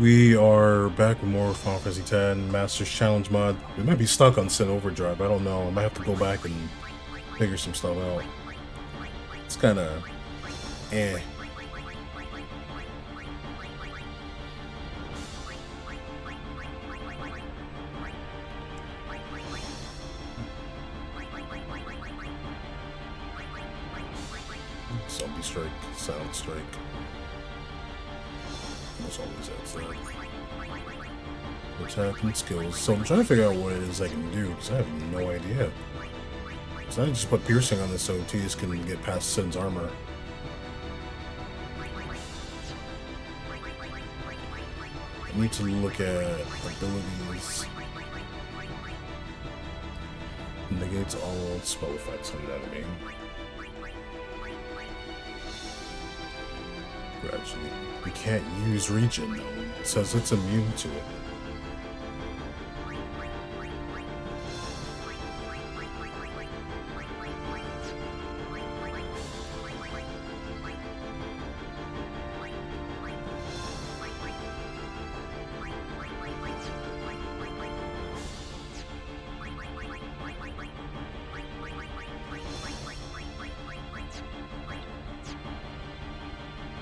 We are back with more Final Fantasy X Masters Challenge mod. We might be stuck on Sin Overdrive. I don't know. I might have to go back and figure some stuff out. It's kind of eh. Zombie strike, sound strike. Almost always has that. Attack and skills. So I'm trying to figure out what it is I can do because I have no idea. So I just put piercing on this so Tias can get past Sin's armor. I need to look at abilities. Negates all spell effects on the enemy. Gradually. We can't use regen though. It says it's immune to it.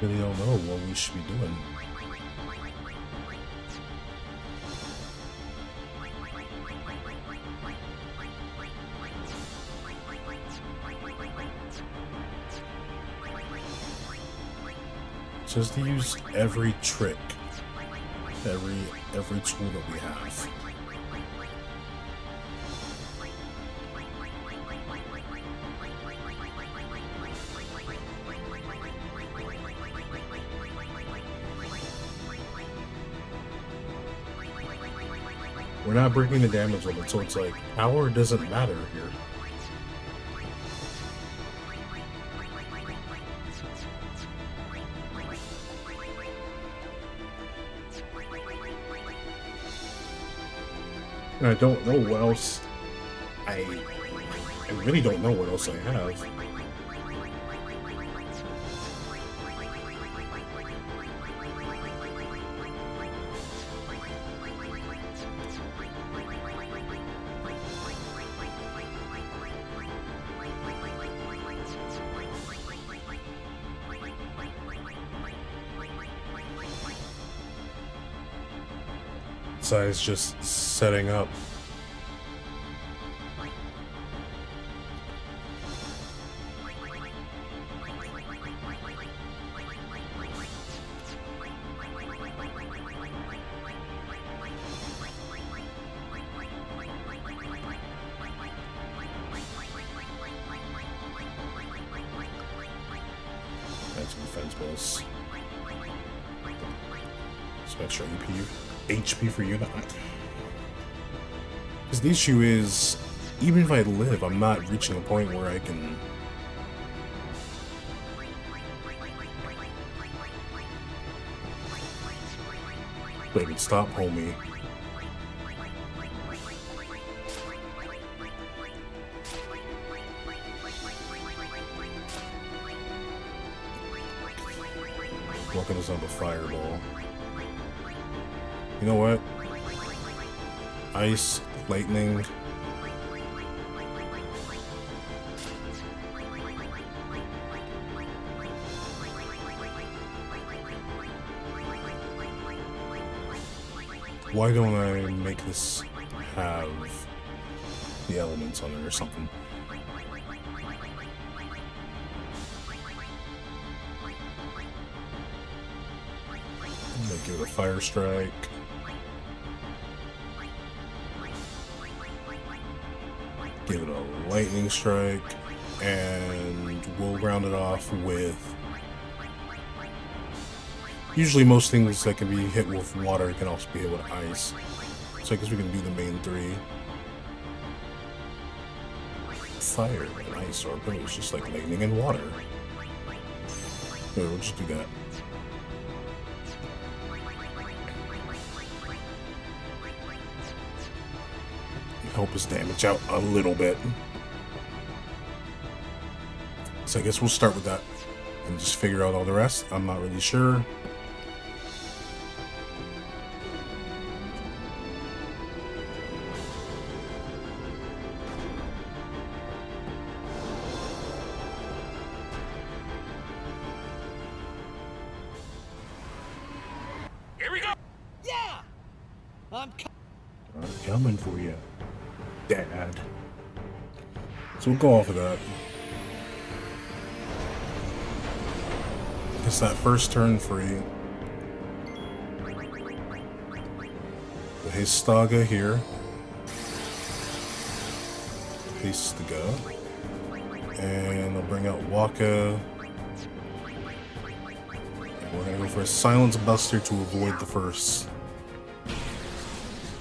Really don't know what we should be doing. It says to use every trick, every tool that we have. We're not breaking the damage limit, so it's like, power doesn't matter here. And I don't know what else I really don't know what else I have. Besides just setting up. That's defense balls. Some extra HP for you. Because the issue is, even if I live, I'm not reaching a point where I can. Baby, stop, homie. Welcome us up a fireball. You know what? Ice, lightning. Why don't I make this have the elements on it or something? I'm gonna give it a fire strike. Give it a lightning strike, and we'll round it off with. Usually, most things that can be hit with water can also be hit with ice. So I guess we can do the main three. Fire and ice, or it's just like lightning and water. We'll just do that. Help us damage out a little bit. So I guess we'll start with that and just figure out all the rest. I'm not really sure. I'm coming for you, Dad. So we'll go off of that. It's that first turn free. The Histaga here. Haste to go. And I'll bring out Waka. And we're gonna go for a Silence Buster to avoid the first.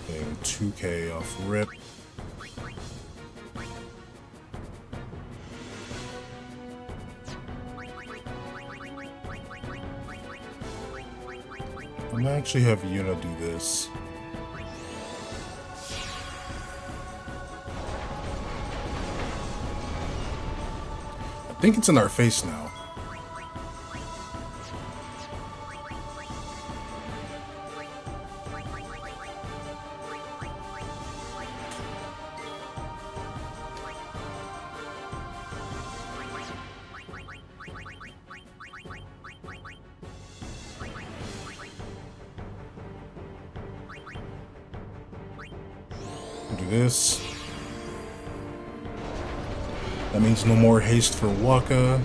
And 2k off rip. I'm gonna actually have Yuna do this. I think it's in our face now. Do this. That means no more haste for Waka.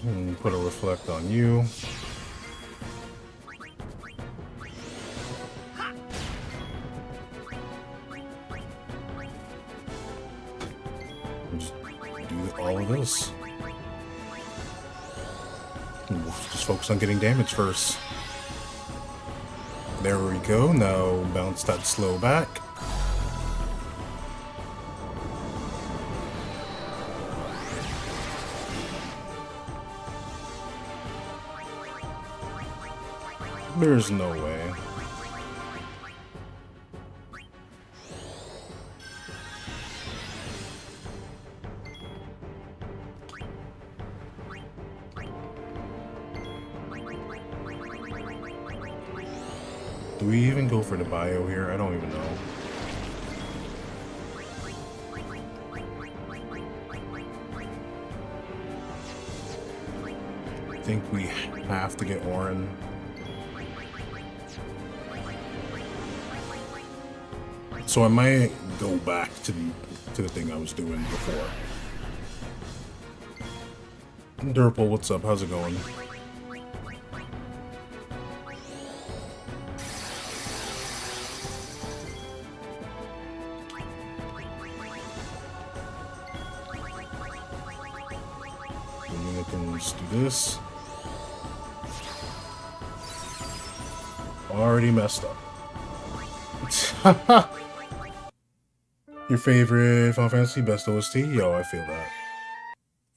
And put a reflect on you. Just do all of this. We'll just focus on getting damage first. There we go. Now bounce that slow back. There's no way. Do we even go for the bio here? I don't even know. I think we have to get Orin. So I might go back to the thing I was doing before. Durple, what's up? How's it going? Let's do this. Already messed up. Your favorite Final Fantasy best OST? Yo, I feel that.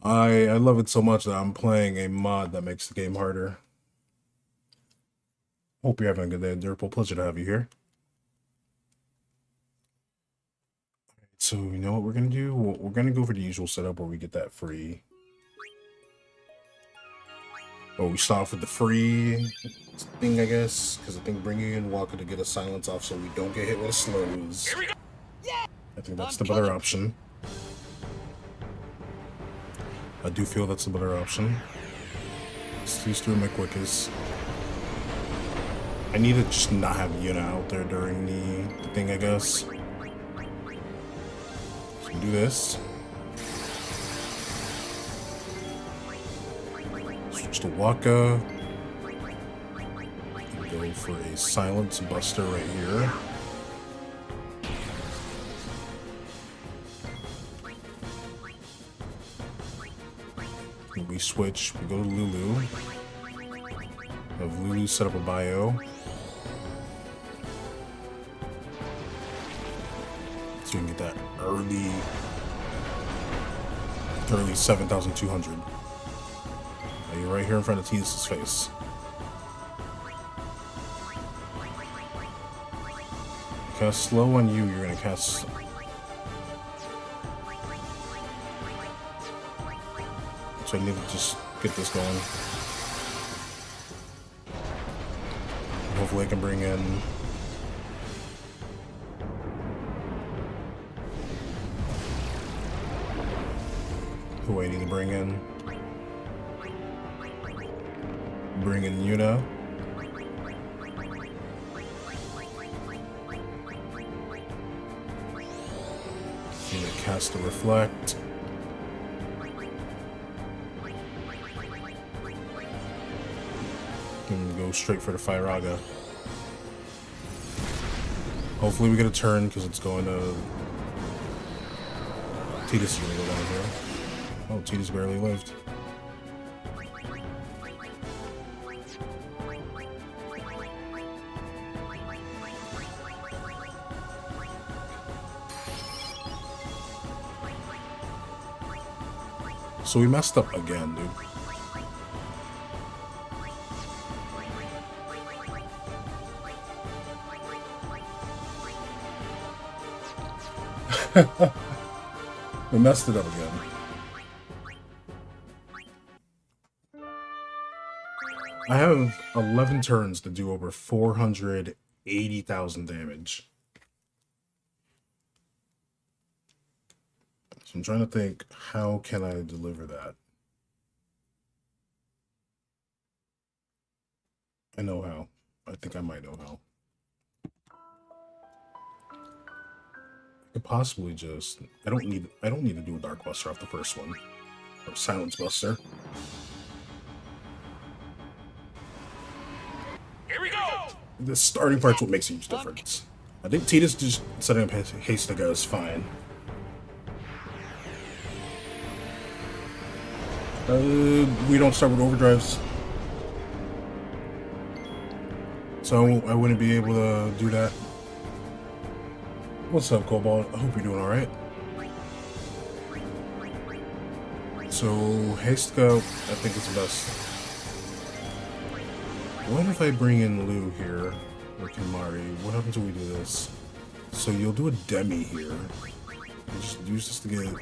I love it so much that I'm playing a mod that makes the game harder. Hope you're having a good day, Durple. Pleasure to have you here. So, you know what we're gonna do? We're gonna go for the usual setup where we get that free. Oh, we start off with the free thing, I guess, because I think bringing in Walker to get a silence off so we don't get hit with slows. I think that's the better option. I do feel that's the better option. These two are my quickest. I need to just not have Yuna out there during the thing, I guess. So do this. Switch to Waka. Go for a Silence Buster right here. We switch, we go to Lulu. Have Lulu set up a bio. So you can get that early 7,200. Now you're right here in front of Tidus' face. Cast slow on you, you're gonna cast. So I need to just get this going. Hopefully I can bring in... who I need to bring in. Bring in Yuna. Yuna cast a Reflect. And go straight for the Firaga. Hopefully we get a turn, because it's going to... Tidus is going to go down here. Oh, Tidus barely lived. So we messed up again, dude. We messed it up again. I have 11 turns to do over 480,000 damage. So I'm trying to think, how can I deliver that? I know how. I think I might know how. I could possibly just... I don't need to do a Dark Buster off the first one. Or Silence Buster. Here we go! The starting part's what makes a huge difference. I think Tidus just setting up Haste to Go is fine. We don't start with overdrives. So I wouldn't be able to do that. What's up, Cobalt? I hope you're doing alright. So, Haste Go, I think it's best. What if I bring in Lu here, or Kimari? What happens when we do this? So you'll do a Demi here. We'll just use this to get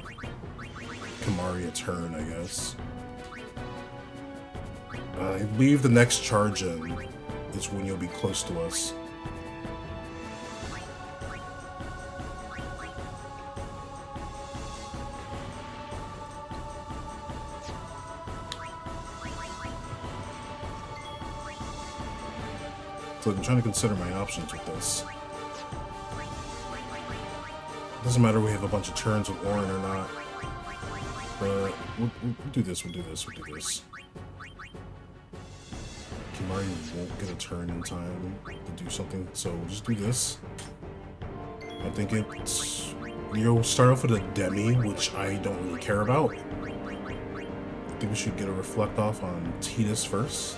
Kimari a turn, I guess. I believe the next charge in is when you'll be close to us. So I'm trying to consider my options with this. Doesn't matter if we have a bunch of turns with Orin or not. But we'll do this, we'll do this, we'll do this. Kimari won't get a turn in time to do something, so we'll just do this. I think it's... You'll start off with a Demi, which I don't really care about. I think we should get a Reflect off on Tidus first.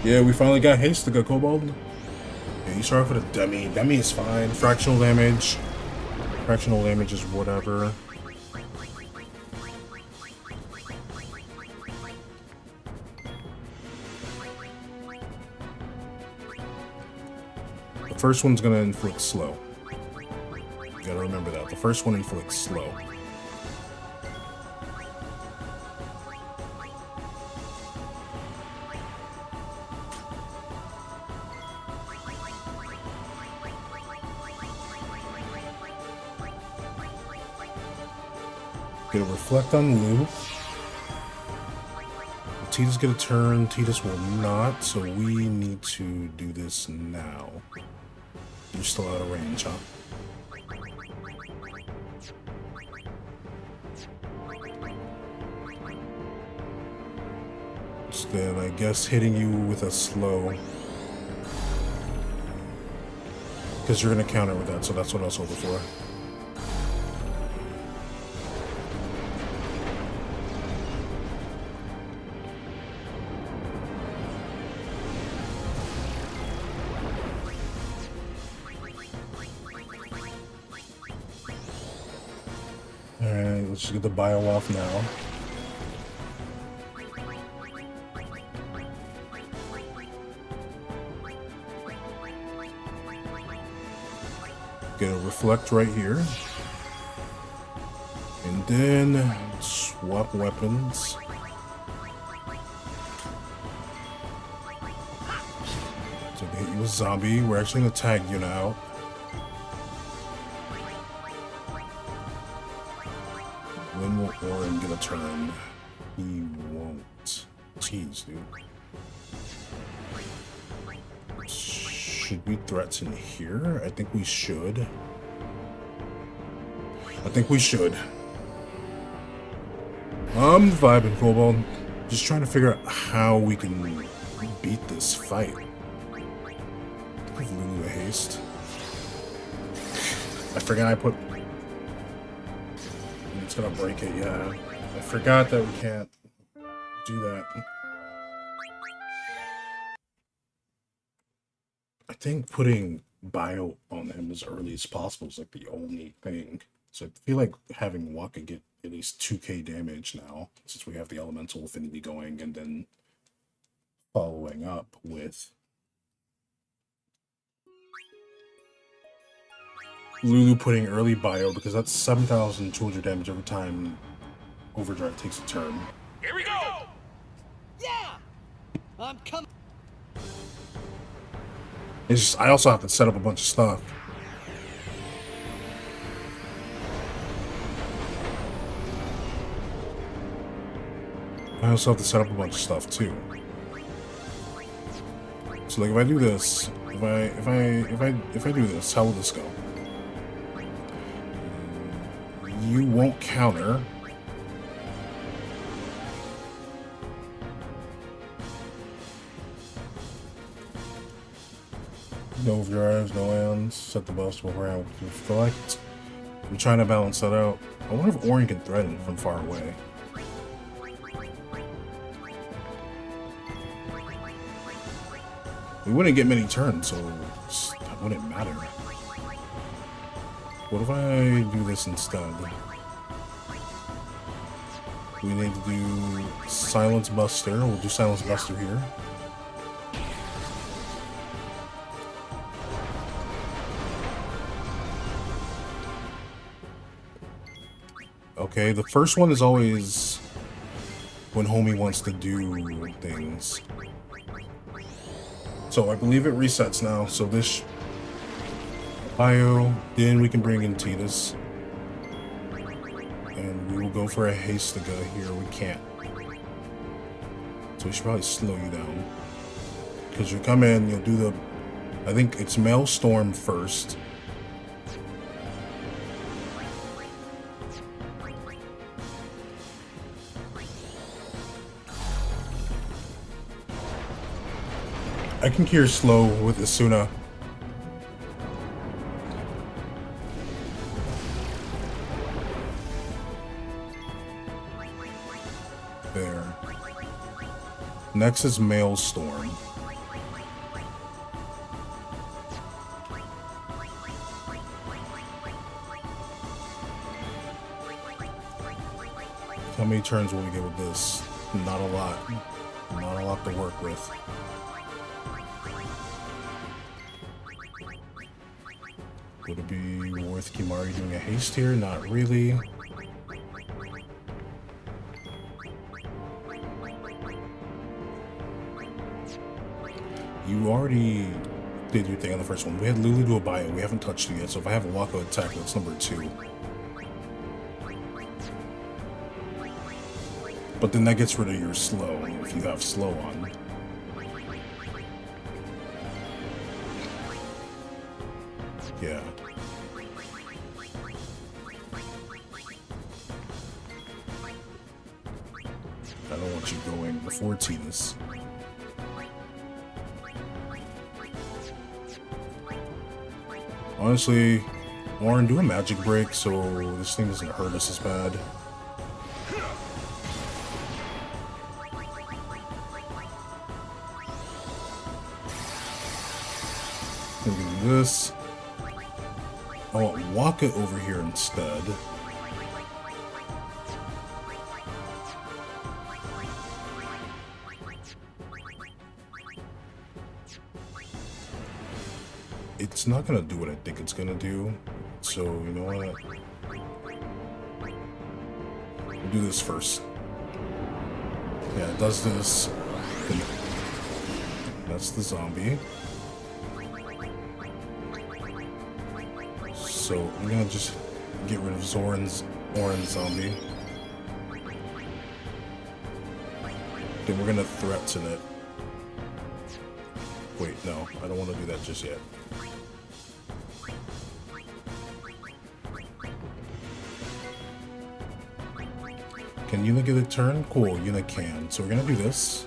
Yeah, we finally got Haste to go Kobold. Yeah, you start off with a Demi. Demi is fine. Fractional damage. Fractional damage is whatever. The first one's gonna inflict slow. You gotta remember that. The first one inflicts slow. Get a Reflect on Lu. Tidus get a turn. Tidus will not, so we need to do this now. You're still out of range, huh? So then I guess hitting you with a slow. Because you're going to counter with that, so that's what I was hoping for. Alright, let's just get the bio off now. Get a Reflect right here. And then swap weapons. So they hit you with zombie. We're actually gonna tag you now. When will Orin get a turn? He won't. Jeez, dude. Should we threaten here? I think we should. I'm vibing, Cobalt. Just trying to figure out how we can beat this fight. Give Lulu a haste. I forgot I put... It's gonna break it, yeah. I forgot that we can't do that. I think putting bio on him as early as possible is like the only thing. So I feel like having Waka get at least 2k damage now, since we have the elemental affinity going, and then following up with Lulu putting early bio, because that's 7,200 damage every time Overdrive takes a turn. Here we go! Yeah! I'm coming. It's just, I also have to set up a bunch of stuff. I also have to set up a bunch of stuff too. So like if I do this, if I do this, how will this go? You won't counter. No overdrives, no ends, set the buffs around. I feel like I'm trying to balance that out. I wonder if Orin can threaten from far away. We wouldn't get many turns, so that wouldn't matter. What if I do this instead? We need to do Silence Buster. We'll do Silence Buster here. Okay, the first one is always when homie wants to do things. So I believe it resets now. So this bio, then we can bring in Titus. And we will go for a Hastiga here. We can't. So we should probably slow you down. Because you come in, you'll do the... I think it's Maelstrom first. I can cure slow with Asuna. There. Next is Maelstrom. How many turns will we get with this? Not a lot. Not a lot to work with. Would it be worth Kimari doing a haste here? Not really. You already did your thing on the first one. We had Lulu do a bio. We haven't touched it yet, so if I have a Waka attack, that's number 2. But then that gets rid of your slow, if you have slow on. Yeah. I don't want you going before Titus. Honestly, Warren, do a magic break so this thing doesn't hurt us as bad. We're gonna do this. I want Waka over here instead. It's not gonna do what I think it's gonna do. So, you know what? We'll do this first. Yeah, it does this. That's the zombie. So I'm gonna just get rid of Zoran's orange zombie. Then we're gonna threaten it. Wait, no, I don't want to do that just yet. Can Yuna get a turn? Cool, Yuna can. So we're gonna do this.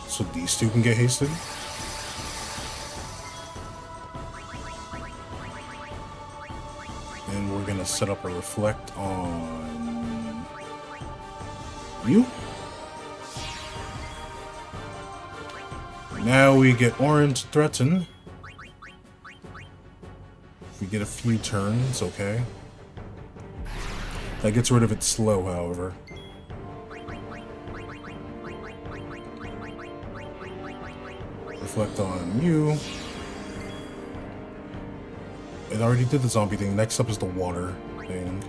So these two can get hasted. And we're gonna set up a reflect on you. Now we get orange threaten. We get a few turns, okay. That gets rid of its slow, however. Reflect on you. It already did the zombie thing. Next up is the water thing.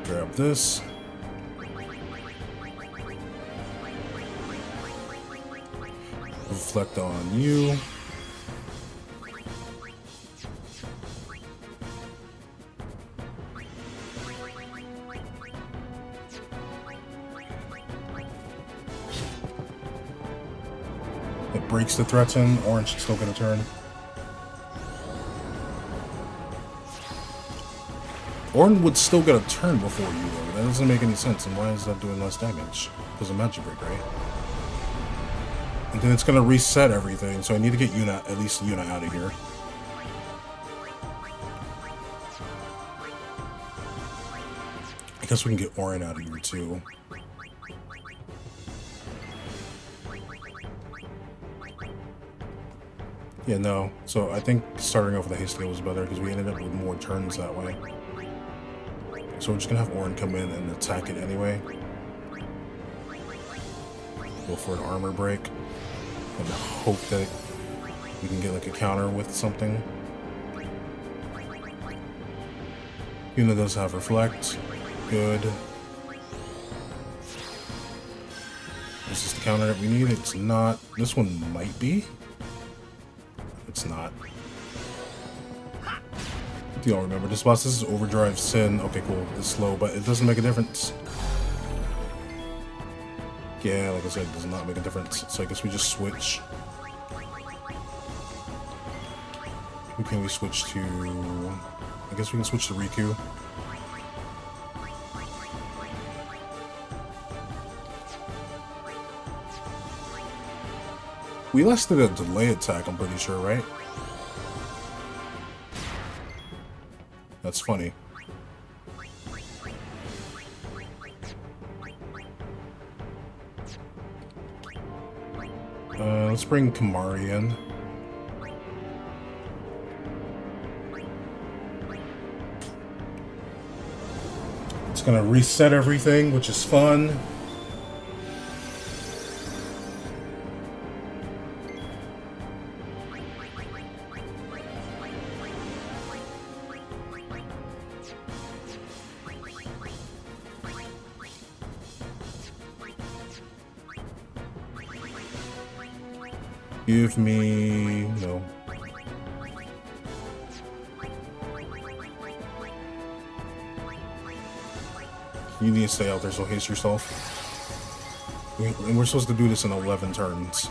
Grab this. Reflect on you. It breaks the threaten. Orange is still gonna turn. Orange would still get a turn before you, though. That doesn't make any sense. And why is that doing less damage? Because of magic break, right? And then it's gonna reset everything, so I need to get Yuna, at least Yuna, out of here. I guess we can get Orin out of here too. Yeah, no. So I think starting off with a haste was better because we ended up with more turns that way. So we're just gonna have Orin come in and attack it anyway. Go for an armor break. And hope that we can get like a counter with something. Yuna does have reflect. Good. This is the counter that we need. It's not. This one might be. It's not. Do y'all remember this boss? This is Overdrive Sin. Okay, cool. It's slow, but it doesn't make a difference. Yeah, like I said, it does not make a difference. So I guess we just switch. Who can we switch to? I guess we can switch to Riku. We last did a delay attack, I'm pretty sure, right? That's funny. Let's bring Kamari in. It's gonna reset everything, which is fun. Give me... no. You need to stay out there, so haste yourself. And we're supposed to do this in 11 turns.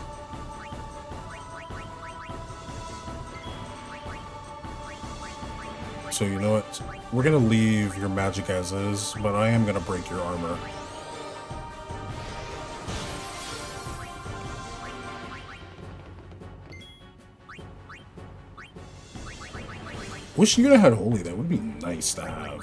So you know what? We're gonna leave your magic as is, but I am gonna break your armor. Wish you could have had Holy. That would be nice to have.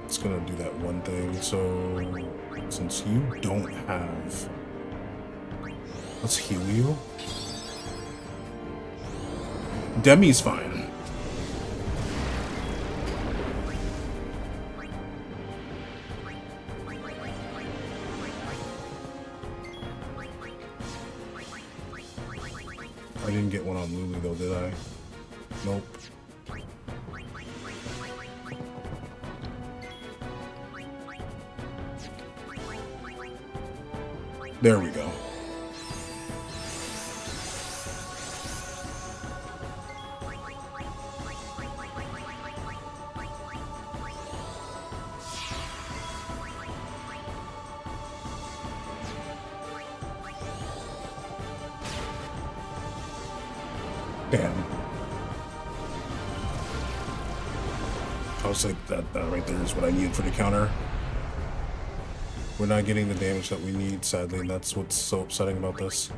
It's gonna do that one thing. So since you don't have, let's heal you. Demi's fine. I didn't get one on Lulu though, did I? Nope. There we go. Damn. I was like, that right there is what I needed for the counter. We're not getting the damage that we need, sadly, and that's what's so upsetting about this.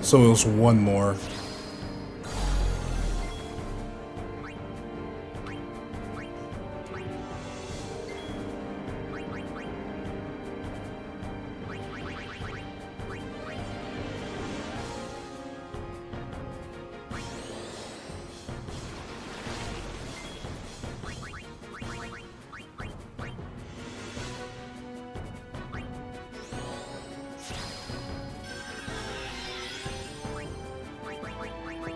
So it was one more.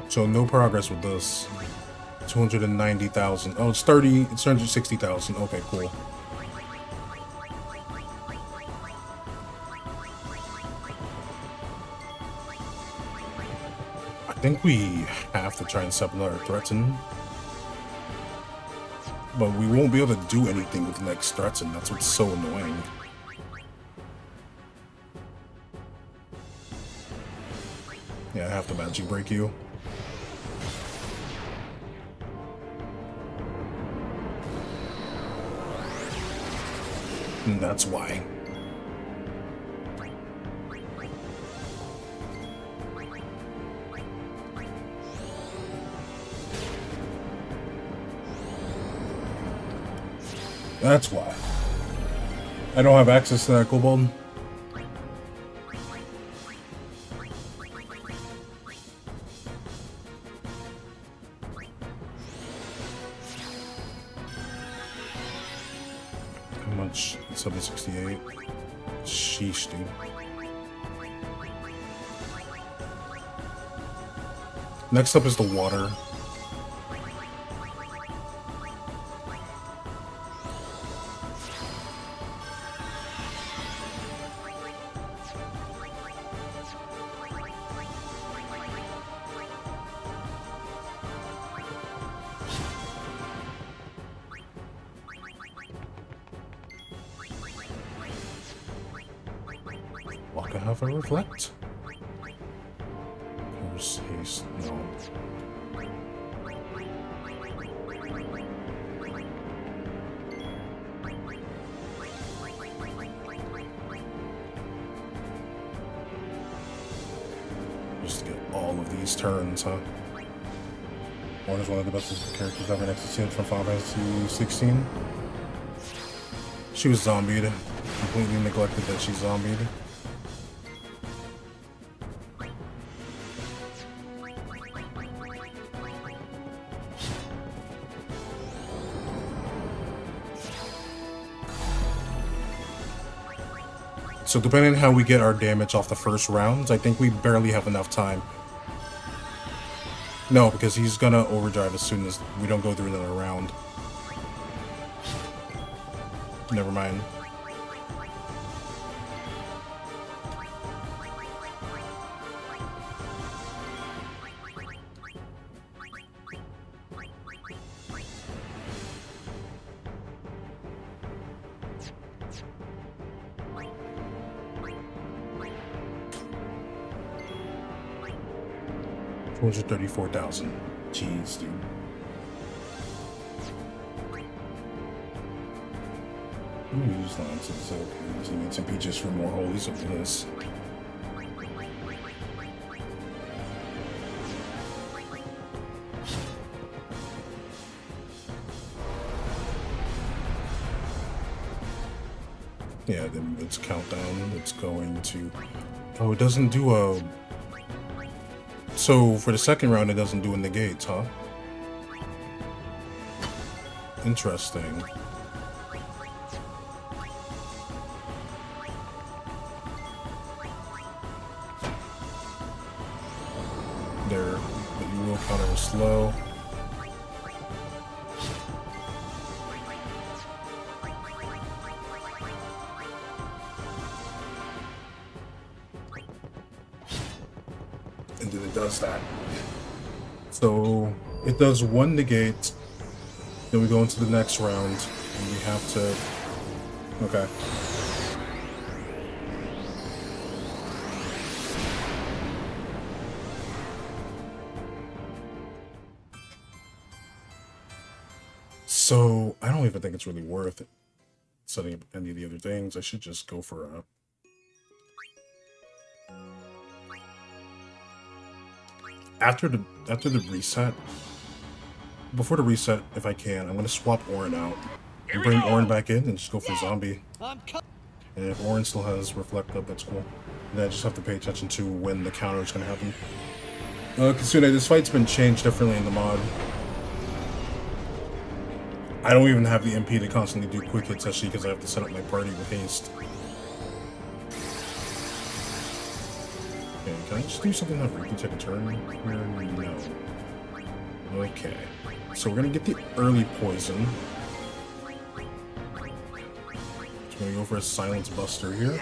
So no progress with this. 290,000. Oh, it's 30. It's 160,000. Okay, cool. I think we have to try and supplement our threaten, but we won't be able to do anything with the next threaten. That's what's so annoying. Yeah, I have to magic break you. And that's why. That's why. I don't have access to that kobold. How much? 768. Sheesh, dude. Next up is the water. Walk a half a reflect. Here's haste. No. Just to get all of these turns, huh? One is one of the best characters ever next to Sid from Final Fantasy 16. She was zombied. Completely neglected that she's zombied. So depending on how we get our damage off the first rounds, I think we barely have enough time. No, because he's gonna overdrive as soon as we don't go through another round. Never mind. $434,000. Jeez, dude. I'm gonna use Lances, okay. So you need some peaches for more holies over this. Yeah, then it's countdown. It's going to. Oh, it doesn't do a. So for the second round, it doesn't do a negate, huh? Counter was slow. And then it does that. So it does one negate. Then we go into the next round, and we have to. Okay. So I don't even think it's really worth it setting up any of the other things. I should just go for a. After the reset, before the reset, if I can, I'm gonna swap Orin out and bring Orin back in and just go for zombie. And if Orin still has reflect up, that's cool. And then I just have to pay attention to when the counter is gonna happen. Kitsune, this fight's been changed differently in the mod. I don't even have the MP to constantly do quick hits actually because I have to set up my party with haste. Okay, can I just do something that we can take a turn here? No. Okay. So we're gonna get the early poison. Just gonna go for a silence buster here.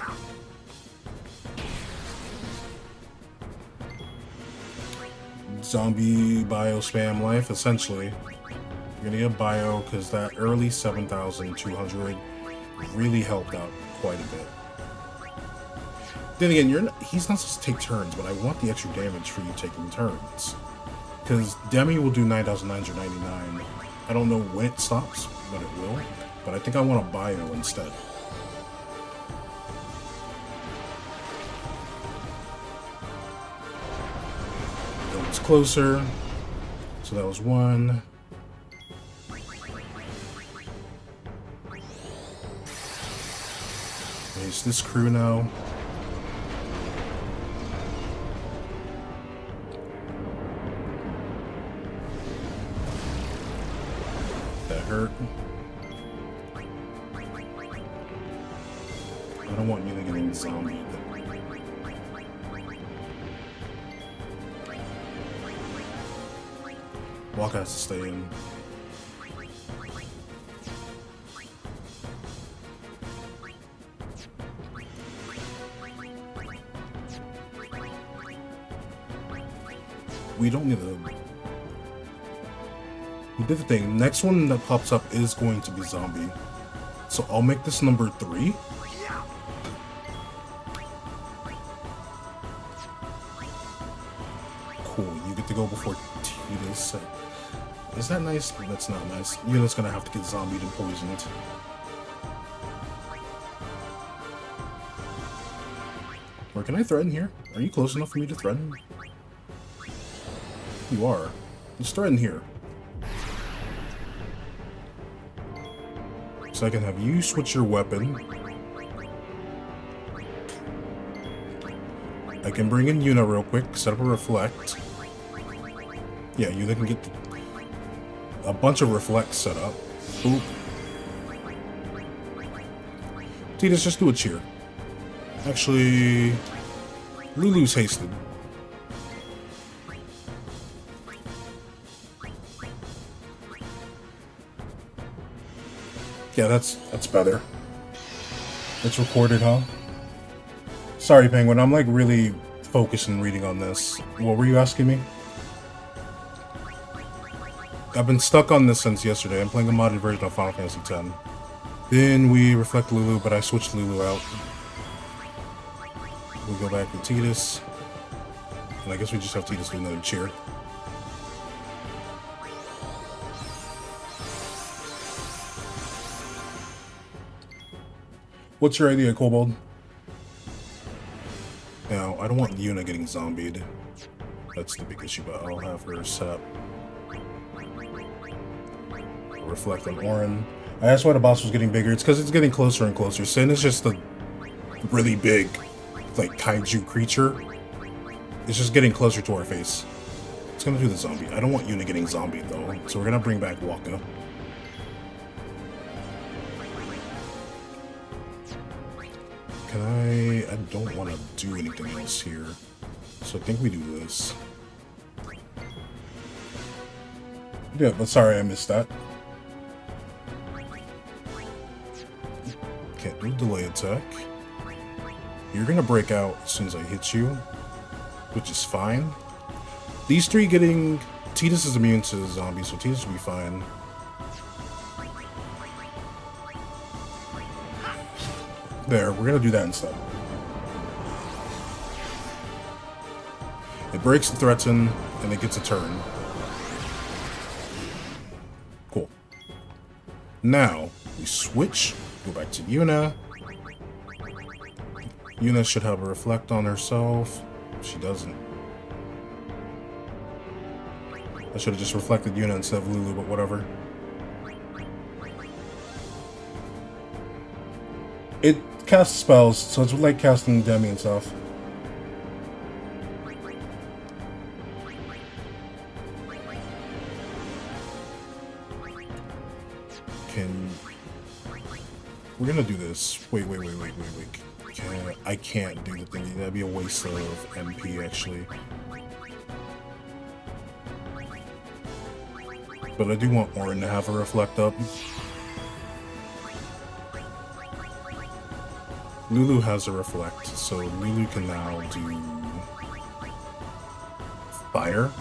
Zombie bio spam life, essentially. You're gonna get bio because that early 7,200 really helped out quite a bit. Then again, he's not supposed to take turns, but I want the extra damage for you taking turns. Because Demi will do 9,999. I don't know when it stops, but it will. But I think I want a bio instead. It's closer. So that was one. There's this crew now. That hurt. I don't want you to get any zombie. Walker has to stay in. We don't need to. We did the thing. Next one that pops up is going to be zombie. So I'll make this number 3. Cool. You get to go before Tita's. Is that nice? That's not nice. Unit's gonna have to get zombied and poisoned. Or can I threaten here? Are you close enough for me to threaten? You are. Let's threaten here. So I can have you switch your weapon. I can bring in Yuna real quick, set up a reflect. Yeah, Yuna can get a bunch of reflects set up. Oop. Titus, just do a cheer. Actually, Lulu's hasted. Yeah, that's better. It's recorded, huh? Sorry, Penguin, I'm like really focused and reading on this. What were you asking me? I've been stuck on this since yesterday. I'm playing a modded version of Final Fantasy X. Then we reflect Lulu, but I switched Lulu out. We go back to Titus. And I guess we just have Titus do another cheer. What's your idea, Kobold? Now, I don't want Yuna getting zombied. That's the big issue, but I'll have her set up. Reflect on Orin. I asked why the boss was getting bigger. It's because it's getting closer and closer. Sin is just a really big, like, kaiju creature. It's just getting closer to our face. It's gonna do the zombie. I don't want Yuna getting zombied, though. So we're gonna bring back Waka. Can I don't want to do anything else here. So I think we do this. Yeah, but sorry I missed that. Can't do delay attack. You're gonna break out as soon as I hit you, which is fine. These three getting... Tidus is immune to zombies, so Tidus will be fine. There, we're gonna do that instead. It breaks the threaten, and it gets a turn. Cool. Now, we switch, go back to Yuna. Yuna should have a reflect on herself. She doesn't. I should have just reflected Yuna instead of Lulu, but whatever. It casts spells, so it's like casting Demi and stuff. We're gonna do this. Wait. I can't do the thingy. That'd be a waste of MP, actually. But I do want Orin to have a reflect up. Lulu has a reflect, so Lulu can now do fire.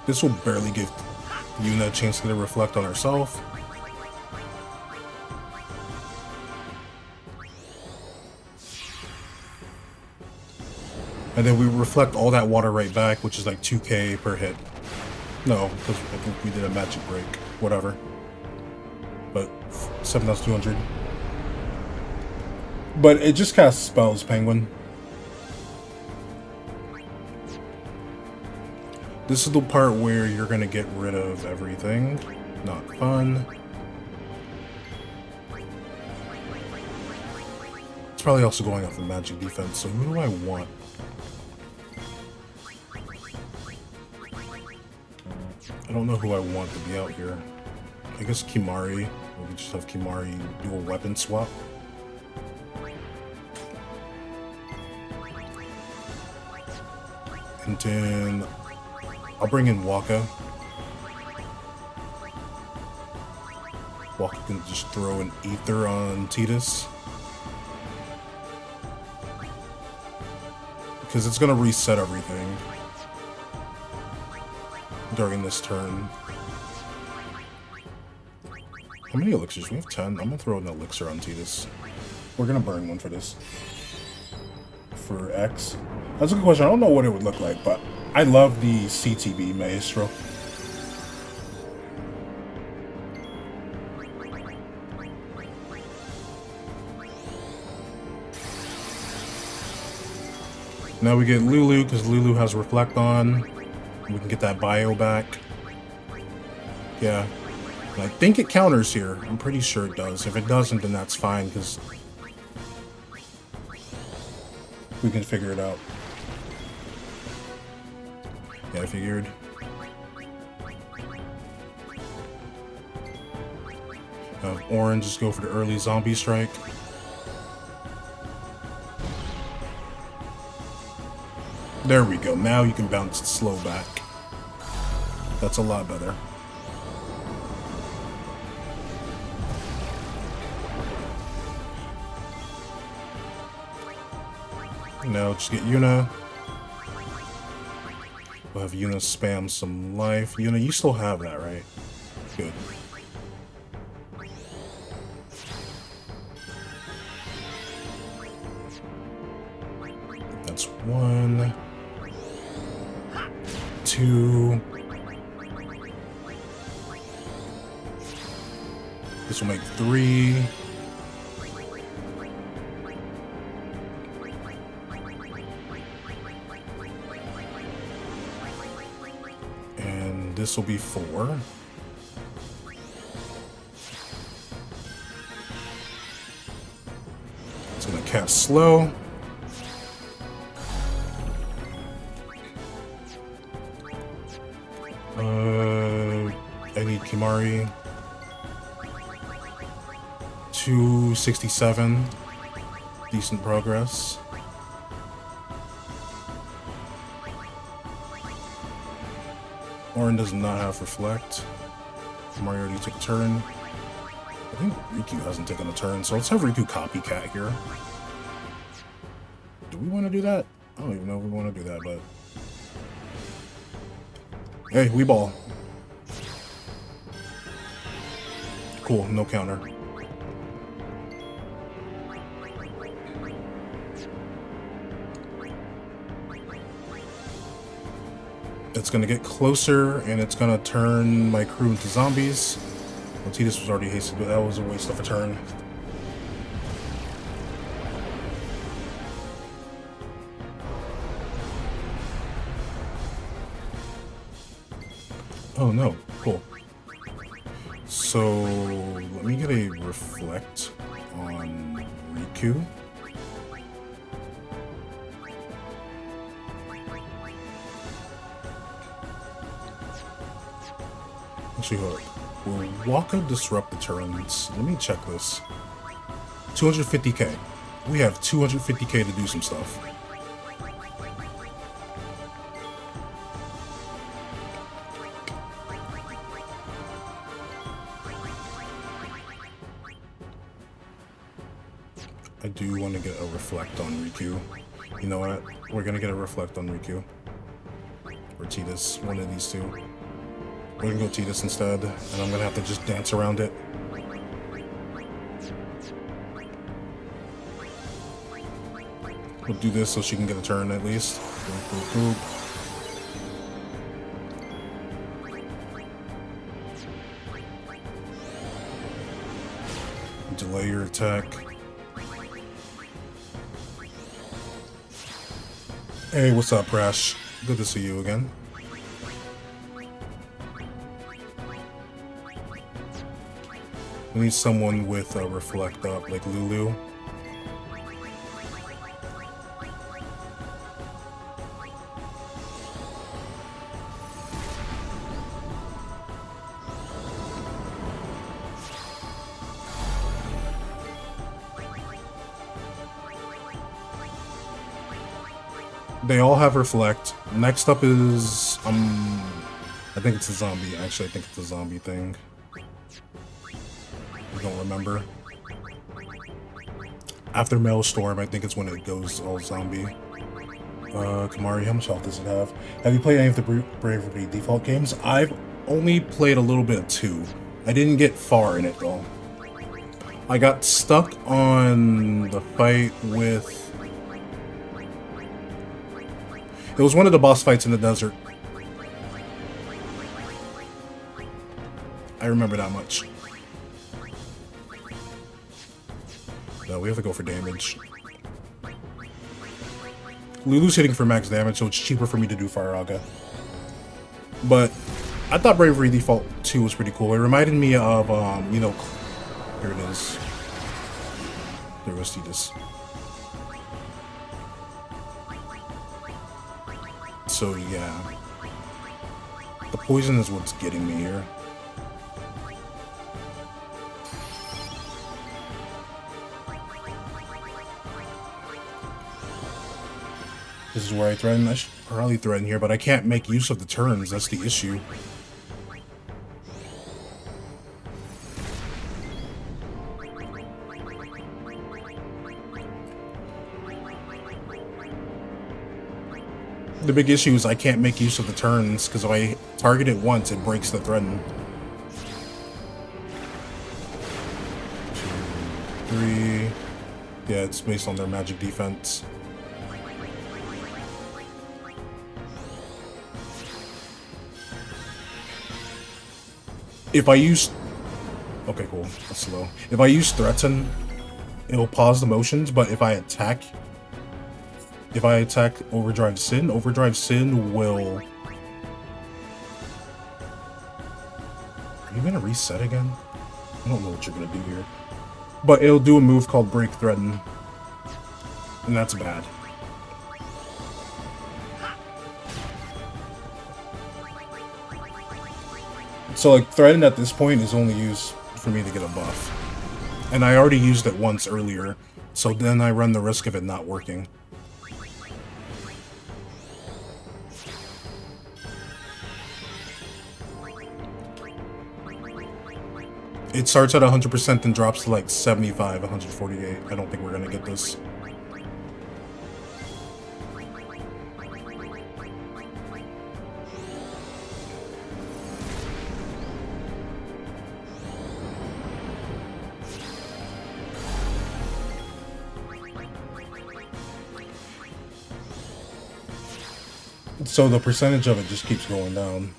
This will barely give Yuna a chance to get a reflect on herself. And then we reflect all that water right back, which is like 2k per hit. No, because I think we did a magic break. Whatever. But 7,200. But it just casts spells, Penguin. This is the part where you're gonna get rid of everything. Not fun. It's probably also going off the magic defense, so who do I want? I don't know who I want to be out here. I guess Kimari. We could just have Kimari do a weapon swap. And then I'll bring in Waka. Waka can just throw an ether on Tidus. Because it's going to reset everything during this turn. How many elixirs? We have 10. I'm going to throw an elixir on Tidus. We're going to burn one for this. For X. That's a good question. I don't know what it would look like, but I love the CTB Maestro. Now we get Lulu, because Lulu has Reflect on. We can get that bio back. Yeah. And I think it counters here. I'm pretty sure it does. If it doesn't, then that's fine, because we can figure it out. Yeah, I figured. Orange, just go for the early zombie strike. There we go. Now you can bounce slow back. That's a lot better. Now just get Yuna. We'll have Yuna spam some life. Yuna, you still have that, right? Good. That's 1, 2. This will make 3. And this will be 4. It's gonna cast slow. I need Kimari. 267. Decent progress. Orin does not have Reflect. Mario already took a turn. I think Riku hasn't taken a turn, so let's have Riku copycat here. Do we want to do that? I don't even know if we want to do that, but... Hey, we ball. Cool, no counter. It's gonna get closer, and it's gonna turn my crew into zombies. Well, Tidus was already hasted, but that was a waste of a turn. Oh no, cool. So, let me get a Reflect on Riku. Actually, hold up. Will Waka disrupt the turns? Let me check this. 250k. We have 250k to do some stuff. I do want to get a Reflect on Riku. You know what? We're gonna get a Reflect on Riku. Or Tidus, one of these two. We're gonna go Tidus instead, and I'm gonna have to just dance around it. We'll do this so she can get a turn at least. Boop, boop, boop. Delay your attack. Hey, what's up, Rash? Good to see you again. We need someone with a Reflect up, like Lulu. They all have Reflect. Next up is, I think it's a zombie. Actually, I think it's a zombie thing. I don't remember. After Maelstrom, I think it's when it goes all zombie. Kamari, how much health does it have? Have you played any of the Bravery default games? I've only played a little bit of 2. I didn't get far in it though. I got stuck on the fight with... It was one of the boss fights in the desert. I remember that much. No, we have to go for damage. Lulu's hitting for max damage, so it's cheaper for me to do Fire Aga. But I thought Bravery Default 2 was pretty cool. It reminded me of, you know, here it is. There goes Tidus. So yeah, the poison is what's getting me here. This is where I threaten. I should probably threaten here, but I can't make use of the turns. That's the issue. The big issue is I can't make use of the turns, because if I target it once, it breaks the threaten. 2, 3... Yeah, it's based on their magic defense. If I use... Okay, cool. That's slow. If I use Threaten, it'll pause the motions, but if I attack Overdrive Sin will... Are you gonna reset again? I don't know what you're gonna do here. But it'll do a move called Break Threaten. And that's bad. So like Threaten at this point is only used for me to get a buff. And I already used it once earlier, so then I run the risk of it not working. It starts at 100% and drops to like 75, 148. I don't think we're gonna get this. So the percentage of it just keeps going down.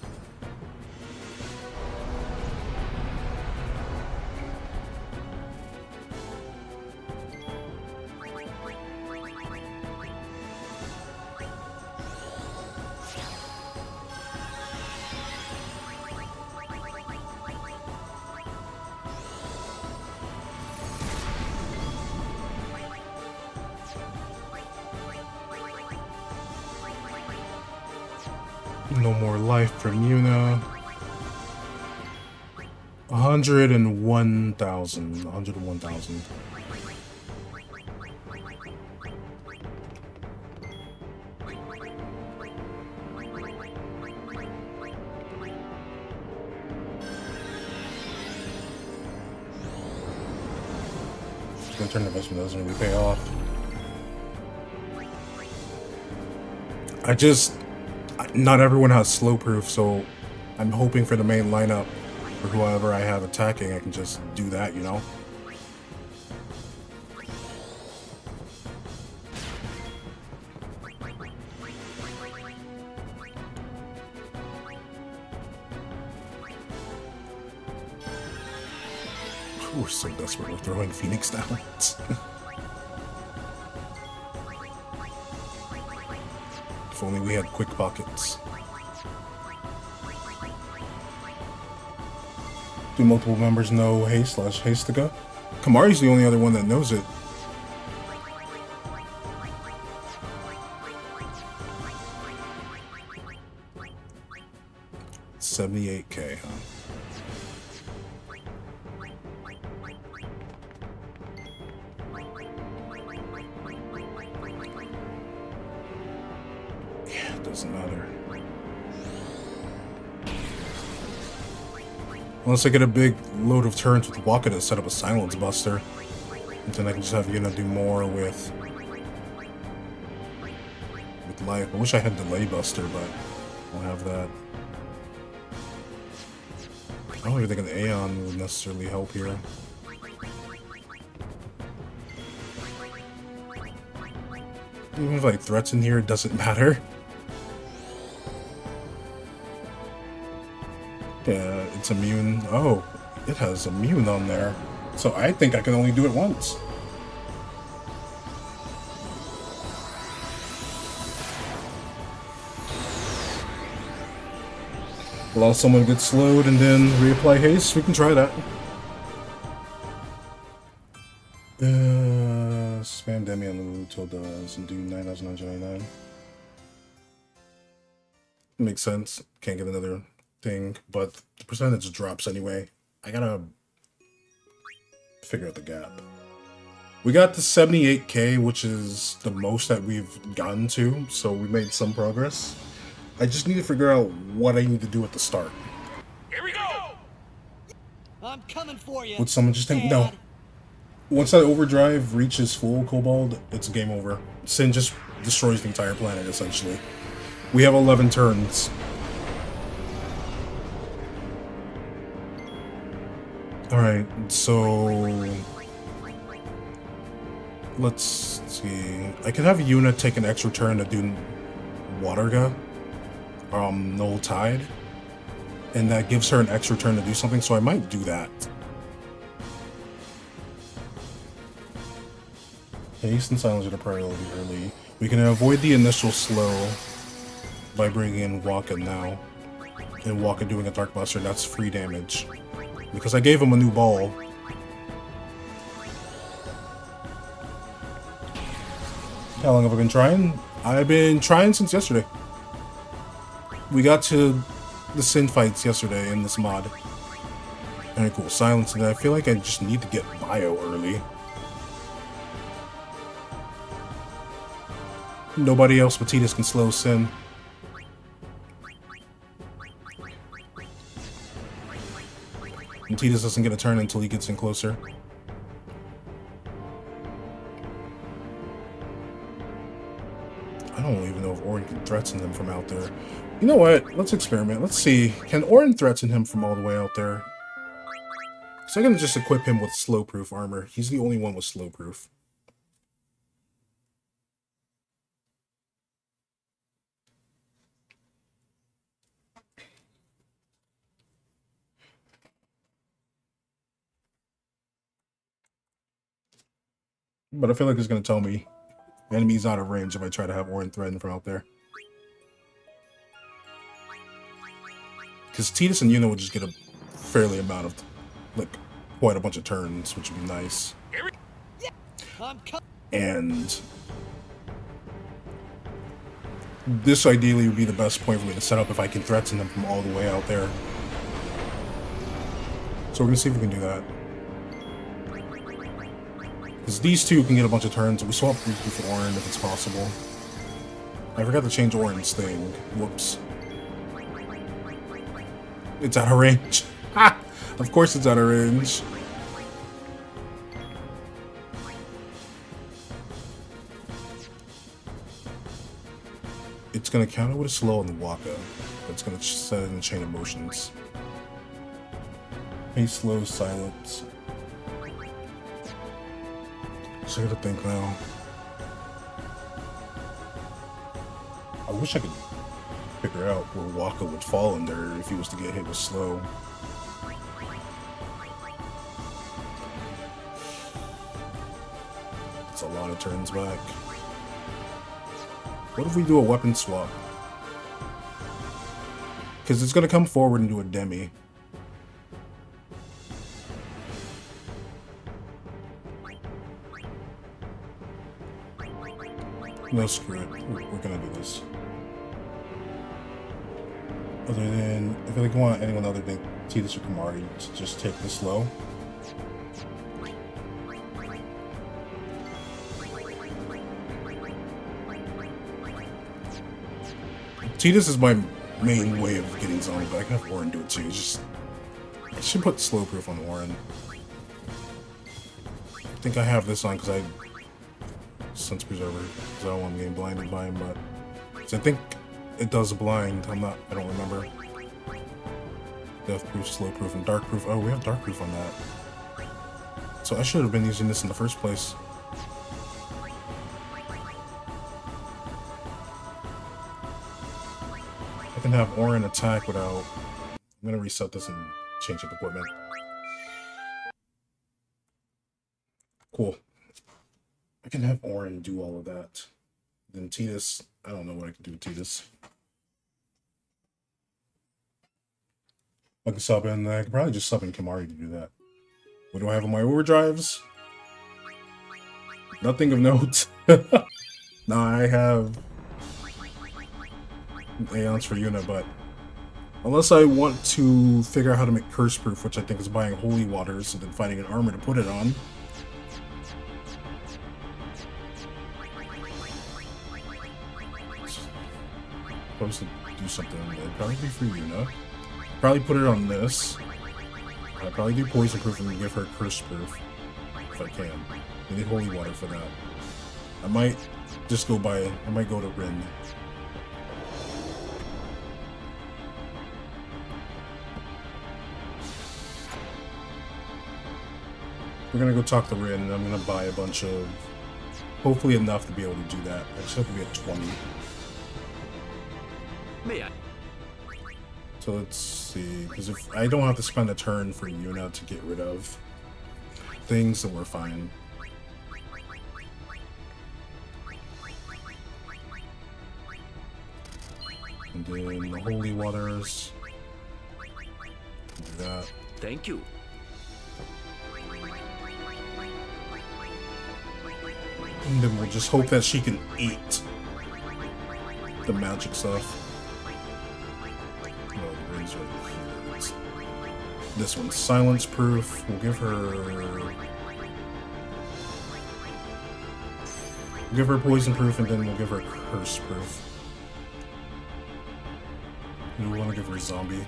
No more life from Yuna. 101,000. 101,000. Return investment doesn't really pay off. Not everyone has slow proof, so I'm hoping for the main lineup, for whoever I have attacking, I can just do that, you know? We're so desperate, we're throwing Phoenix down. If only we had quick pockets. Do multiple members know Hey/Hastica? Kamari's the only other one that knows it. $78K, huh? Doesn't matter. Unless I get a big load of turns with Waka to set up a Silence Buster. And then I can just have Yuna do more with life. I wish I had Delay Buster, but I don't have that. I don't even think an Aeon would necessarily help here. Even if like threats in here, it doesn't matter. Yeah, it's immune. Oh, it has immune on there. So I think I can only do it once. Allow someone to get slowed and then reapply haste. We can try that. Spam Demi on Lulu till does and do 9,999. Makes sense. Can't get another thing, but the percentage drops anyway. I gotta figure out the gap. We got to 78K, which is the most that we've gotten to, so we made some progress. I just need to figure out what I need to do at the start. Here we go! I'm coming for you. Would someone just think no? Once that overdrive reaches full Kobold, it's game over. Sin just destroys the entire planet, essentially. We have 11 turns. Alright, so let's see. I could have Yuna take an extra turn to do Waterga, Null Tide, and that gives her an extra turn to do something, so I might do that. Haste and Silence are the priority early. We can avoid the initial slow by bringing in Waka now, and Waka doing a Dark Buster. That's free damage. Because I gave him a new ball. How long have I been trying? I've been trying since yesterday. We got to the Sin fights yesterday in this mod. Alright, cool. Silence, and I feel like I just need to get Bio early. Nobody else but Tidus can slow Sin. And Tidus doesn't get a turn until he gets in closer. I don't even know if Auron can threaten him from out there. You know what? Let's experiment. Let's see. Can Auron threaten him from all the way out there? So I'm going to just equip him with slow-proof armor. He's the only one with slow-proof. But I feel like it's going to tell me the enemy's out of range if I try to have Auron threaten from out there. Because Tidus and Yuna would just get a fairly amount of, like, quite a bunch of turns, which would be nice. And this ideally would be the best point for me to set up if I can threaten them from all the way out there. So we're going to see if we can do that. Because these two can get a bunch of turns, and we swap briefly for Auron if it's possible. I forgot to change Auron's thing. Whoops. It's out of range. Ha! Of course it's out of range. It's going to counter with a slow on the Waka. It's going to set it in the chain of motions. Hey, slow, silence. So I gotta think now. I wish I could figure out where Waka would fall in there if he was to get hit with slow. It's a lot of turns back. What if we do a weapon swap? Because it's gonna come forward and do a demi. No, screw it. We're gonna do this. Other than, I feel like I want anyone other than Tidus or Kimahri to just take this slow. Tidus is my main way of getting zoned, but I can have Auron do it too. It's just, I should put slow proof on Auron. I think I have this on because I Sense Preserver, because I don't want to get blinded by him, but so I think it does blind. I don't remember. Death proof, slow proof, and dark proof. Oh, we have dark proof on that. So I should have been using this in the first place. I can have Auron attack without. I'm gonna reset this and change up equipment. Cool. I can have Auron do all of that. Then Tidus, I don't know what I can do with Tidus. I can sub in, I can probably just sub in Kimahri to do that. What do I have on my overdrives? Nothing of note. Nah, I have Aeons for Yuna, but unless I want to figure out how to make curse proof, which I think is buying holy waters and then finding an armor to put it on. Supposed to do something. It'd probably be for Yuna. Probably put it on this. I'd probably do poison proof and give her curse proof if I can. I need holy water for that. I might just go by. I might go to Rin. We're gonna go talk to Rin, and I'm gonna buy a bunch of. Hopefully enough to be able to do that. I just have to be at 20. May I? So let's see, because if I don't have to spend a turn for Yuna to get rid of things, then we're fine. And then the holy waters. Do that. Thank you. And then we'll just hope that she can eat the magic stuff. Oh, the rings right here. It's this one's silence proof. We'll give her poison proof, and then we'll give her curse proof. And we want to give her zombie.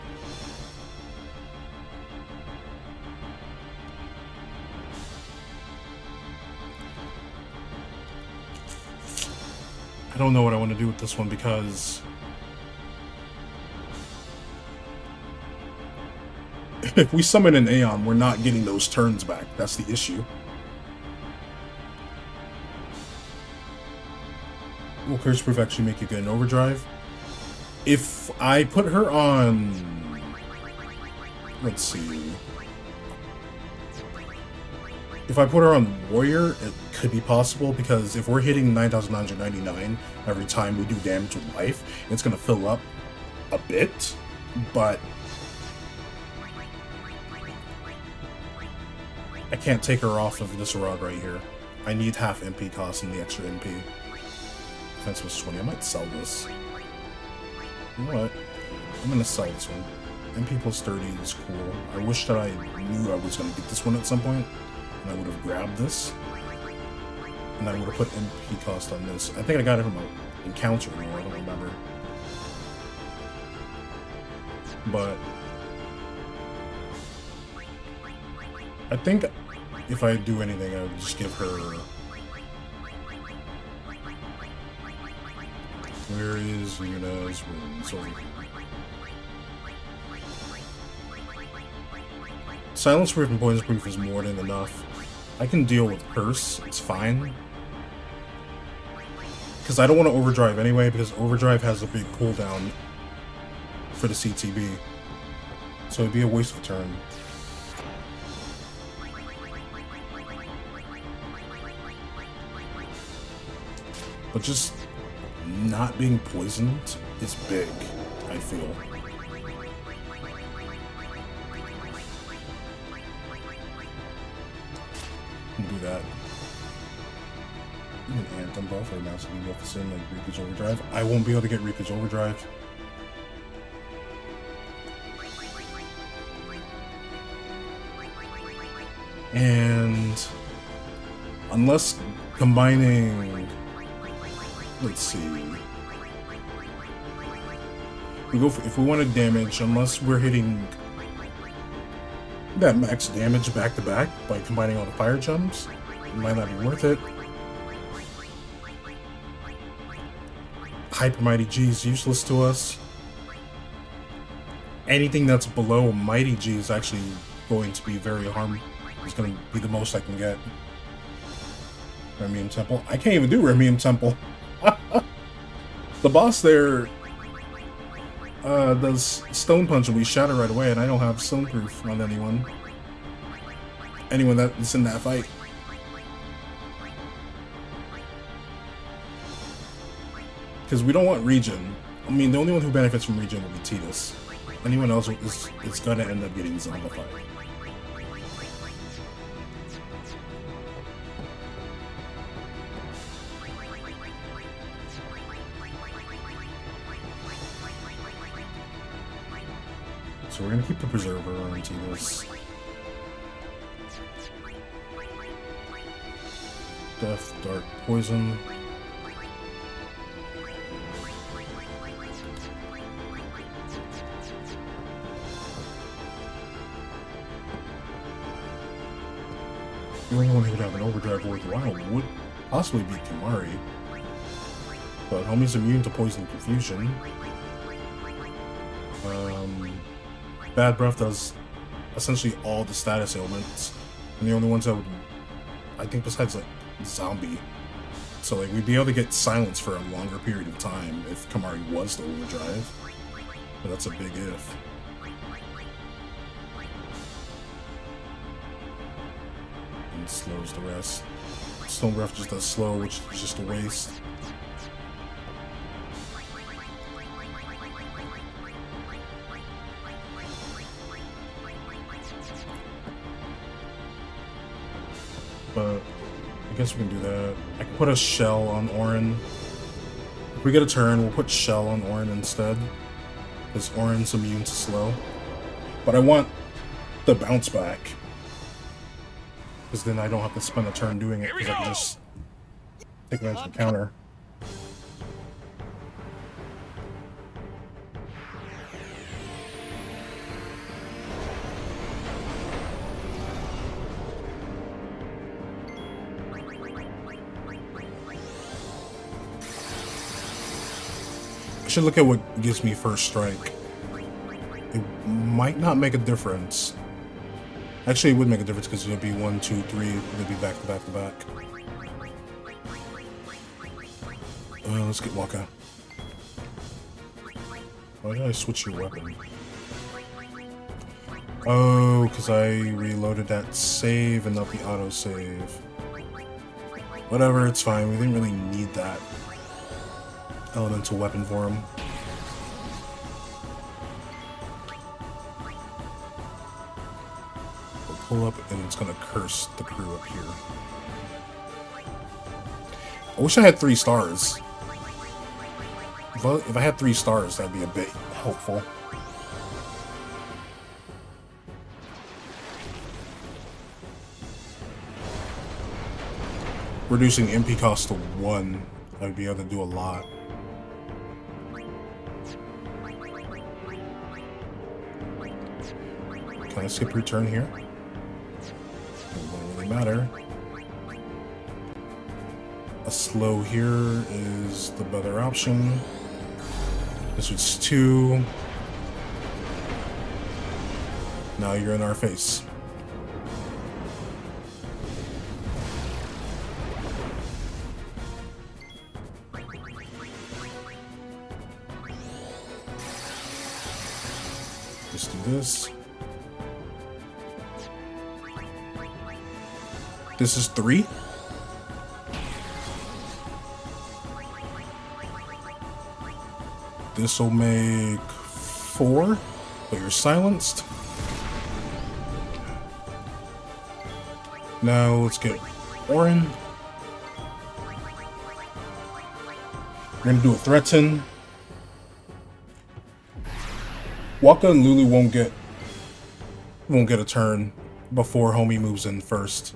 don't know what I want to do with this one because if we summon an Aeon, we're not getting those turns back. That's the issue. Will Curse Proof actually make you get an overdrive? If I put her on... Let's see. If I put her on Warrior, it could be possible, because if we're hitting 9,999 every time we do damage with life, it's going to fill up a bit, but I can't take her off of this rod right here. I need half MP cost and the extra MP. Defense was 20. I might sell this. You know what? I'm going to sell this one. MP plus 30 is cool. I wish that I knew I was going to get this one at some point, and I would have grabbed this. And I would have put MP cost on this. I think I got it from an encounter, or I don't remember. But I think if I do anything, I would just give her... Where is Yuna's room? It's over here. Silence Proof and Poison Proof is more than enough. I can deal with Curse, it's fine. Because I don't want to Overdrive anyway, because Overdrive has a big cooldown for the CTB. So it'd be a waste of a turn. But just not being poisoned is big, I feel. Do that. An Anthem buff or Master B buff the same like Reapage Overdrive. I won't be able to get Reapage Overdrive. And unless combining, let's see. We go for, if we want to damage, unless we're hitting that max damage back to back by combining all the fire gems, it might not be worth it. Hyper Mighty G is useless to us. Anything that's below Mighty G is actually going to be very it's going to be the most I can get. Remium Temple. I can't even do Remium Temple. The boss there does Stone Punch and we shatter right away, and I don't have Stone Proof on anyone. Anyone that's in that fight. Because we don't want regen. I mean, the only one who benefits from regen will be Tidus. Anyone else is gonna end up getting zombified. So we're gonna keep the Preserver on Tidus. Death, Dark, Poison. The only one who would have an overdrive worthwhile would possibly be Kimari. But homie's immune to Poison and Confusion. Bad Breath does essentially all the status ailments. And the only ones that would, I think besides like Zombie. So like we'd be able to get silence for a longer period of time if Kimari was the overdrive. But that's a big if. And slows the rest. Stone Breath just does slow, which is just a waste. But I guess we can do that. I can put a shell on Orin. If we get a turn, we'll put shell on Orin instead. Because Orin's immune to slow. But I want the bounce back. Because then I don't have to spend a turn doing it, because I can just take advantage of the counter. should look at what gives me first strike. It might not make a difference. Actually, it would make a difference because it would be 1, 2, 3. It would be back to back to back. Let's get Waka. Why did I switch your weapon? Oh, because I reloaded that save and not the autosave. Whatever, it's fine. We didn't really need that elemental weapon for him. We'll pull up and it's gonna curse the crew up here. I wish I had 3 stars. If I had 3 stars, that'd be a bit helpful. Reducing MP cost to 1, I'd be able to do a lot. Can I skip return here? It won't really matter. A slow here is the better option. This was 2. Now you're in our face. Just do this. This is 3. This will make 4, but you're silenced. Now let's get Orin. We're gonna do a threaten. Waka and Lulu won't get a turn before homie moves in first.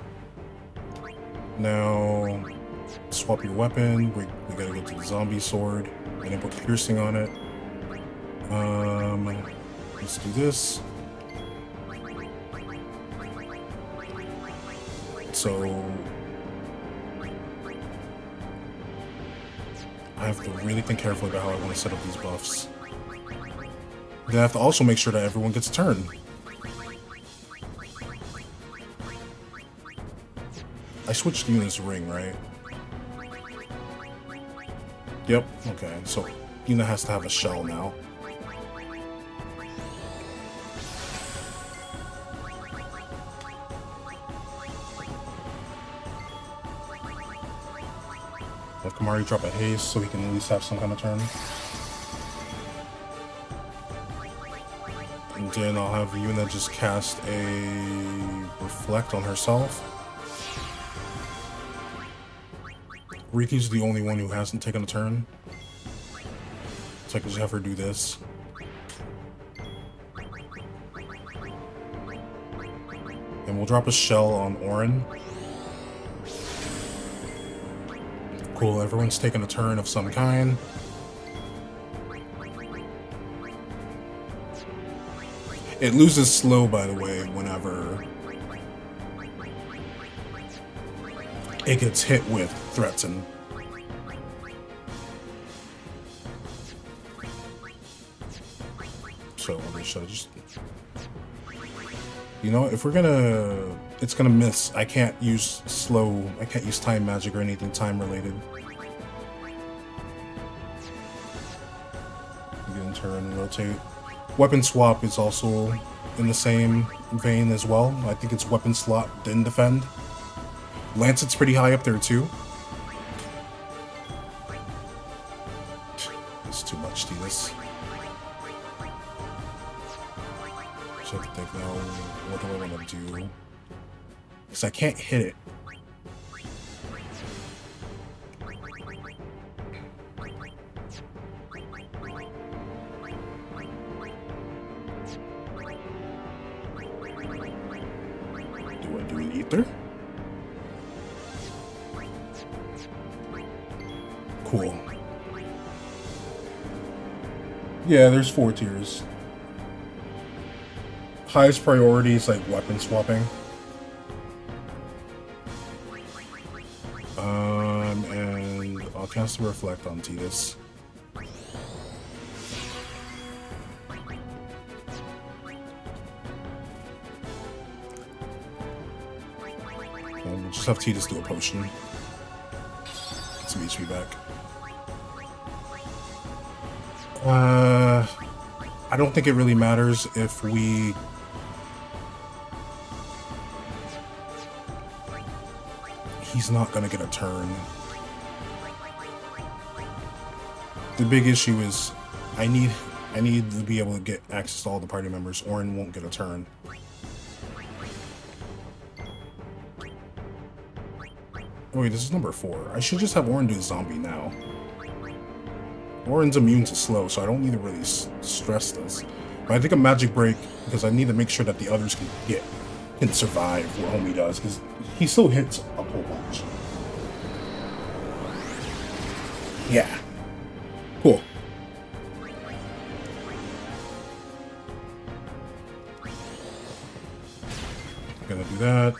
Now swap your weapon. We gotta go to the zombie sword and then put piercing on it. Let's do this. So I have to really think carefully about how I want to set up these buffs. Then I have to also make sure that everyone gets a turn. I switched Yuna's ring, right? Yep, okay, so Yuna has to have a shell now. Let Kamari drop a haste so he can at least have some kind of turn. And then I'll have Yuna just cast a reflect on herself. Riki's the only one who hasn't taken a turn. So I can just have her do this. And we'll drop a shell on Orin. Cool, everyone's taking a turn of some kind. It loses slow, by the way, whenever it gets hit with threaten. So should I just, you know, if we're gonna, it's gonna miss. I can't use slow. I can't use time magic or anything time related. You get in turn, rotate. Weapon swap is also in the same vein as well. I think it's weapon slot, then defend. Lancet's pretty high up there too. It's too much, Titus. So I have to think now, what do I want to do? Because I can't hit it. Do I do an ether? Cool. Yeah, there's 4 tiers. Highest priority is like weapon swapping. And I'll cast a reflect on Titus. And we'll just have Tidus do a potion. Get some HP back. I don't think it really matters if we... He's not gonna get a turn. The big issue is I need to be able to get access to all the party members. Orin won't get a turn. Oh wait, this is number 4. I should just have Orin do zombie now. Orin's immune to slow, so I don't need to really stress this. But I think a magic break, because I need to make sure that the others can survive what Homie does, because he still hits a whole bunch. Yeah. Cool. Gonna do that.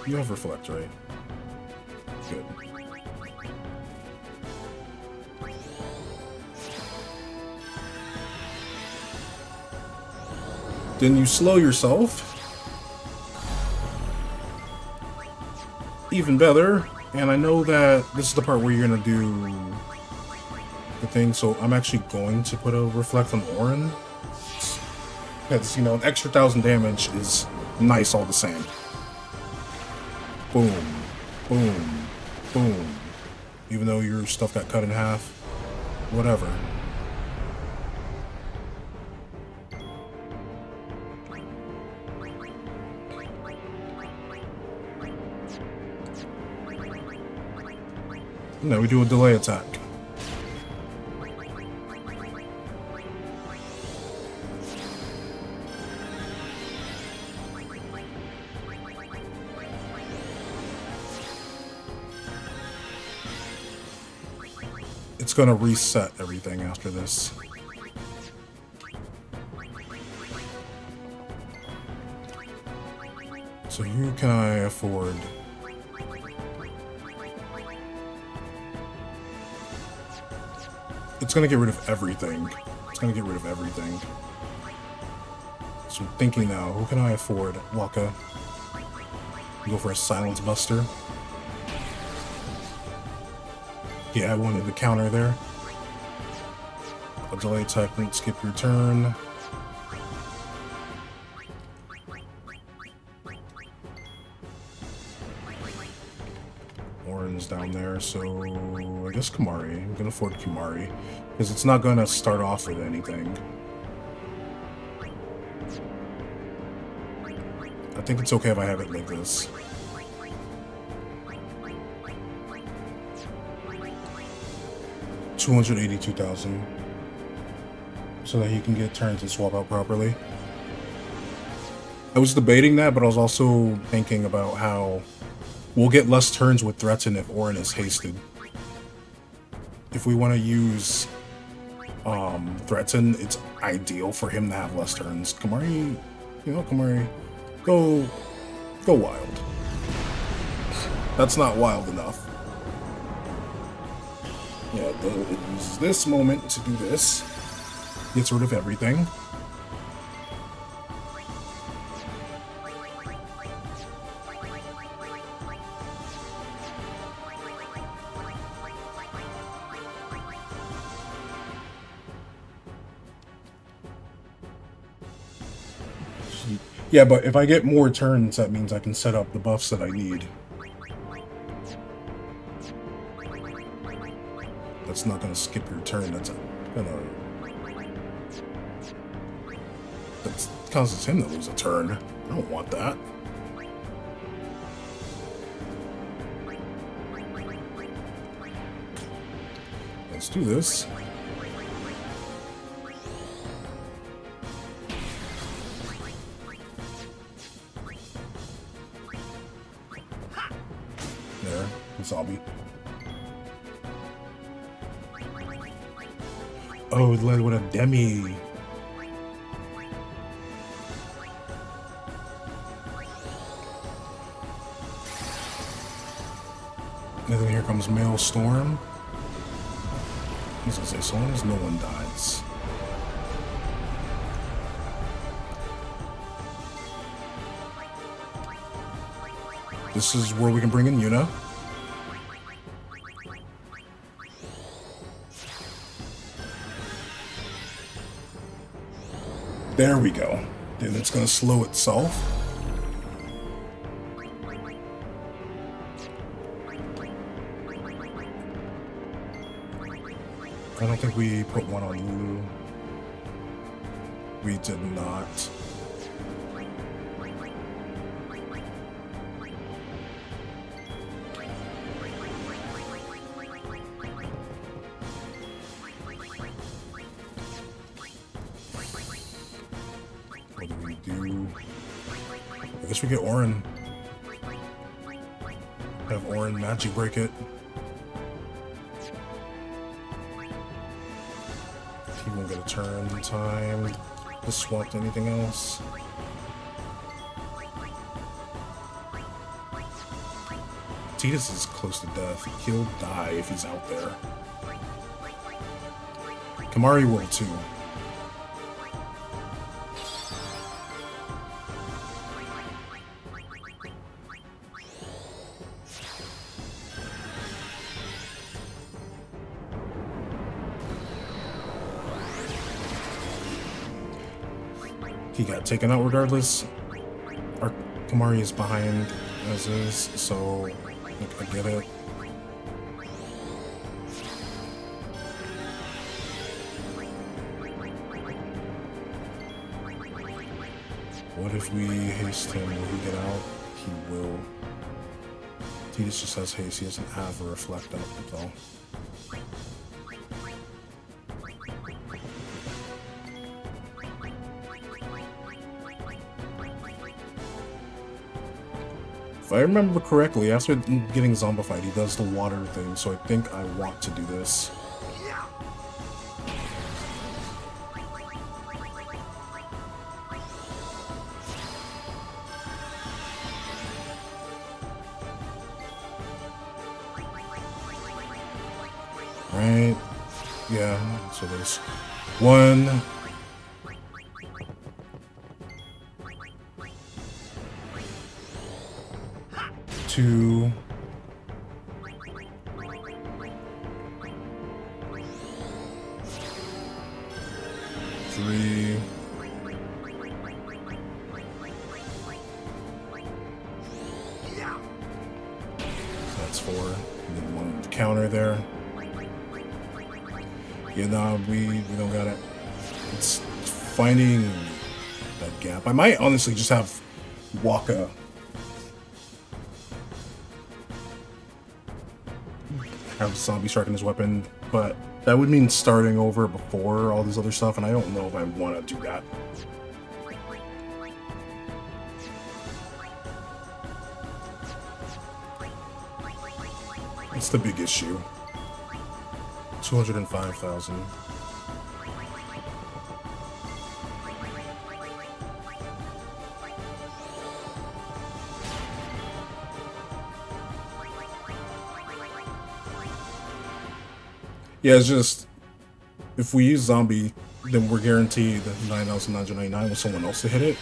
You have reflect, right? Good. Didn't you slow yourself? Even better. And I know that this is the part where you're gonna do the thing, so I'm actually going to put a reflect on Orin. Because, you know, an extra 1,000 damage is nice all the same. Boom. Boom. Boom. Even though your stuff got cut in half. Whatever. Now we do a delay attack. It's gonna reset everything after this. So who can I afford? It's gonna get rid of everything. It's gonna get rid of everything. So I'm thinking now, who can I afford? Waka. Go for a Silence Buster. Yeah, I wanted the counter there. A delay attack won't skip your turn. Orin's down there, so I guess Kimahri. I'm gonna afford Kimahri because it's not gonna start off with anything. I think it's okay if I have it like this. $282,000, so that he can get turns and swap out properly. I was debating that, but I was also thinking about how we'll get less turns with Threaten if Orin is hasted. If we want to use Threaten, it's ideal for him to have less turns. Kimahri, you know, Kimahri, go wild. That's not wild enough. Yeah, it uses this moment to do this. Gets rid of everything. Yeah, but if I get more turns, that means I can set up the buffs that I need. That's not gonna skip your turn. That's gonna... That causes him to lose a turn. I don't want that. Let's do this. There, zombie. Oh, it led with a demi. And then here comes Maelstrom. I was gonna say, so long as no one dies. This is where we can bring in Yuna. There we go. Then it's gonna slow itself. I don't think we put one on Lulu. We did not. What do we do? I guess we get Orin. Have Orin magic break it. He won't get a turn in time to swap to anything else. Tidus is close to death. He'll die if he's out there. Kamari will too. He got taken out regardless. Our Kamari is behind as is, so I get it. What if we haste him? Will he get out? He will. Tidus just has haste. He doesn't have a reflect up though. If I remember correctly, after getting zombified, he does the water thing, so I think I want to do this. Right? Yeah, so there's 1, 2, 3, 4. And then 1 counter there. Yeah, no, we don't got it. It's finding that gap. I might honestly just have Waka have Zombie Shark in his weapon, but that would mean starting over before all this other stuff, and I don't know if I want to do that. It's the big issue. 205,000. Yeah, it's just, if we use zombie, then we're guaranteed 9,999 with someone else to hit it.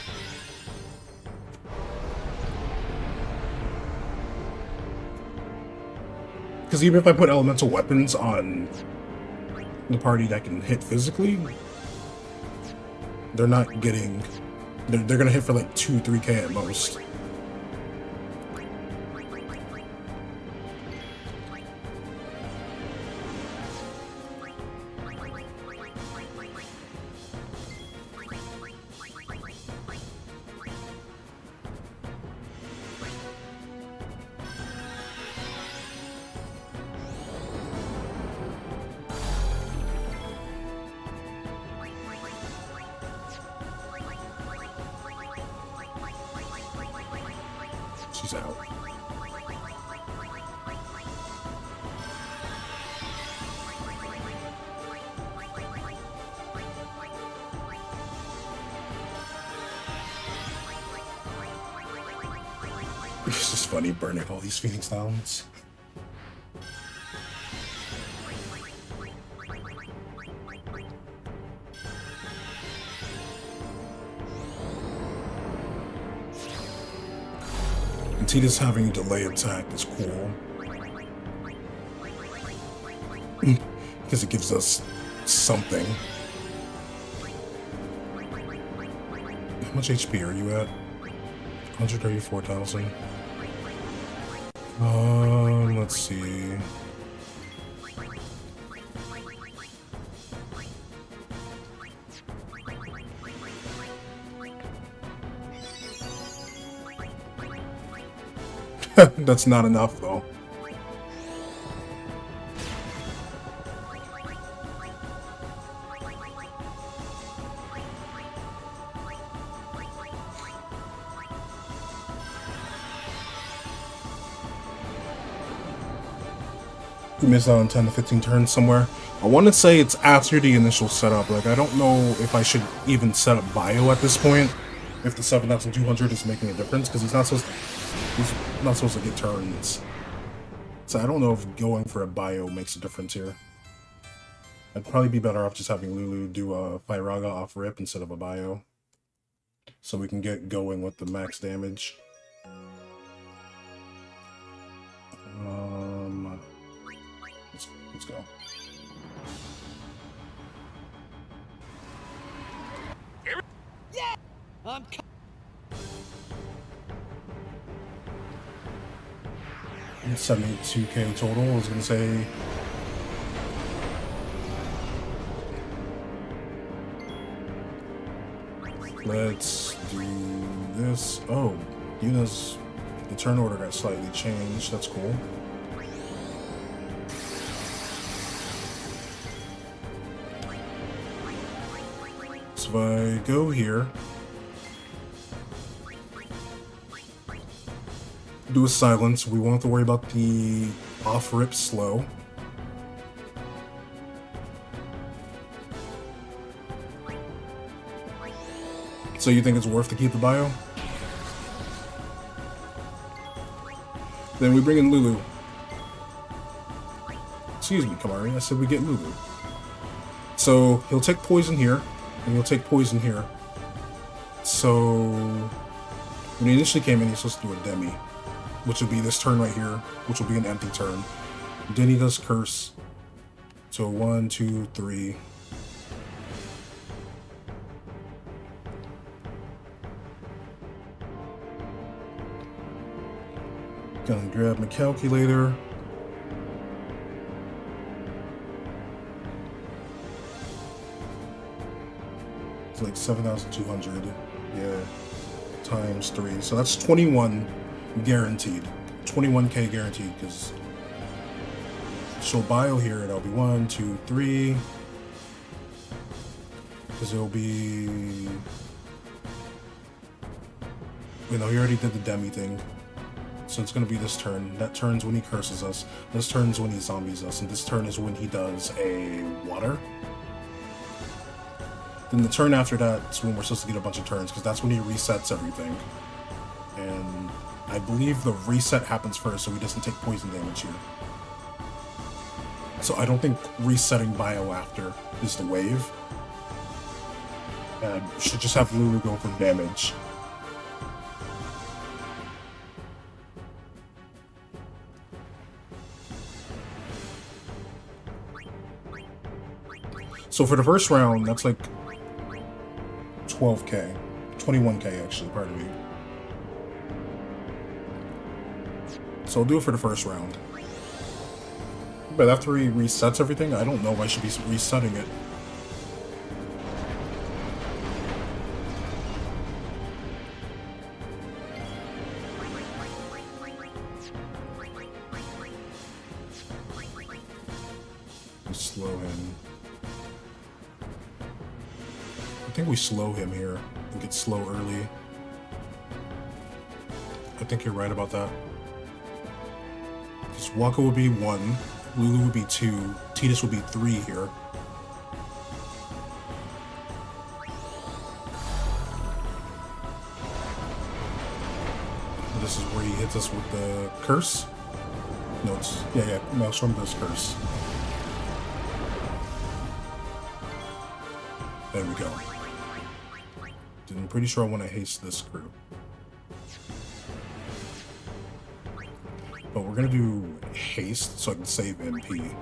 Because even if I put elemental weapons on the party that can hit physically, they're not getting, they're gonna hit for like 2-3k at most. She's out. It's just funny burning all these Phoenix Downs. Tita's having a delay attack is cool. Because it gives us something. How much HP are you at? 134,000. Let's see. That's not enough, though. We missed out on 10 to 15 turns somewhere. I want to say it's after the initial setup. Like, I don't know if I should even set up bio at this point. If the 7,200 is making a difference, because he's not supposed to get turns. So I don't know if going for a bio makes a difference here. I'd probably be better off just having Lulu do a Firaga off rip instead of a bio. So we can get going with the max damage. Let's go. Yeah! I'm 72k total, I was gonna say. Let's do this. Oh, Yuna's the turn order got slightly changed. That's cool. So if I go here, do a silence, we won't have to worry about the off-rip slow. So you think it's worth to keep the bio? Then we bring in Lulu. Excuse me, Kamari, I said we get Lulu. So he'll take poison here, and he'll take poison here. So when he initially came in, he's supposed to do a demi, which will be this turn right here, which will be an empty turn. Then he does curse. So 1, 2, 3. Gonna grab my calculator. It's like 7,200. Yeah. Times 3. So that's 21 guaranteed. 21k guaranteed, because she'll bio here, and it'll be 1, 2, 3. Because it'll be. You know, he already did the demi thing. So it's going to be this turn. That turn's when he curses us. This turn's when he zombies us. And this turn is when he does a water. Then the turn after that is when we're supposed to get a bunch of turns, because that's when he resets everything. And I believe the reset happens first, so he doesn't take poison damage here. So I don't think resetting bio after is the wave. And should just have Lulu go for damage. So for the first round, that's like 12k. 21k actually, pardon me. So I'll do it for the first round. But after he resets everything, I don't know if I should be resetting it. Just slow him. I think we slow him here and get slow early. I think you're right about that. Because Waka would be 1, Lulu would be 2, Tidus would be 3 here. This is where he hits us with the curse. No, it's Maelstrom does curse. There we go. I'm pretty sure I want to haste this crew. But we're gonna do haste so I can save MP.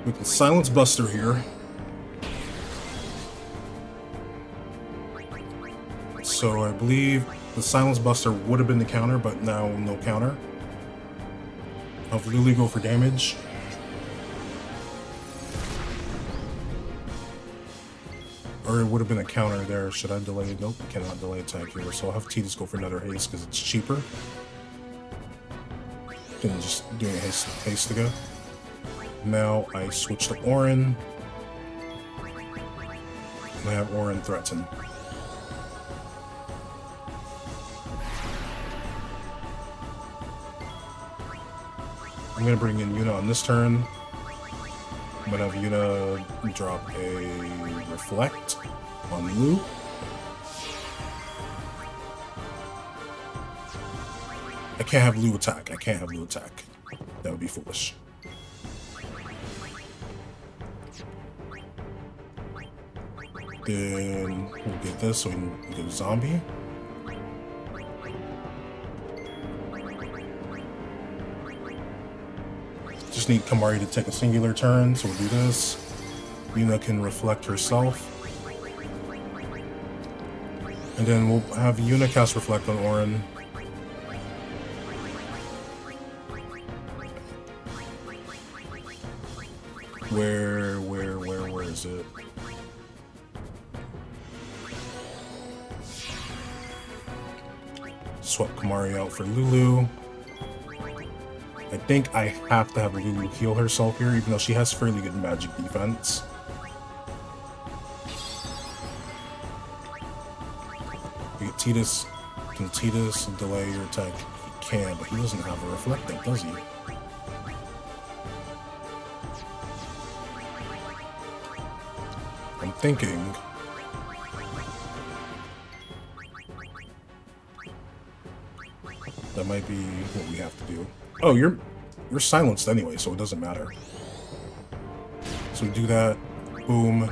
We can silence Buster here. So I believe the silence Buster would have been the counter, but now no counter. I'll have Lulu go for damage. Or it would have been a counter there. Should I delay it? Nope, I cannot delay attack here. So I'll have Titus go for another haste because it's cheaper than just doing a haste to go. Now I switch to Orin. And I have Orin threaten. I'm gonna bring in Yuna on this turn. I'm gonna have Yuna drop a reflect on Lu. I can't have Lu attack. I can't have Lu attack. That would be foolish. Then we'll get this so we can go zombie. Just need Kamari to take a singular turn, so we'll do this. Yuna can reflect herself. And then we'll have Yuna cast reflect on Orin. Where is it? Swap Kamari out for Lulu. I think I have to have Lulu heal herself here, even though she has fairly good magic defense. We get Titus. Can Titus delay your attack? He can, but he doesn't have a reflect deck, does he? I'm thinking... that might be what we have to do. Oh, you're silenced anyway, so it doesn't matter. So we do that. Boom.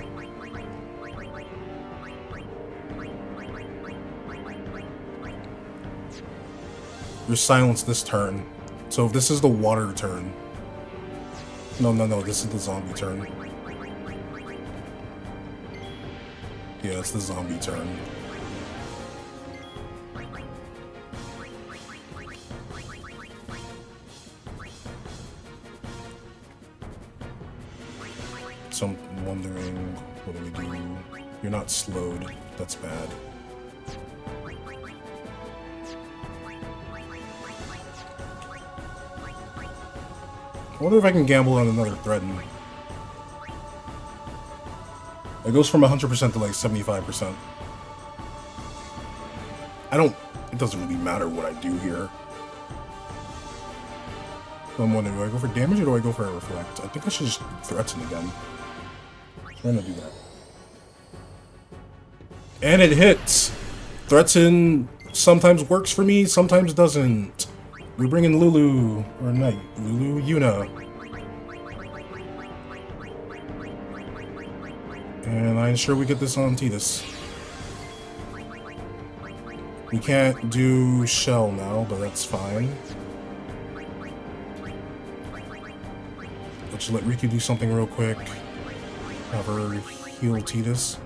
You're silenced this turn. So if this is the water turn. No, this is the zombie turn. Yeah, it's the zombie turn. So I'm wondering, what do we do? You're not slowed. That's bad. I wonder if I can gamble on another threaten. It goes from 100% to like 75%. It doesn't really matter what I do here. I'm wondering, do I go for damage or do I go for a reflect? I think I should just threaten again. I'm gonna do that. And it hits! Threaten sometimes works for me, sometimes doesn't. We bring in Lulu, or not Lulu, Yuna. And I ensure we get this on Titus. We can't do Shell now, but that's fine. Let's let Riku do something real quick. Have her heal Titus,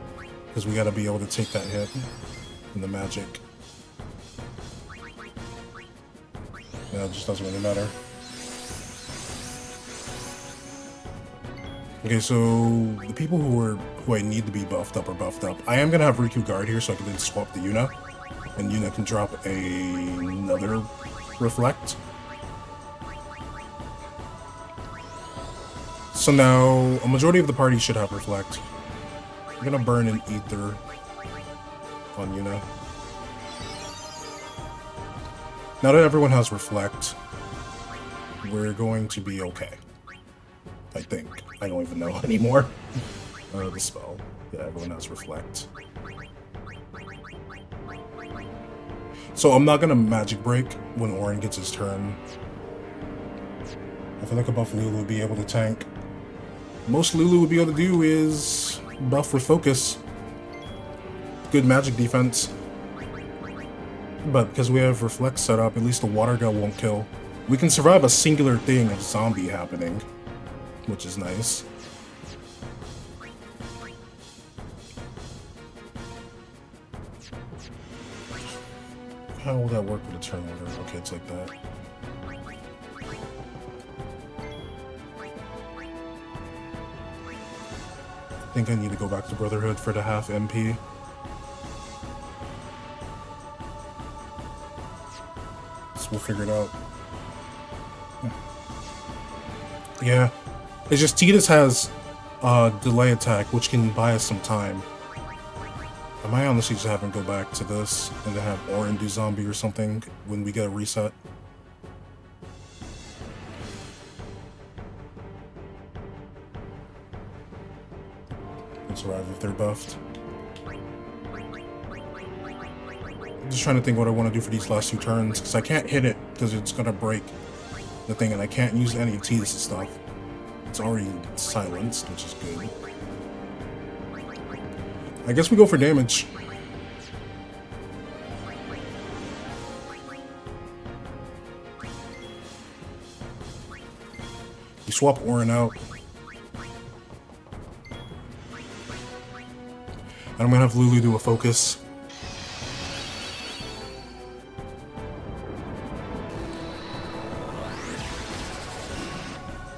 because we gotta be able to take that hit in the magic. Yeah, it just doesn't really matter. Okay, so the people who I need to be buffed up are buffed up. I am gonna have Riku guard here so I can then swap the Yuna, and Yuna can drop another reflect. So now a majority of the party should have reflect. I'm gonna burn an ether on Yuna. Now that everyone has reflect, we're going to be okay. I think. I don't even know anymore. The spell. Yeah, everyone has reflect. So I'm not gonna magic break when Orin gets his turn. I feel like a buff Lulu would be able to tank. Most Lulu would be able to do is buff with focus. Good magic defense. But because we have reflect set up, at least the water gun won't kill. We can survive a singular thing of zombie happening, which is nice. How will that work with a turn order? Okay, it's like that. I think I need to go back to Brotherhood for the half MP. So we'll figure it out. Yeah. It's just Tidus has delay attack, which can buy us some time. I might honestly just have him go back to this and then have Orin do zombie or something when we get a reset. Survive if they're buffed. I'm just trying to think what I want to do for these last 2 turns, because I can't hit it because it's gonna break the thing, and I can't use any of Tidus' stuff. It's already silenced, which is good. I guess we go for damage. We swap Orin out. And I'm gonna have Lulu do a focus.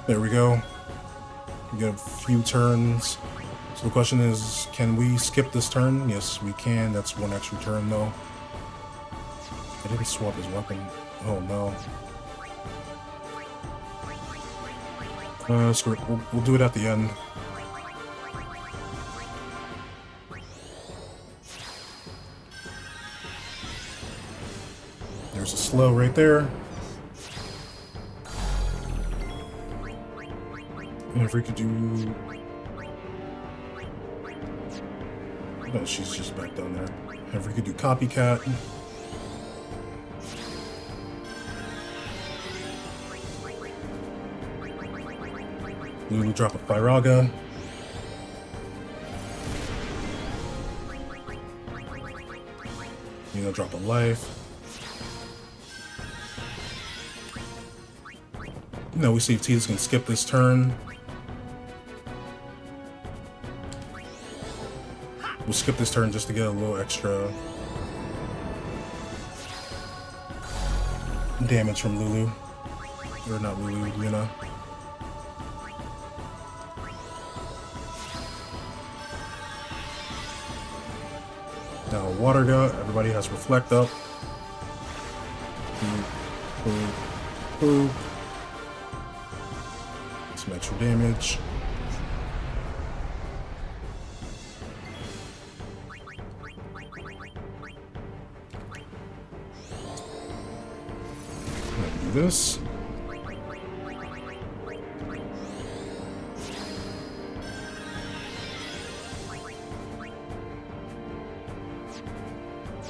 There we go. We get a few turns. So the question is, can we skip this turn? Yes, we can. That's 1 extra turn, though. I didn't swap his weapon. Oh, no. Screw it. We'll do it at the end. There's a slow right there. And if we could do... No, she's just back down there. If we could do copycat. Lulu drop a Firaga. You know, drop a life. No, we see if Tidus can skip this turn. We'll skip this turn just to get a little extra damage from Lulu. Or not Lulu, Yuna. Now water gut, everybody has reflect up. Boop. Some extra damage. Do this.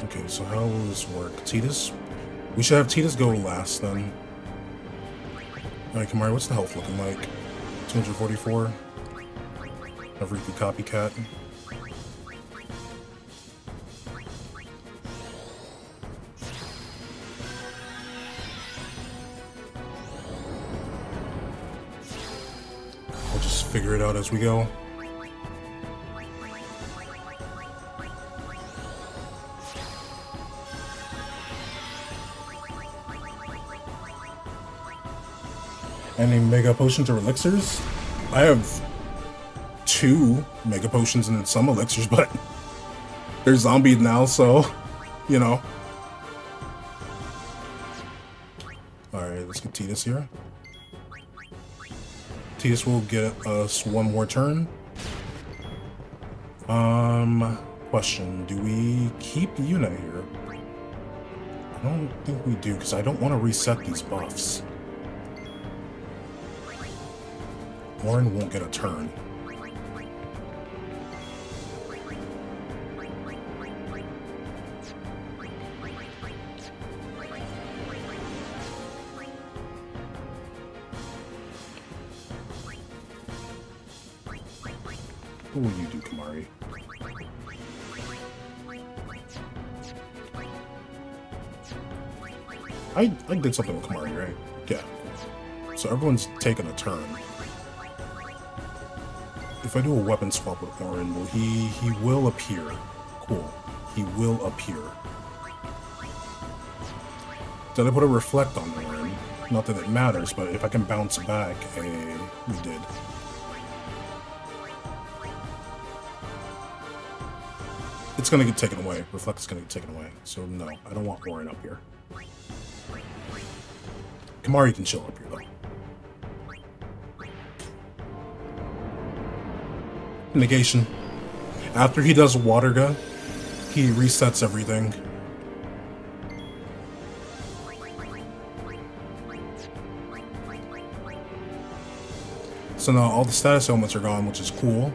Okay, so how will this work? Tidus? We should have Tidus go last then. Alright, Kamari, what's the health looking like? 244. However, you could copycat. We'll just figure it out as we go. Any mega potions or elixirs? I have 2 mega potions and some elixirs, but they're zombied now, so, you know. Alright, let's get Tidus here. Tidus will get us 1 more turn. Question, do we keep Yuna here? I don't think we do, because I don't want to reset these buffs. Orin won't get a turn. What will you do, Kamari? I did something with Kamari, right? Yeah. So everyone's taking a turn. If I do a weapon swap with Orin, will he will appear. Cool. He will appear. Did I put a reflect on Orin? Not that it matters, but if I can bounce back, we did. It's gonna get taken away. Reflect is gonna get taken away. So no, I don't want Orin up here. Kamari can chill up here though. Negation. After he does Water Gun, he resets everything. So now all the status elements are gone, which is cool.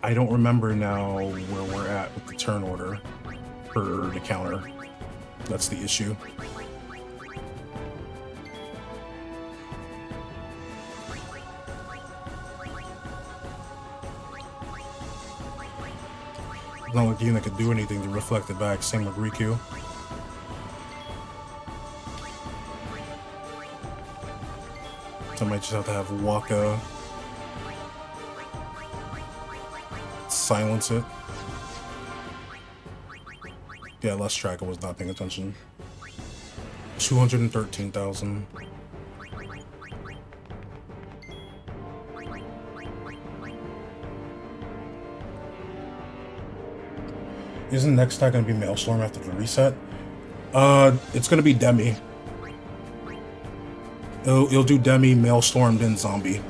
I don't remember now where we're at with the turn order for the counter. That's the issue. Not like Yuna could do anything to reflect it back. Same with Riku. So I might just have to have Waka silence it. Yeah, less track. I was not paying attention. 213,000. Isn't next attack gonna be Maelstrom after the reset? It's gonna be Demi. It'll do Demi, Maelstrom, then Zombie.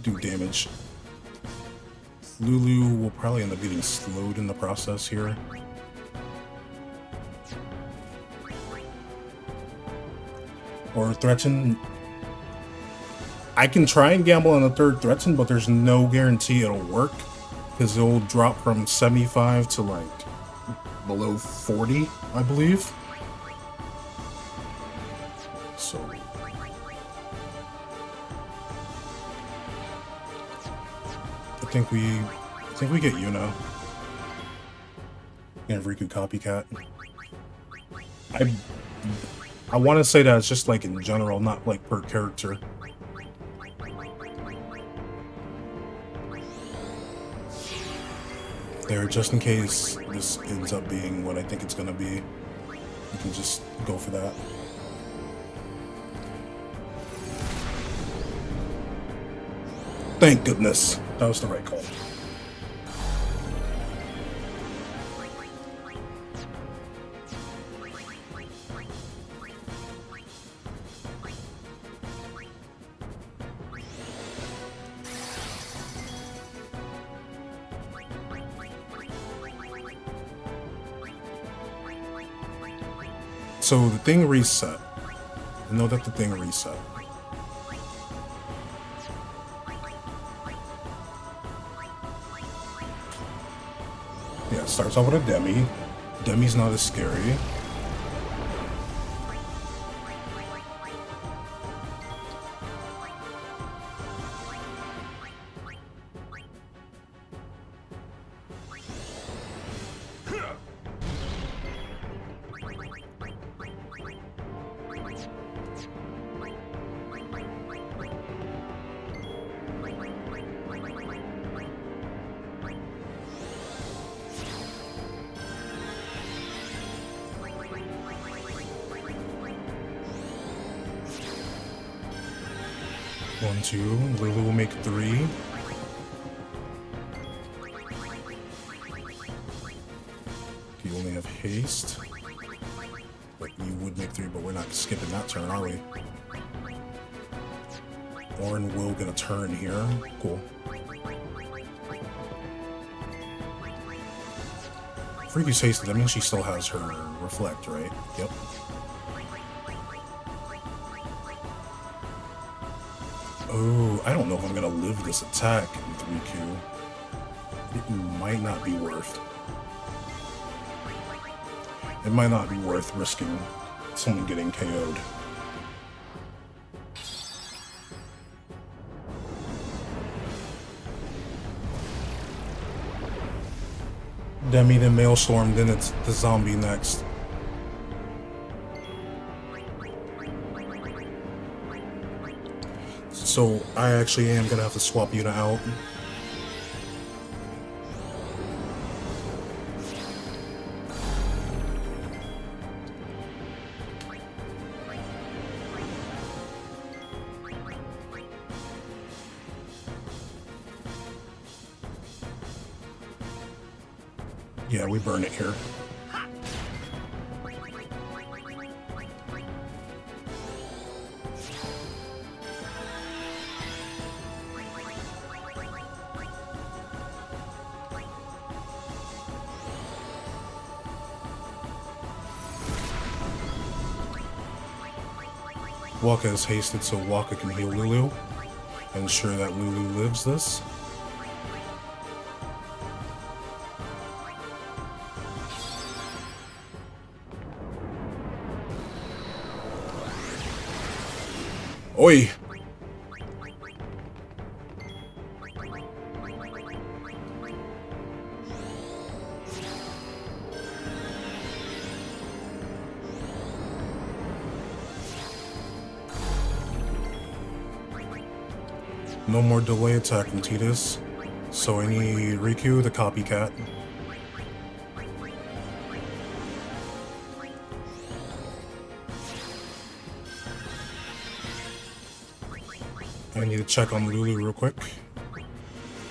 Do damage. Lulu will probably end up getting slowed in the process here. Or Threaten. I can try and gamble on the third Threaten, but there's no guarantee it'll work. Because it'll drop from 75 to like below 40, I believe. So I think we get Yuna. And Riku copycat. I want to say that it's just like in general, not like per character. There, just in case this ends up being what I think it's gonna be, you can just go for that. Thank goodness. That was the right call. So the thing reset. I know that the thing reset. Yeah, it starts off with a Demi. Demi's not as scary. One, two. Lulu will make 3. You only have haste. But you would make 3, but we're not skipping that turn, are we? Orin will get a turn here. Cool. Riku's hasted. That means she still has her reflect, right? Yep. Oh, I don't know if I'm gonna live this attack with Riku. It might not be worth. It might not be worth risking someone getting KO'd. Demi, then Maelstrom, then it's the zombie next. So I actually am gonna have to swap Yuna out. Yeah, we burn it here. Waka is hasted so Waka can heal Lulu. Ensure that Lulu lives this. Oi! No more delay attacking Tidus, so I need Riku, the copycat. I need to check on Lulu real quick.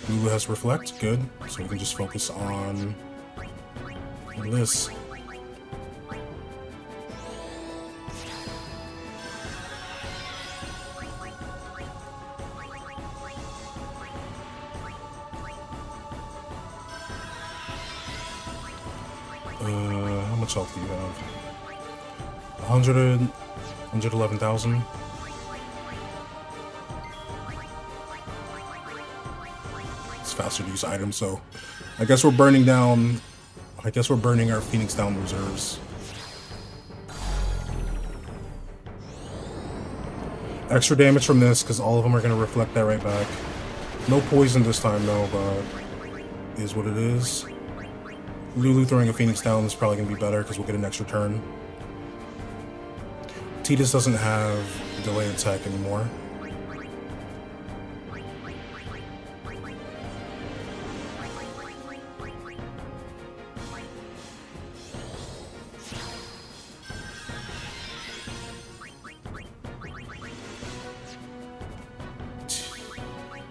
Lulu has Reflect, good. So we can just focus on this. How much health do you have? 111,000. It's faster to use items, so I guess we're burning down. I guess we're burning our Phoenix Down reserves. Extra damage from this, because all of them are going to reflect that right back. No poison this time, though, but is what it is. Lulu throwing a Phoenix Down is probably going to be better, because we'll get an extra turn. Tidus doesn't have delay attack anymore.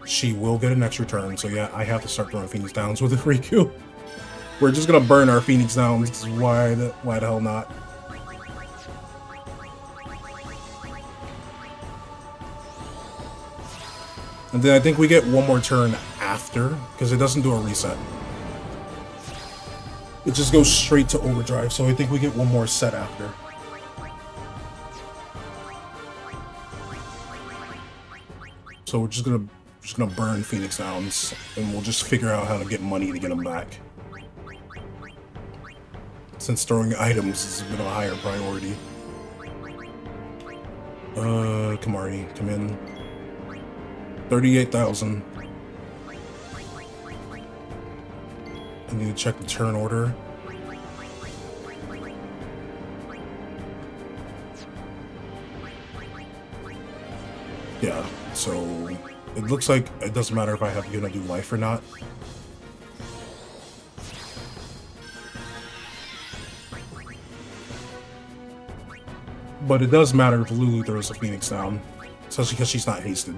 She will get an extra turn, so yeah, I have to start throwing Phoenix Downs with Riku. We're just gonna burn our Phoenix Downs. Why the hell not? And then I think we get one more turn after, because it doesn't do a reset. It just goes straight to overdrive, so I think we get one more set after. So we're just gonna burn Phoenix Downs, and we'll just figure out how to get money to get them back. Since throwing items is a bit of a higher priority. Kamari, come in. 38,000. I need to check the turn order. Yeah, so it looks like it doesn't matter if I have Yuna do life or not. But it does matter if Lulu throws a Phoenix down, especially because she's not hasted.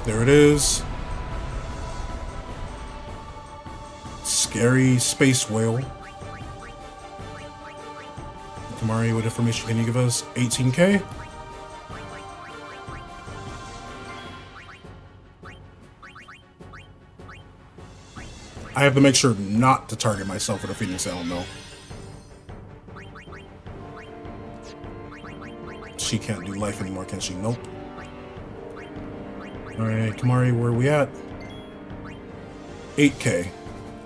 There it is. Scary space whale. Kamari, what information can you give us? 18K? I have to make sure not to target myself with a Phoenix Down, though. She can't do life anymore, can she? Nope. Alright, Kamari, where are we at? 8k.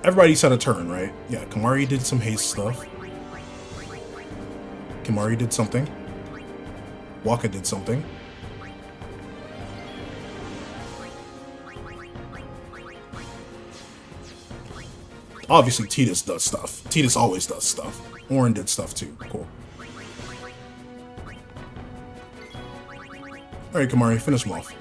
Everybody's had a turn, right? Yeah, Kamari did some haste stuff. Kamari did something. Waka did something. Obviously, Titus does stuff. Titus always does stuff. Orin did stuff too. Cool. Alright, Kamari, finish him off.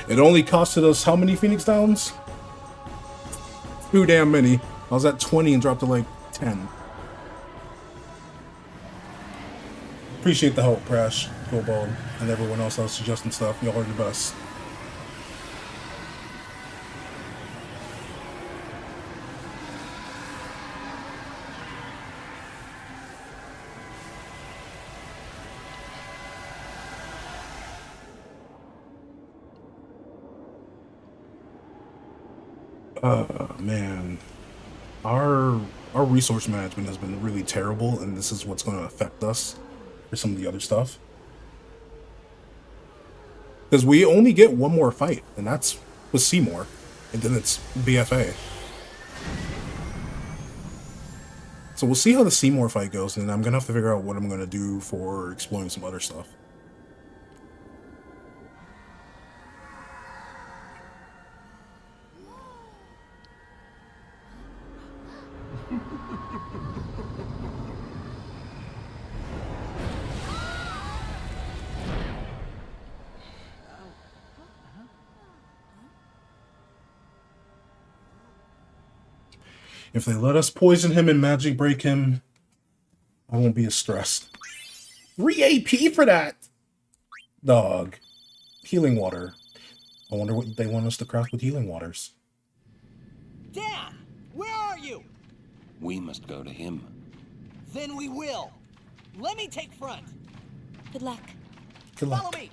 It only costed us how many Phoenix Downs? Too damn many. I was at 20 and dropped to like 10. Appreciate the help, Prash, Goldball, and everyone else that was suggesting stuff. Y'all are the best. Man, our resource management has been really terrible, and this is what's going to affect us for some of the other stuff. Because we only get one more fight, and that's with Seymour, and then it's BFA. So we'll see how the Seymour fight goes, and I'm going to have to figure out what I'm going to do for exploring some other stuff. If they let us poison him and magic break him, I won't be as stressed. 3 AP for that! Dog. Healing water. I wonder what they want us to craft with healing waters. Dan, where are you? We must go to him. Then we will. Let me take front. Good luck. Good luck. Follow me.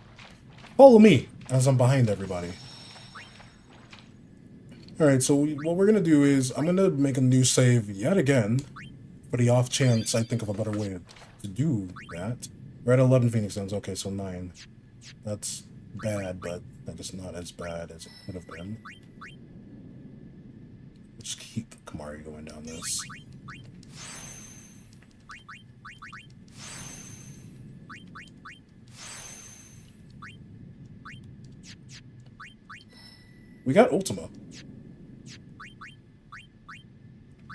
Follow me, as I'm behind everybody. Alright, so what we're going to do is, I'm going to make a new save yet again, for the off chance I think of a better way to do that. We're at 11 Phoenix Downs, okay, so 9. That's bad, but I guess not as bad as it could have been. Just keep Kamari going down this. We got Ultima.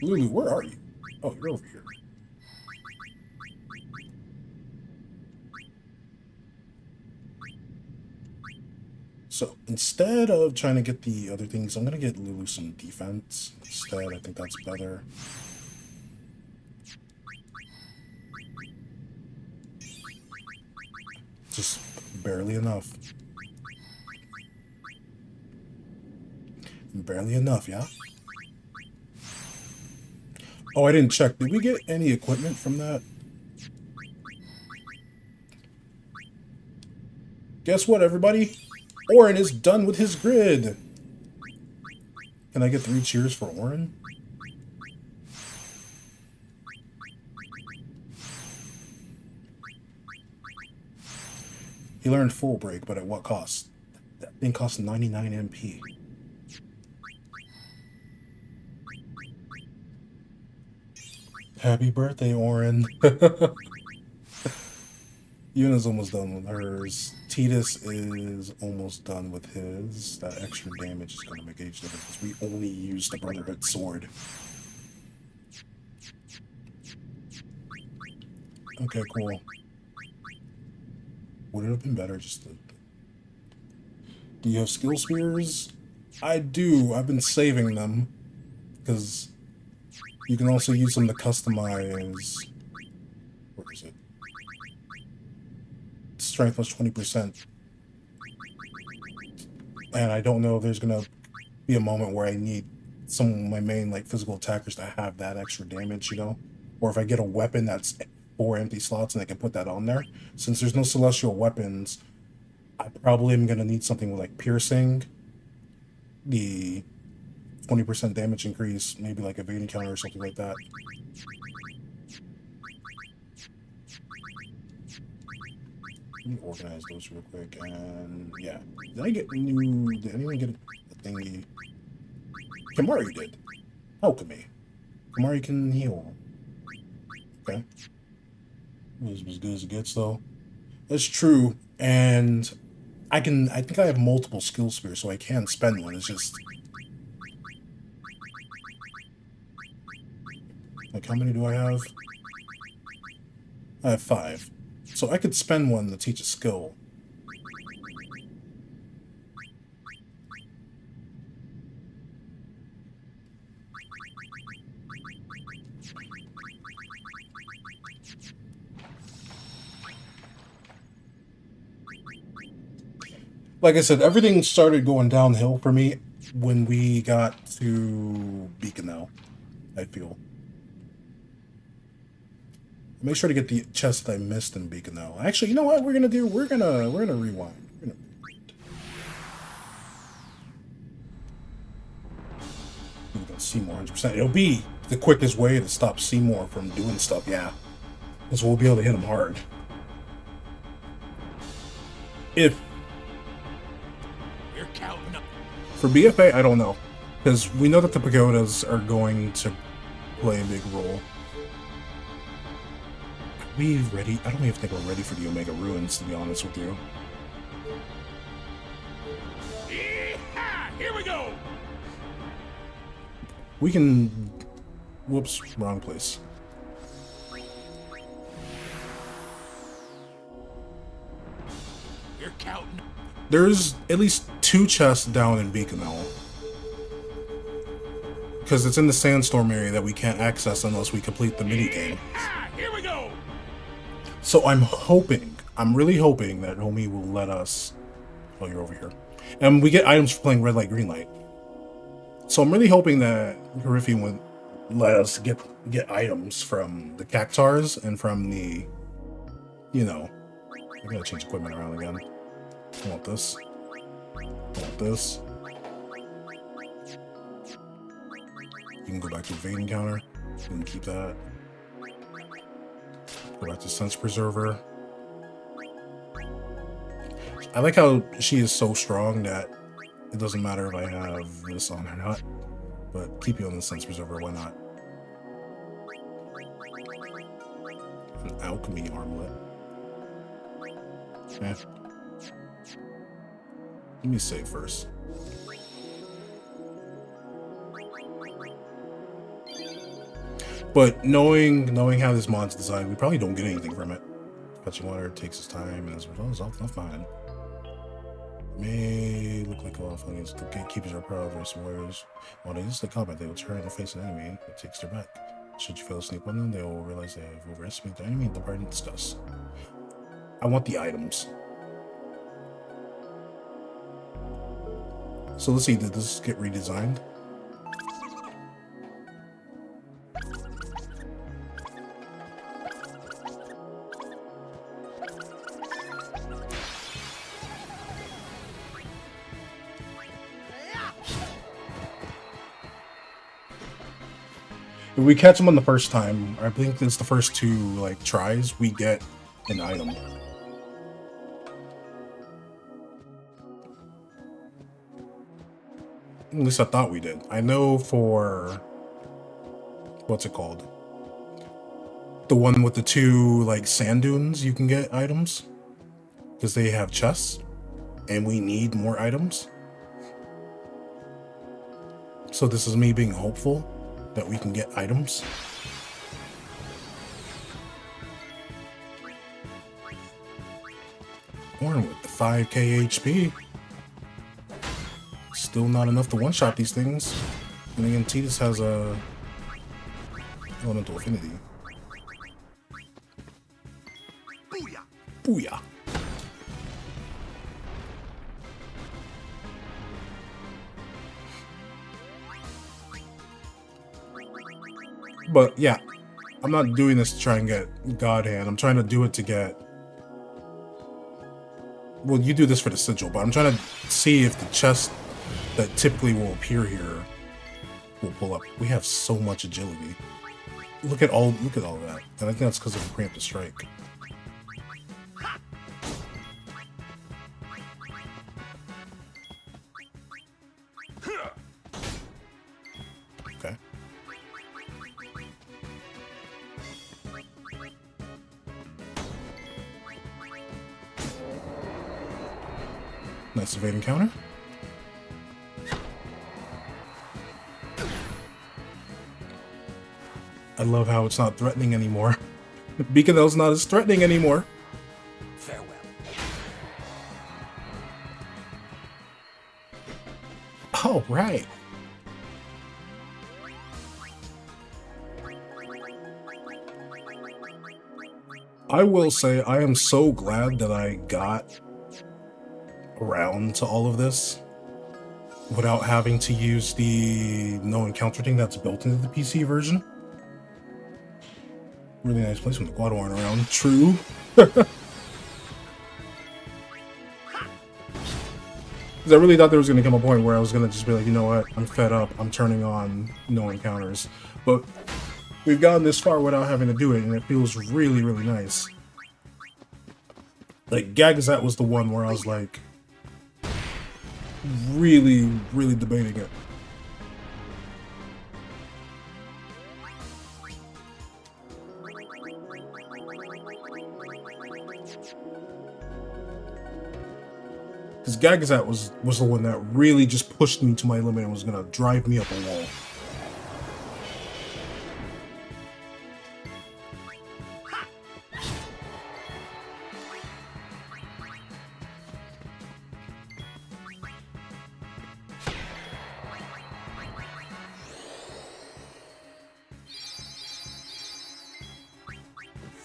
Lulu, where are you? Oh, you're over here. So, instead of trying to get the other things, I'm going to get Lulu some defense instead. I think that's better. Just barely enough. Barely enough, yeah? Oh, I didn't check. Did we get any equipment from that? Guess what, everybody? Orin is done with his grid. Can I get 3 cheers for Orin? He learned full break, but at what cost? That thing cost 99 MP. Happy birthday, Orin. Yuna's almost done with hers. Titus is almost done with his. That extra damage is going to make age difference because we only used the Brotherhood sword. Okay, cool. Would it have been better just to... Do you have skill spears? I do. I've been saving them because you can also use them to customize... Where is it? Strength plus 20%. And I don't know if there's gonna be a moment where I need some of my main like physical attackers to have that extra damage, you know? Or if I get a weapon that's 4 empty slots and I can put that on there. Since there's no celestial weapons, I probably am gonna need something with like piercing, the 20% damage increase, maybe like evading counter or something like that. me organize those real quick. And yeah, did I get new? Did anyone get a thingy? Kamari did. Alchemy. Kamari can heal. Okay. This was as good as it gets, though. That's true, and I think I have multiple skill spears, so I can spend one. It's just like, how many do I have? I have 5. So I could spend one to teach a skill. Like I said, everything started going downhill for me when we got to Beacon, I feel. Make sure to get the chest that I missed in Beacon, Actually, you know what we're gonna do? We're gonna rewind. We're gonna rewind. We got Seymour 100%. It'll be the quickest way to stop Seymour from doing stuff. Yeah, because we'll be able to hit him hard. If for BFA, I don't know, because we know that the pagodas are going to play a big role. Are we ready? I don't even think we're ready for the Omega Ruins, to be honest with you. Yeah, here we go. We can... Whoops, wrong place. You're counting. There's at least 2 chests down in Beacon, because it's in the sandstorm area that we can't access unless we complete the minigame. Here we go. So I'm really hoping that Homie will let us... Oh, you're over here. And we get items for playing red light, green light. So I'm really hoping that Griffey would let us get items from the Cactars and from the... You know... I gotta change equipment around again. I want this. I want this. You can go back to evade encounter. You can keep that. Go back to sense preserver. I like how she is so strong that it doesn't matter if I have this on or not. But keep you on the sense preserver, why not? An alchemy armlet. Eh. Let me save first. But knowing how this mod's designed, we probably don't get anything from it. Fetching water takes its time, and as a result, it's all fine. May look like a lot of fun. The gatekeepers are proud of their warriors. While they use the combat, they will turn and face an enemy that takes their back. Should you fail to sneak on them, they will realize they have overestimated the enemy and depart in disgust. I want the items. So let's see, did this get redesigned? If we catch them on the first time, I think it's the first 2 like tries, we get an item. At least I thought we did. I know for... What's it called? The one with the 2, like, sand dunes, you can get items. Because they have chests. And we need more items. So this is me being hopeful that we can get items. Born with the 5k HP. Still not enough to one-shot these things. And again, Titus has a elemental affinity. Booyah! Booyah! But yeah, I'm not doing this to try and get God Hand. I'm trying to do it to get... Well, you do this for the sigil, but I'm trying to see if the chest that typically will appear here will pull up. We have so much agility. Look at all of that. And I think that's because of the preemptive strike. Nice evading counter. I love how it's not threatening anymore. Beacon L's not as threatening anymore. Farewell. Oh, right. I will say I am so glad that I got around to all of this without having to use the no encounter thing that's built into the PC version. Really nice place when the Quad aren't around. True. Because I really thought there was going to come a point where I was going to just be like, you know what, I'm fed up, I'm turning on no encounters. But we've gotten this far without having to do it, and it feels really, really nice. Like, Gagazat was the one where I was like, really, really debating it. Because Gagazat was the one that really just pushed me to my limit and was going to drive me up a wall.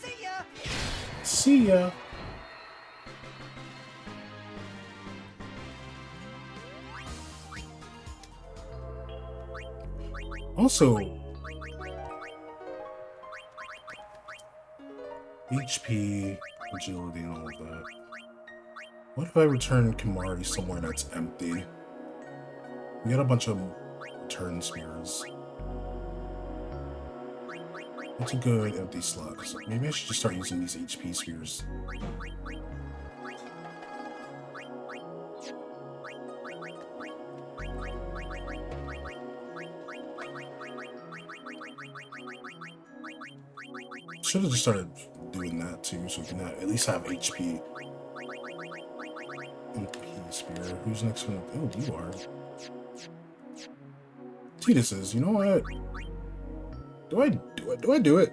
See ya. See ya. Also, HP, agility, and all of that. What if I return Kimari somewhere that's empty? We got a bunch of return spheres. What's a good empty slot? So maybe I should just start using these HP spheres. Should have just started doing that too, so we can at least have HP. MP spear. Who's next one? Oh, you are. Titus is. You know what? Do I do it?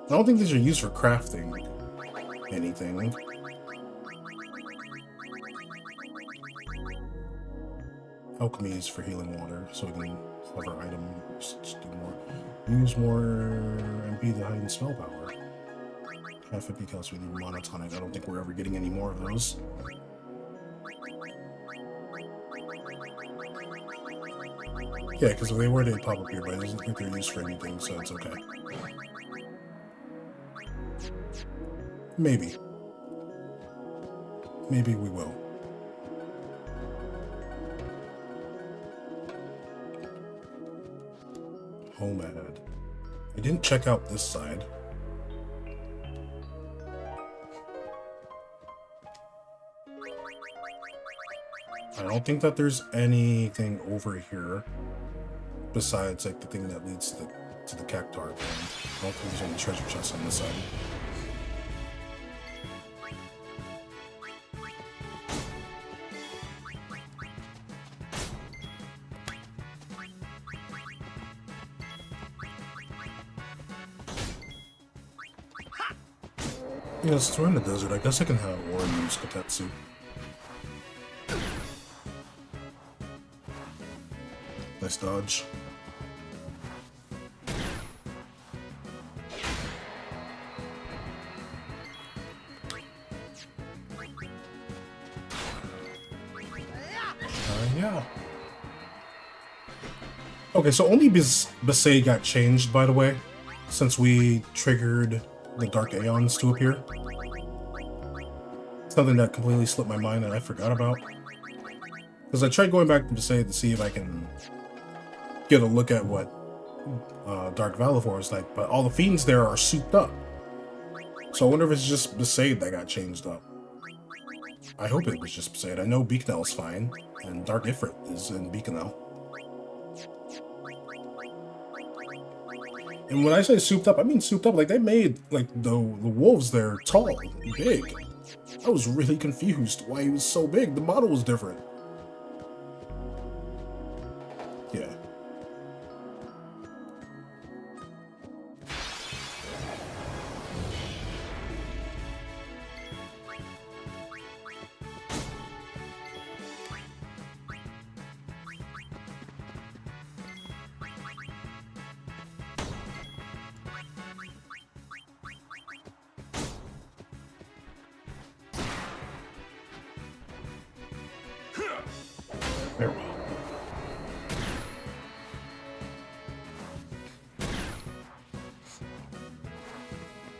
I don't think these are used for crafting anything. Alchemy is for healing water, so we can have our items do more. Use more MP to heighten spell power. Half 50 counts with monotonic. I don't think we're ever getting any more of those. Yeah, because if they were, they'd pop up here, but I don't think they're used for anything, so it's okay. Maybe. Maybe we will. Home ad. I didn't check out this side. I don't think that there's anything over here besides like the thing that leads to the cactar thing. I don't think there's any treasure chests on this side. Yeah, since we're in the desert, I guess I can have Warren use Kotetsu. Nice dodge. Yeah. Okay, so only Besaid got changed, by the way, since we triggered the Dark Aeons to appear. Something that completely slipped my mind and I forgot about. Because I tried going back to Besaid to see if I can get a look at what Dark Valifor is like, but all the fiends there are souped up. So I wonder if it's just Besaid that got changed up. I hope it was just Besaid. I know Beaconel's fine, and Dark Ifrit is in Beaconel. And when I say souped up, I mean souped up. Like, they made, like, the wolves there tall and big. I was really confused why he was so big. The model was different. Yeah. There we go.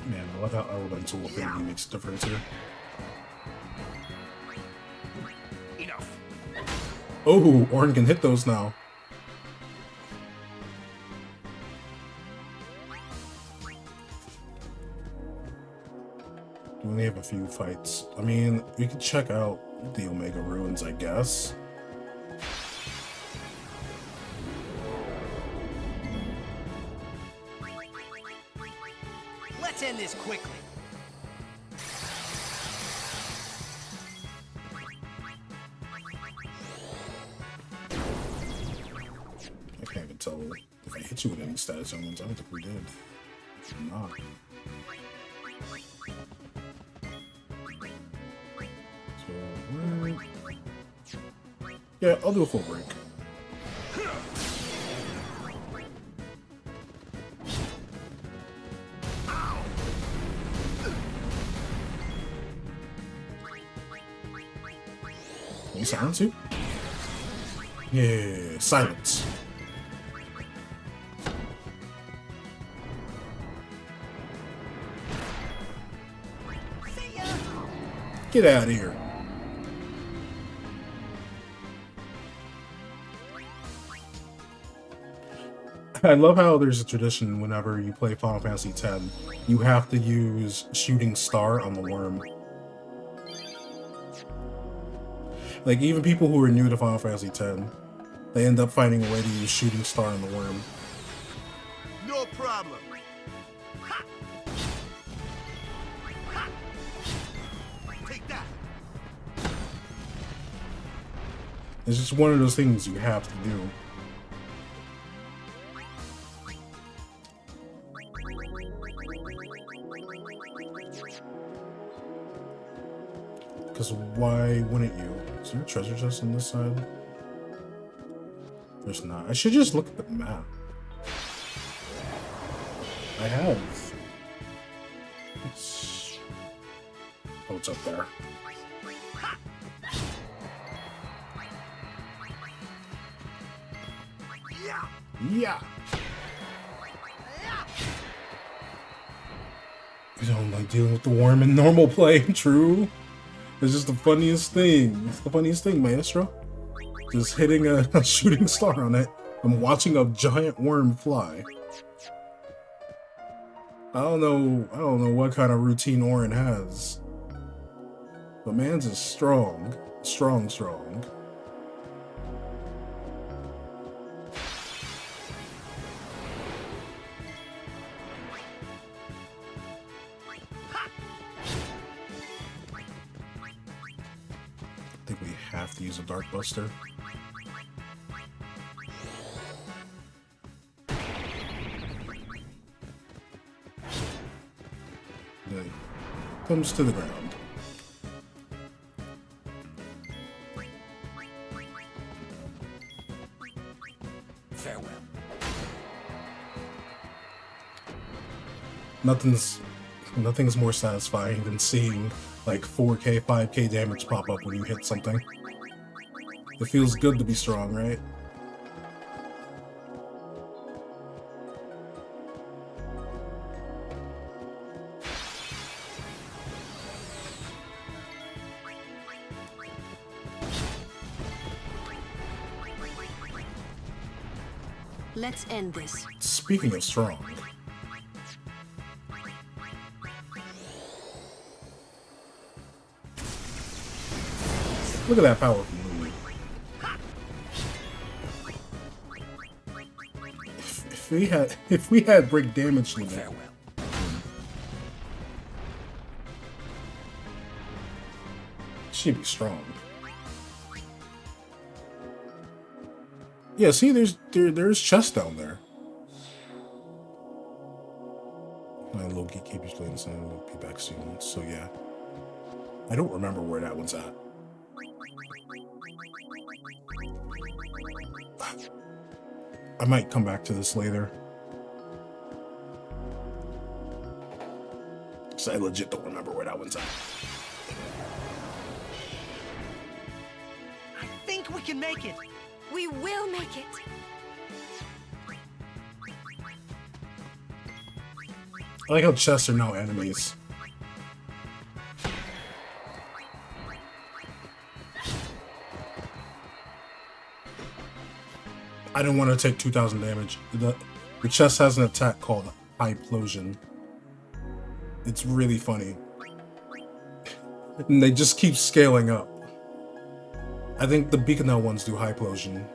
Man, I love how elemental affinity makes a difference here. Enough. Oh, Orin can hit those now. We only have a few fights. I mean, we could check out the Omega Ruins, I guess. Let's end this quickly. I can't even tell if I hit you with any status elements. I don't think we did. Not. So, yeah, I'll do a full break. Can you silence you? Yeah, silence. See ya. Get out of here. I love how there's a tradition whenever you play Final Fantasy X, you have to use Shooting Star on the worm. Like, even people who are new to Final Fantasy X, they end up finding a way to use Shooting Star on the worm. No problem. Take that. It's just one of those things you have to do. Because why wouldn't you? Is there a treasure chest on this side? There's not. I should just look at the map. I have. Oh, it's up there. Yeah. Yeah! You don't like dealing with the worm in normal play, true? It's just the funniest thing. It's the funniest thing, Maestro. Just hitting a shooting star on it and watching a giant worm fly. I don't know what kind of routine Orin has. But man's is strong. Strong. I think we have to use a Dark Buster. Then it comes to the ground. Farewell. Nothing's more satisfying than seeing like 4K, 5K damage pop up when you hit something. It feels good to be strong, right? Let's end this. Speaking of strong, look at that power from Lulu. If we had break damage limit, Farewell. She'd be strong. Yeah, see, there's chests down there. My little geek keeps playing the sound. We'll be back soon. So yeah, I don't remember where that one's at. I might come back to this later. So I legit don't remember where that one's at. I think we can make it. We will make it. I like how chests are now enemies. I didn't want to take 2,000 damage. The chest has an attack called Hyplosion. It's really funny. And they just keep scaling up. I think the Beaconel ones do Hyplosion.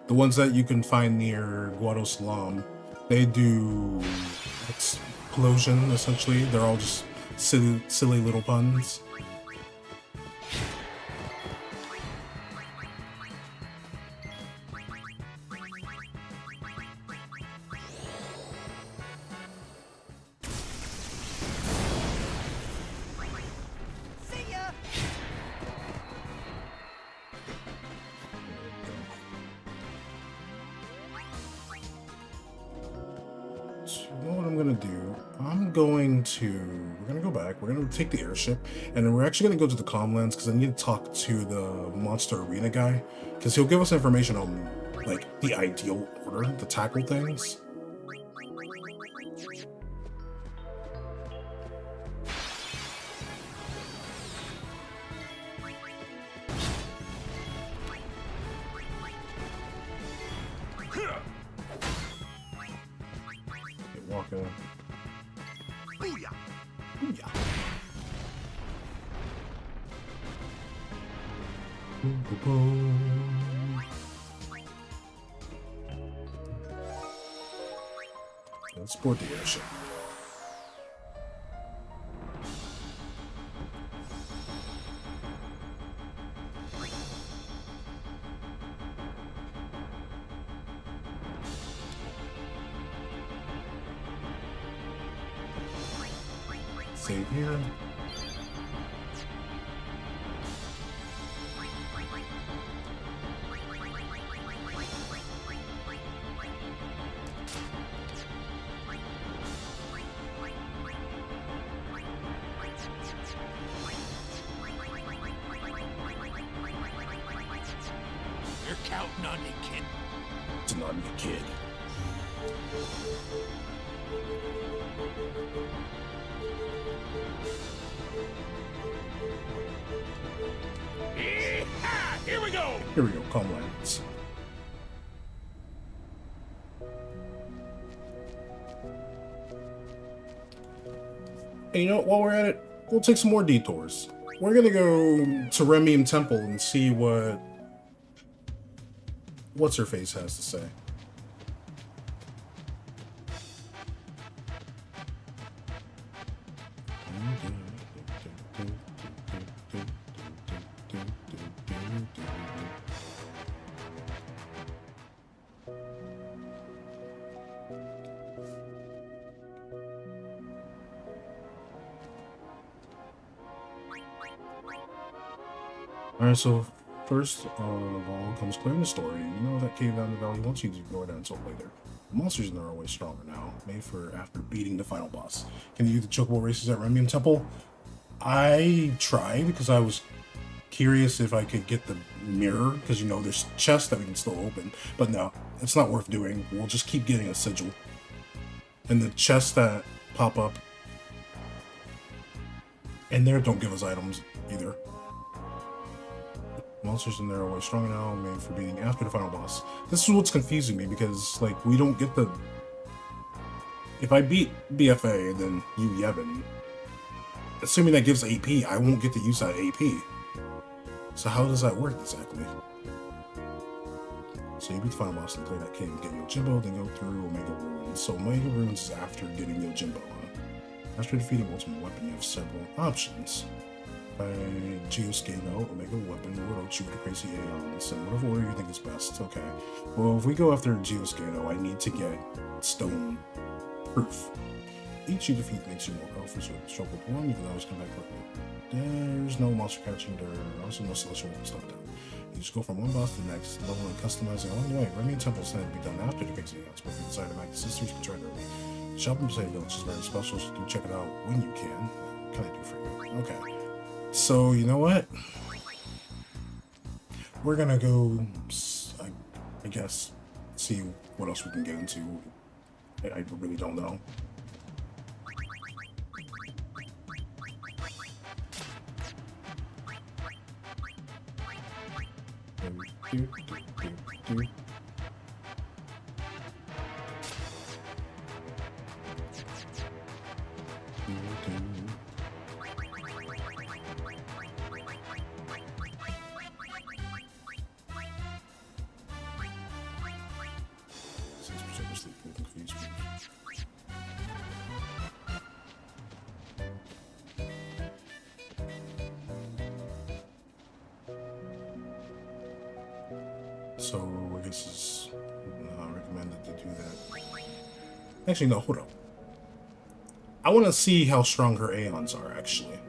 The ones that you can find near Guadosalam, they do Explosion, essentially. They're all just silly little puns. See ya. So you know what I'm gonna do? We're gonna go back, we're gonna take the airship, and then we're actually gonna go to the Comlands because I need to talk to the Monster Arena guy, because he'll give us information on, like, the ideal order to tackle things. Walker. Booyah. Booyah. Let's board the airship. Save here. You're counting on me, kid. It's not me, kid. Yee-haw! Here we go. Here we go, Comlands. And you know what, while we're at it, we'll take some more detours. We're gonna go to Remium Temple and see what's her face has to say. Alright, so first of all comes clearing the story. You know that cave down the valley wants you to ignore that until later. The monsters in there are way stronger now, made for after beating the final boss. Can you do the chocobo races at Remium Temple? I tried because I was curious if I could get the mirror, because you know there's chests that we can still open, but no, it's not worth doing. We'll just keep getting a sigil. And the chests that pop up in there don't give us items either. Monsters in there are way strong now, made for beating after the final boss. This is what's confusing me, because, like, we don't get the... If I beat BFA and then you Yevon, assuming that gives AP, I won't get to use that AP. So how does that work exactly? So you beat the final boss and play that cave, get Yojimbo, then go through Omega Ruins. So Omega Ruins is after getting Yojimbo, huh? After defeating Ultimate Weapon, you have several options. By Geoscano, Omega Weapon, or shoot with Crazy Aeons, and whatever order you think is best. Okay. Well, if we go after Geoscano, I need to get Stone Proof. Each you defeat makes you more powerful, so struggle with one, you can always come back quickly. There's no monster catching, there are also no celestial stuff down. You just go from one boss to the next, level and customizing along the way. Remian Temples tend to be done after the Crazy Aeons, but if you decide to make the sisters, you can try it early. The shop in Poseidon Village is very special, so do check it out when you can. What can I do for you? Okay. So, you know what? We're gonna go, I guess, see what else we can get into. I really don't know. So I guess it's recommended to do that. Actually, no, hold up. I want to see how strong her Aeons are, actually.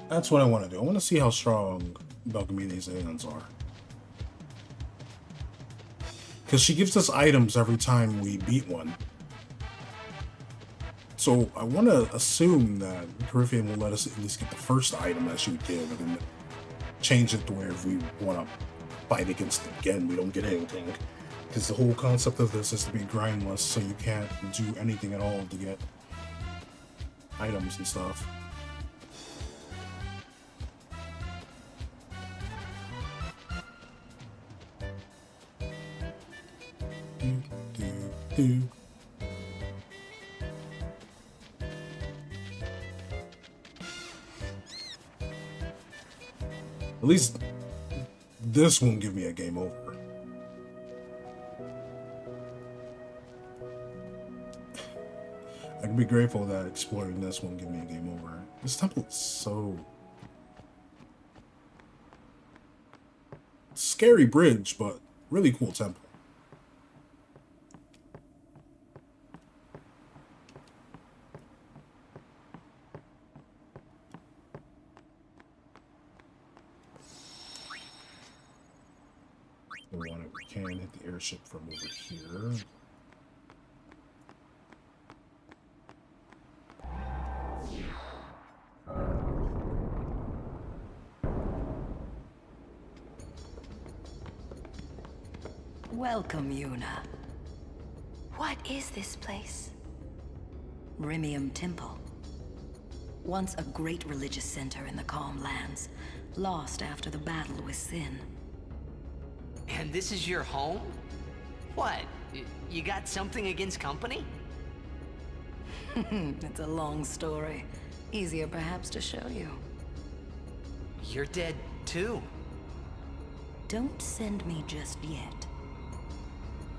That's what I want to do. I want to see how strong Belgamine's Aeons are. Because she gives us items every time we beat one. So I want to assume that Griffin will let us at least get the first item that she would give, and then change it to where if we want to fight against it again, we don't get anything. Because the whole concept of this is to be grindless, so you can't do anything at all to get items and stuff. At least this won't give me a game over. I can be grateful that exploring this won't give me a game over. This temple is so... scary bridge, but really cool temple. We can hit the airship from over here. Welcome, Yuna. What is this place? Rimium Temple. Once a great religious center in the Calm Lands, lost after the battle with Sin. And this is your home? What? You got something against company? It's a long story. Easier perhaps to show you. You're dead too. Don't send me just yet.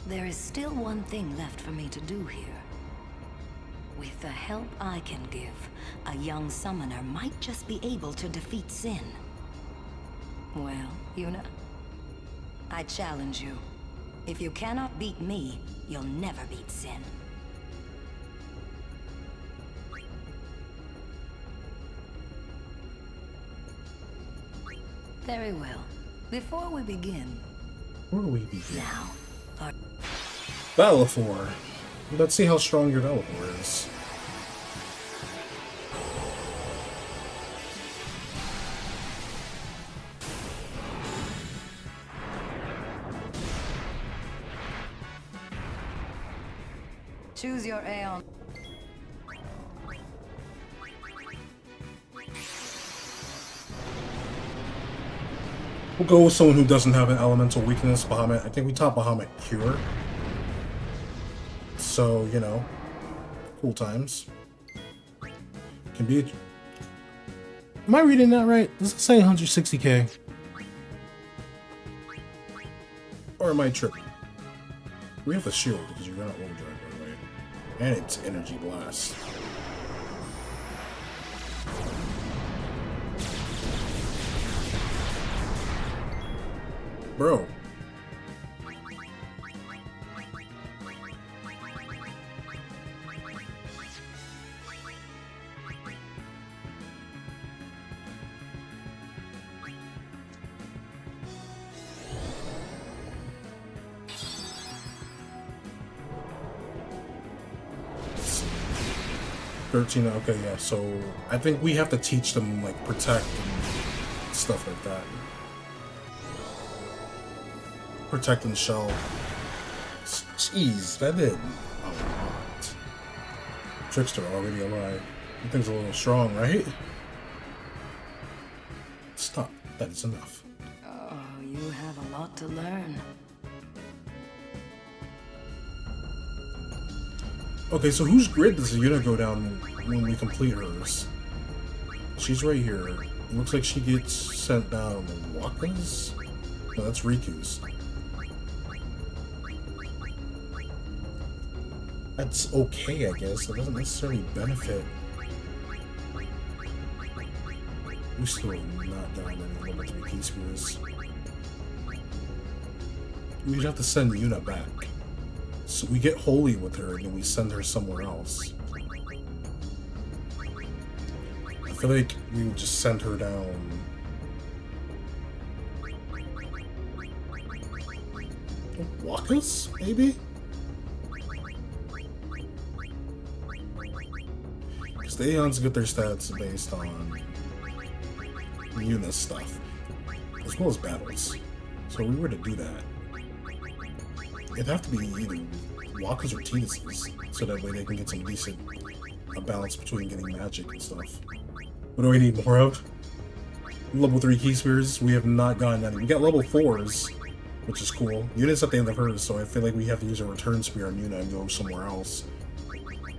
There is still one thing left for me to do here. With the help I can give, a young summoner might just be able to defeat Sin. Well, Yuna, I challenge you. If you cannot beat me, you'll never beat Sin. Very well. Before we begin... Where do we begin? Now, Bellafor. Let's see how strong your Bellafor is. choose your Aeon. We'll go with someone who doesn't have an elemental weakness. Bahamut. I think we taught Bahamut Cure. So, you know, cool times. Can be... Am I reading that right? Does it say 160k? am I tripping? We have the shield because you're not overdrive, by the way. And it's energy blast. Bro. Okay, yeah, so I think we have to teach them, like, protect and stuff like that. Protect and shell. Jeez, that did a lot. Trickster already alive. That thing's a little strong, right? Stop. That is enough. Oh, you have a lot to learn. Okay, so whose grid does the unit go down when we complete hers? She's right here. It looks like she gets sent down Waka's? No, that's Riku's. That's okay, I guess. It doesn't necessarily benefit. We still not down any level 3 key spears. We'd have to send Yuna back. So we get holy with her and then we send her somewhere else. I feel like we would just send her down. Waka's, maybe? Because the Aeons get their stats based on Yuna's stuff, as well as battles. So if we were to do that, it'd have to be either Waka's or Tidus's, so that way they can get some decent balance between getting magic and stuff. What do we need more of? Level 3 key spears, we have not gotten any. We got level 4s, which is cool. Yuna's at the end of hers, so I feel like we have to use a return spear on Yuna and go somewhere else.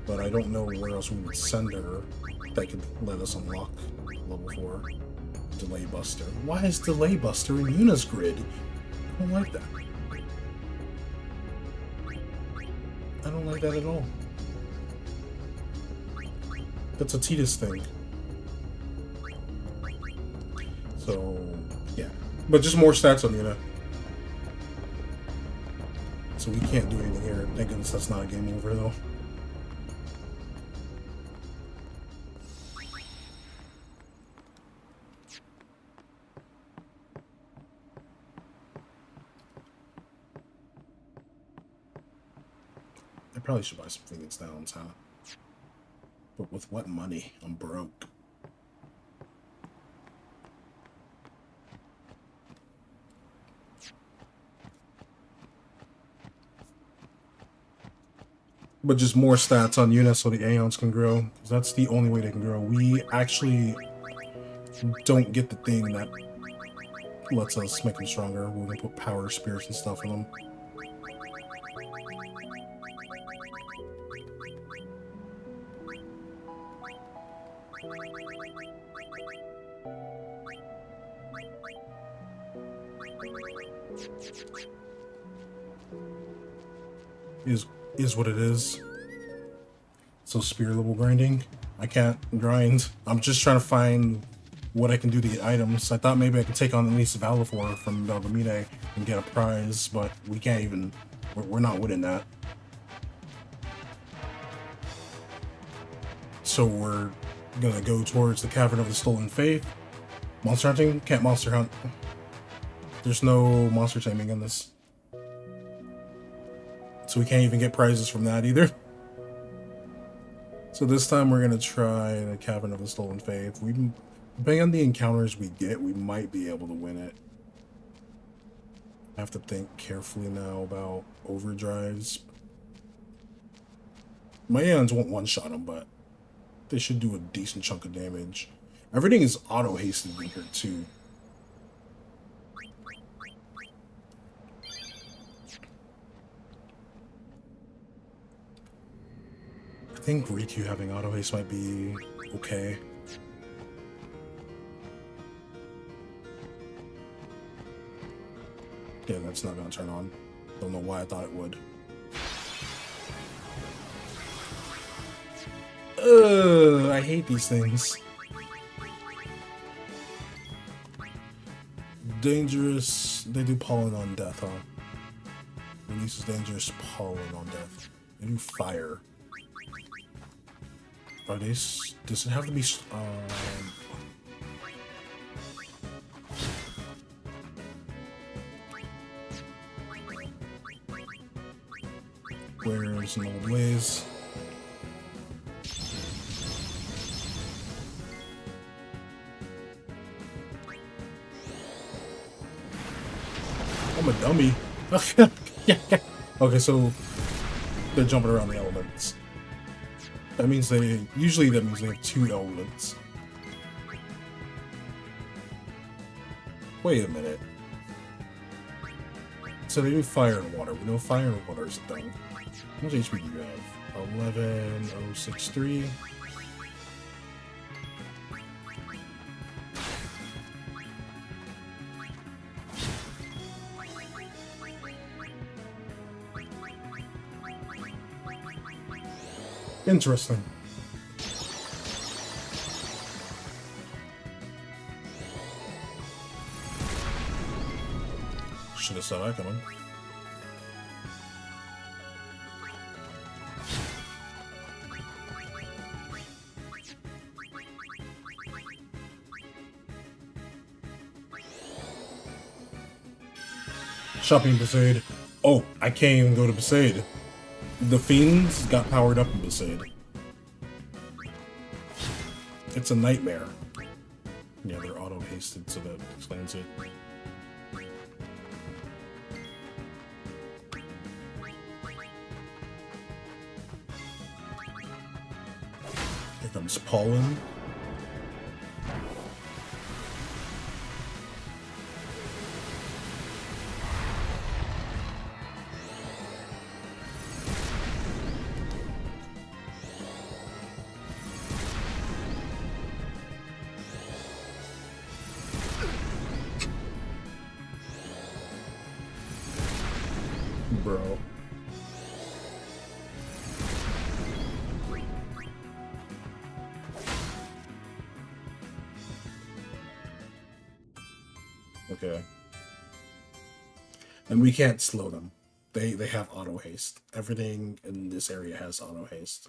But I don't know where else we would send her that could let us unlock level 4. Delay Buster. Why is Delay Buster in Yuna's grid? I don't like that. I don't like that at all. That's a Tidus thing. So, yeah. But just more stats on Yuna. So we can't do anything here. Thank goodness that's not a game over, though. I probably should buy some Phoenix Downs, huh? But with what money? I'm broke. But just more stats on Yuna so the Aeons can grow. Because that's the only way they can grow. We actually don't get the thing that lets us make them stronger. We're going to put power spirits and stuff in them. Is what it is. So spear level grinding. I can't grind. I'm just trying to find what I can do to get items. I thought maybe I could take on at least Valifor from Belgamide and get a prize, but we can't even. We're not winning that. So we're gonna go towards the Cavern of the Stolen Faith. Monster hunting? Can't monster hunt. There's no monster taming in this. So we can't even get prizes from that either. So this time we're gonna try the Cavern of the Stolen Faith. Depending on the encounters we get, we might be able to win it. I have to think carefully now about overdrives. My Aeons won't one-shot them, but they should do a decent chunk of damage. Everything is auto-hasted in here too. I think Riku having auto haste might be okay. Yeah, that's not gonna turn on. Don't know why I thought it would. Ugh, I hate these things. Dangerous. They do pollen on death, huh? Releases dangerous pollen on death. They do fire. Are they? Does it have to be? Where's an old ways? I'm a dummy. Yeah. Okay, so they're jumping around the elements. That means that means they have 2 elements. Wait a minute. So they do fire and water. We know fire and water is a thing. How much HP do you have? 11,063. Interesting. Should have saw that coming. Shopping Besaid. Oh, I can't even go to Besaid. The Fiends got powered up in Besaid. It's a nightmare. Yeah, they're auto-hasted, so that explains it. Here comes Pollen. Bro. Okay. And we can't slow them. They have auto haste. Everything in this area has auto haste.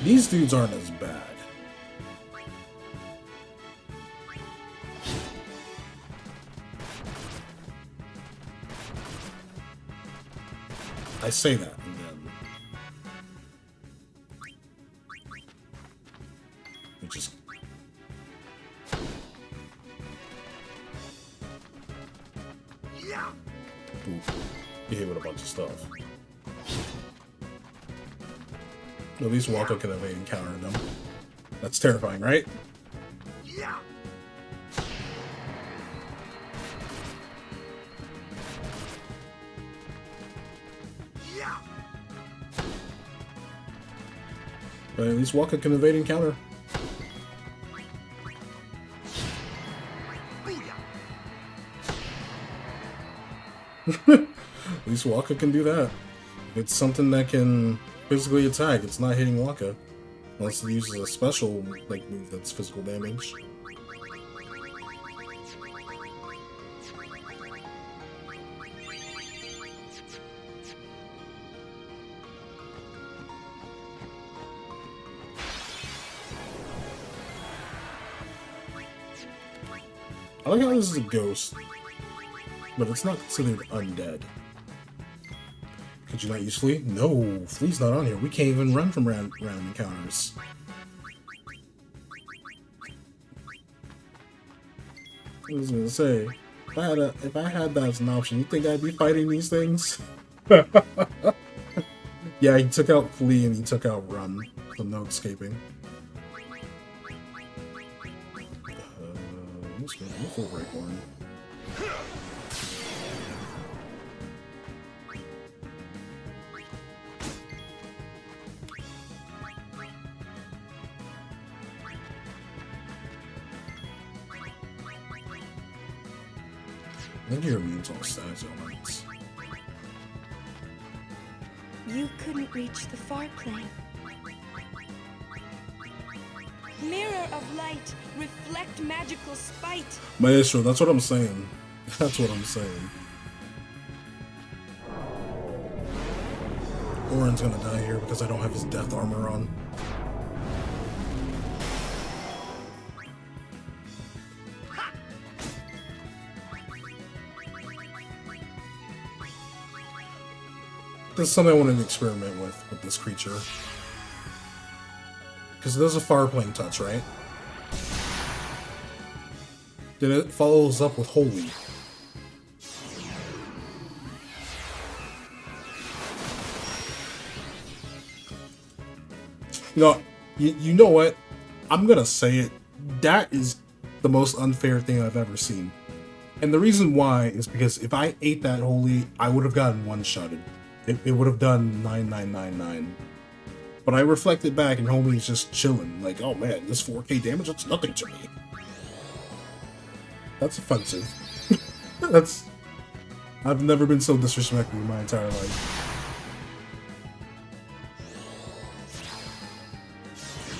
These dudes aren't as bad. I say that, and then it just you hit with a bunch of stuff. At least Walker can evade and counter them. That's terrifying, right? Yeah. Yeah. But at least Walker can evade and counter. At least Walker can do that. It's something that can physically attack. It's not hitting Waka. Unless it uses a special like move that's physical damage. I like how this is a ghost, but it's not considered undead. Could you not use Flea? No, Flea's not on here. We can't even run from random encounters. I was gonna say, if I had that as an option, you think I'd be fighting these things? Yeah, he took out Flea and he took out Run, so no escaping. full break one. Maybe your immune all status elements. You couldn't reach the far plane. Mirror of light, reflect magical spite. Maestro, that's what I'm saying. That's what I'm saying. Orin's gonna die here because I don't have his death armor on. This is something I wanted to experiment with this creature. Because it does a fire plane touch, right? Then it follows up with Holy. You know what? I'm gonna say it. That is the most unfair thing I've ever seen. And the reason why is because if I ate that Holy, I would have gotten one-shotted. It would have done 9999. But I reflected back and Holy is just chilling. Like, oh man, this 4k damage, that's nothing to me. That's offensive. I've never been so disrespected in my entire life.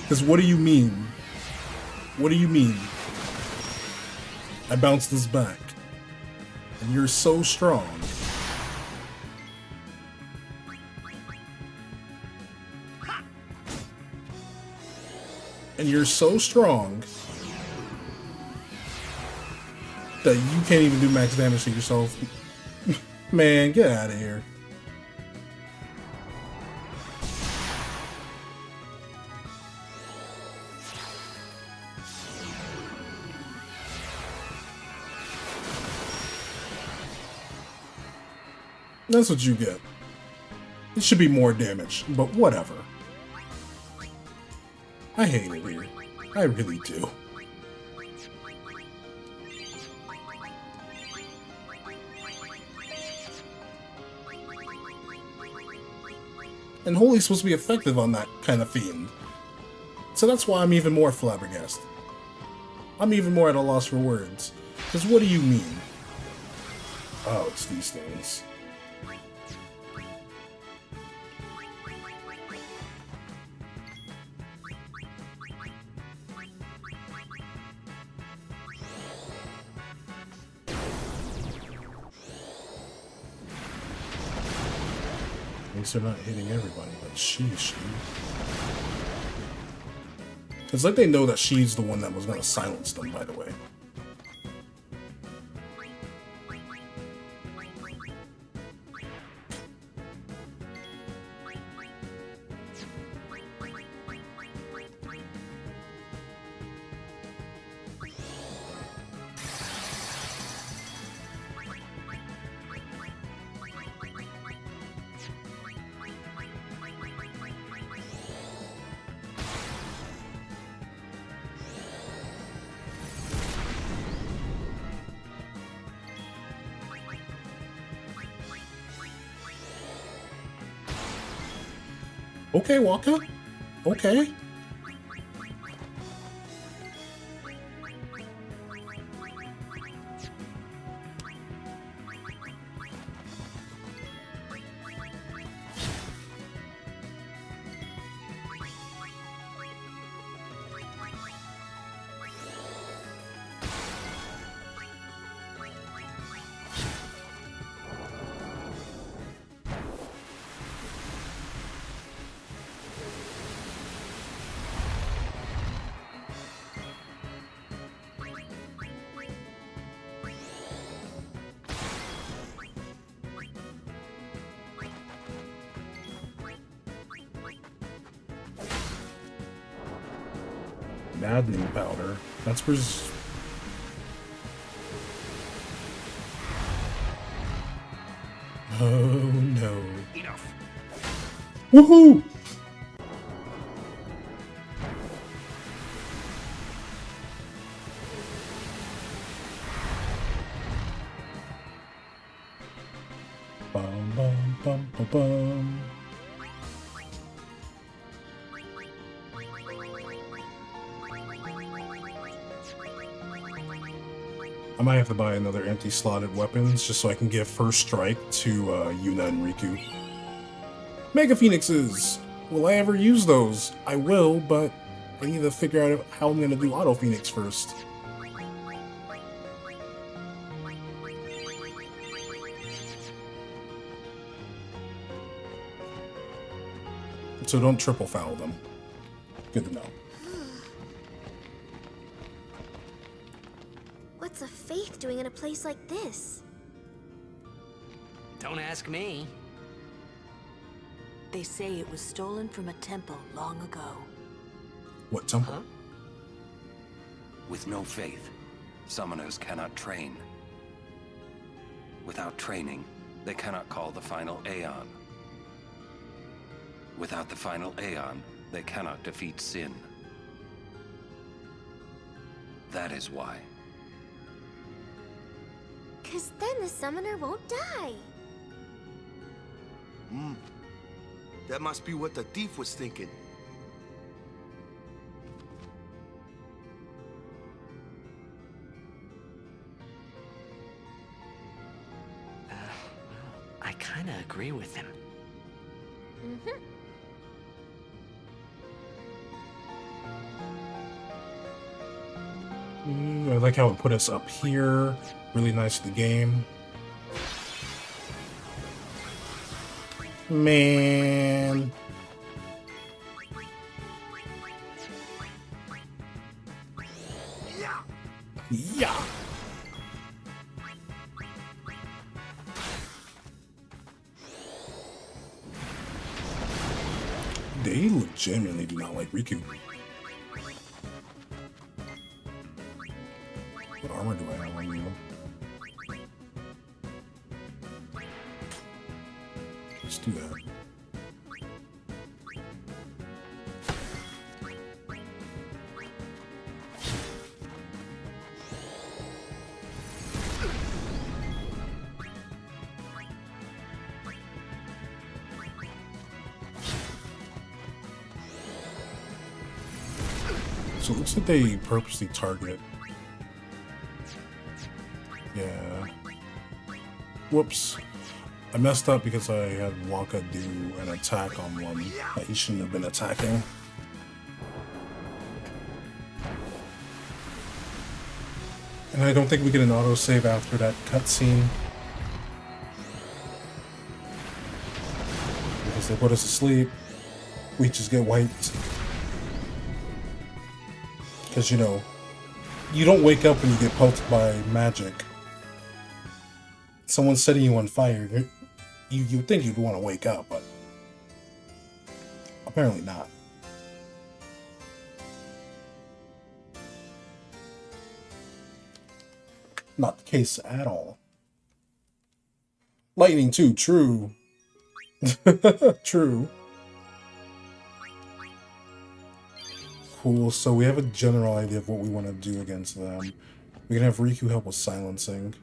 Because what do you mean? What do you mean? I bounced this back. And you're so strong. And you're so strong that you can't even do max damage to yourself. Man, get out of here. That's what you get. It should be more damage, but whatever. I hate it here. I really do. And Holy's supposed to be effective on that kind of fiend. So that's why I'm even more flabbergasted. I'm even more at a loss for words. Because what do you mean? Oh, it's these things. At least they're not hitting everybody, but sheesh. It's like they know that she's the one that was going to silence them, by the way. Okay, Walker. Okay. Maddening powder. That's oh no. Enough. Woohoo! Bum, bum, bum, bum, bum. I might have to buy another empty slotted weapons just so I can give first strike to Yuna and Riku. Mega Phoenixes! Will I ever use those? I will, but I need to figure out how I'm going to do Auto Phoenix first. So don't triple foul them. Good to know. What's a faith doing in a place like this? Don't ask me. They say it was stolen from a temple long ago. What temple? Huh? With no faith, summoners cannot train. Without training, they cannot call the final Aeon. Without the final Aeon, they cannot defeat sin. That is why. 'Cause then the summoner won't die. That must be what the thief was thinking. I kinda agree with him. I like how it put us up here. Really nice to the game. Man. Yeah. Yeah. They legitimately do not like Riku. What armor do I have on you? Let's do that. So it looks like they purposely target. Yeah. Whoops. I messed up because I had Waka do an attack on one that he shouldn't have been attacking. And I don't think we get an autosave after that cutscene. Because they put us to sleep. We just get wiped. Because, you know, you don't wake up when you get pelted by magic. Someone's setting you on fire. You think you'd want to wake up, but apparently not. Not the case at all. Lightning too, true. True. Cool, so we have a general idea of what we want to do against them. We can have Riku help with silencing.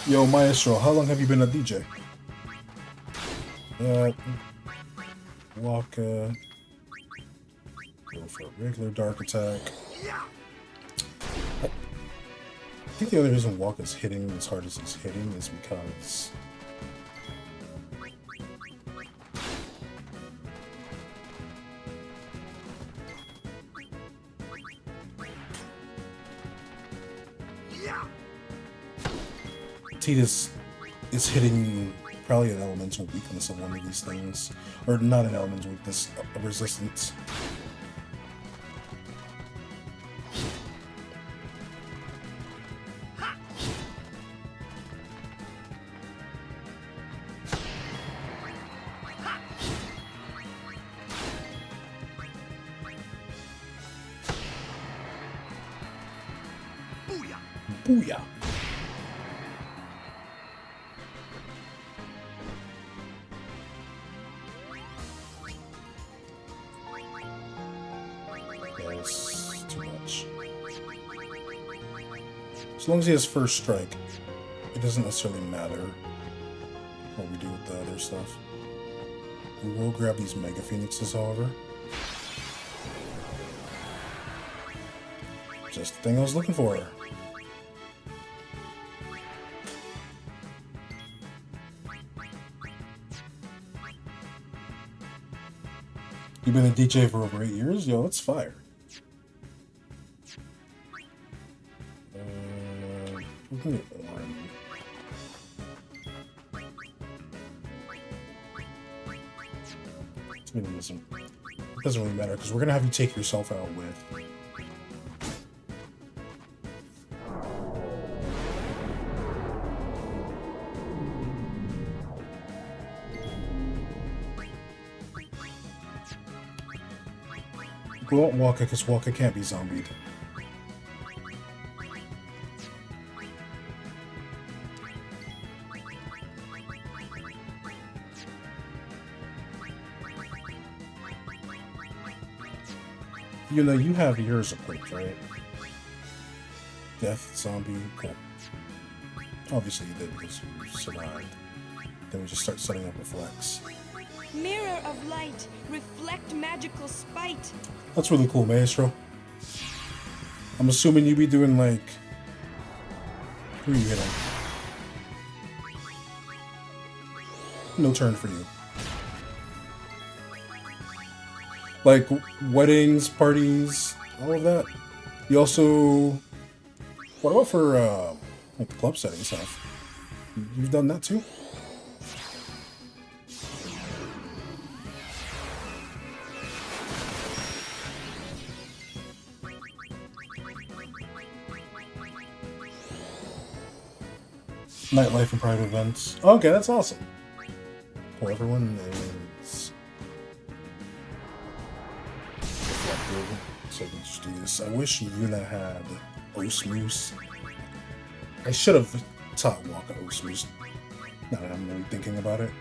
Yo, Maestro, how long have you been a DJ? Waka. Go for a regular dark attack. I think the only reason Waka's hitting as hard as he's hitting is because Tidus is hitting probably an elemental weakness of one of these things. Or not an elemental weakness, a resistance. Booyah. Booyah! That's too much. As long as he has first strike, it doesn't necessarily matter what we do with the other stuff. We will grab these Mega Phoenixes, however. Just the thing I was looking for. You've been a DJ for over 8 years? Yo, that's fire. It doesn't really matter because we're gonna have you take yourself out with. We won't Waka because Waka can't be zombied. You know, you have yours equipped, right? Death, zombie, cool. Obviously you did because you survived. Then we just start setting up a flex. Mirror of light, reflect magical spite. That's really cool, Maestro. I'm assuming you be doing like... Who are you hitting? No turn for you. Like weddings, parties, all of that. You also... What about for like the club setting stuff? You've done that too? Nightlife and private events. Okay, that's awesome. Well, everyone is reflective, so we can just do this. I wish Yuna had Osmoose. I should have taught Waka Osmoose. Now that I'm really thinking about it.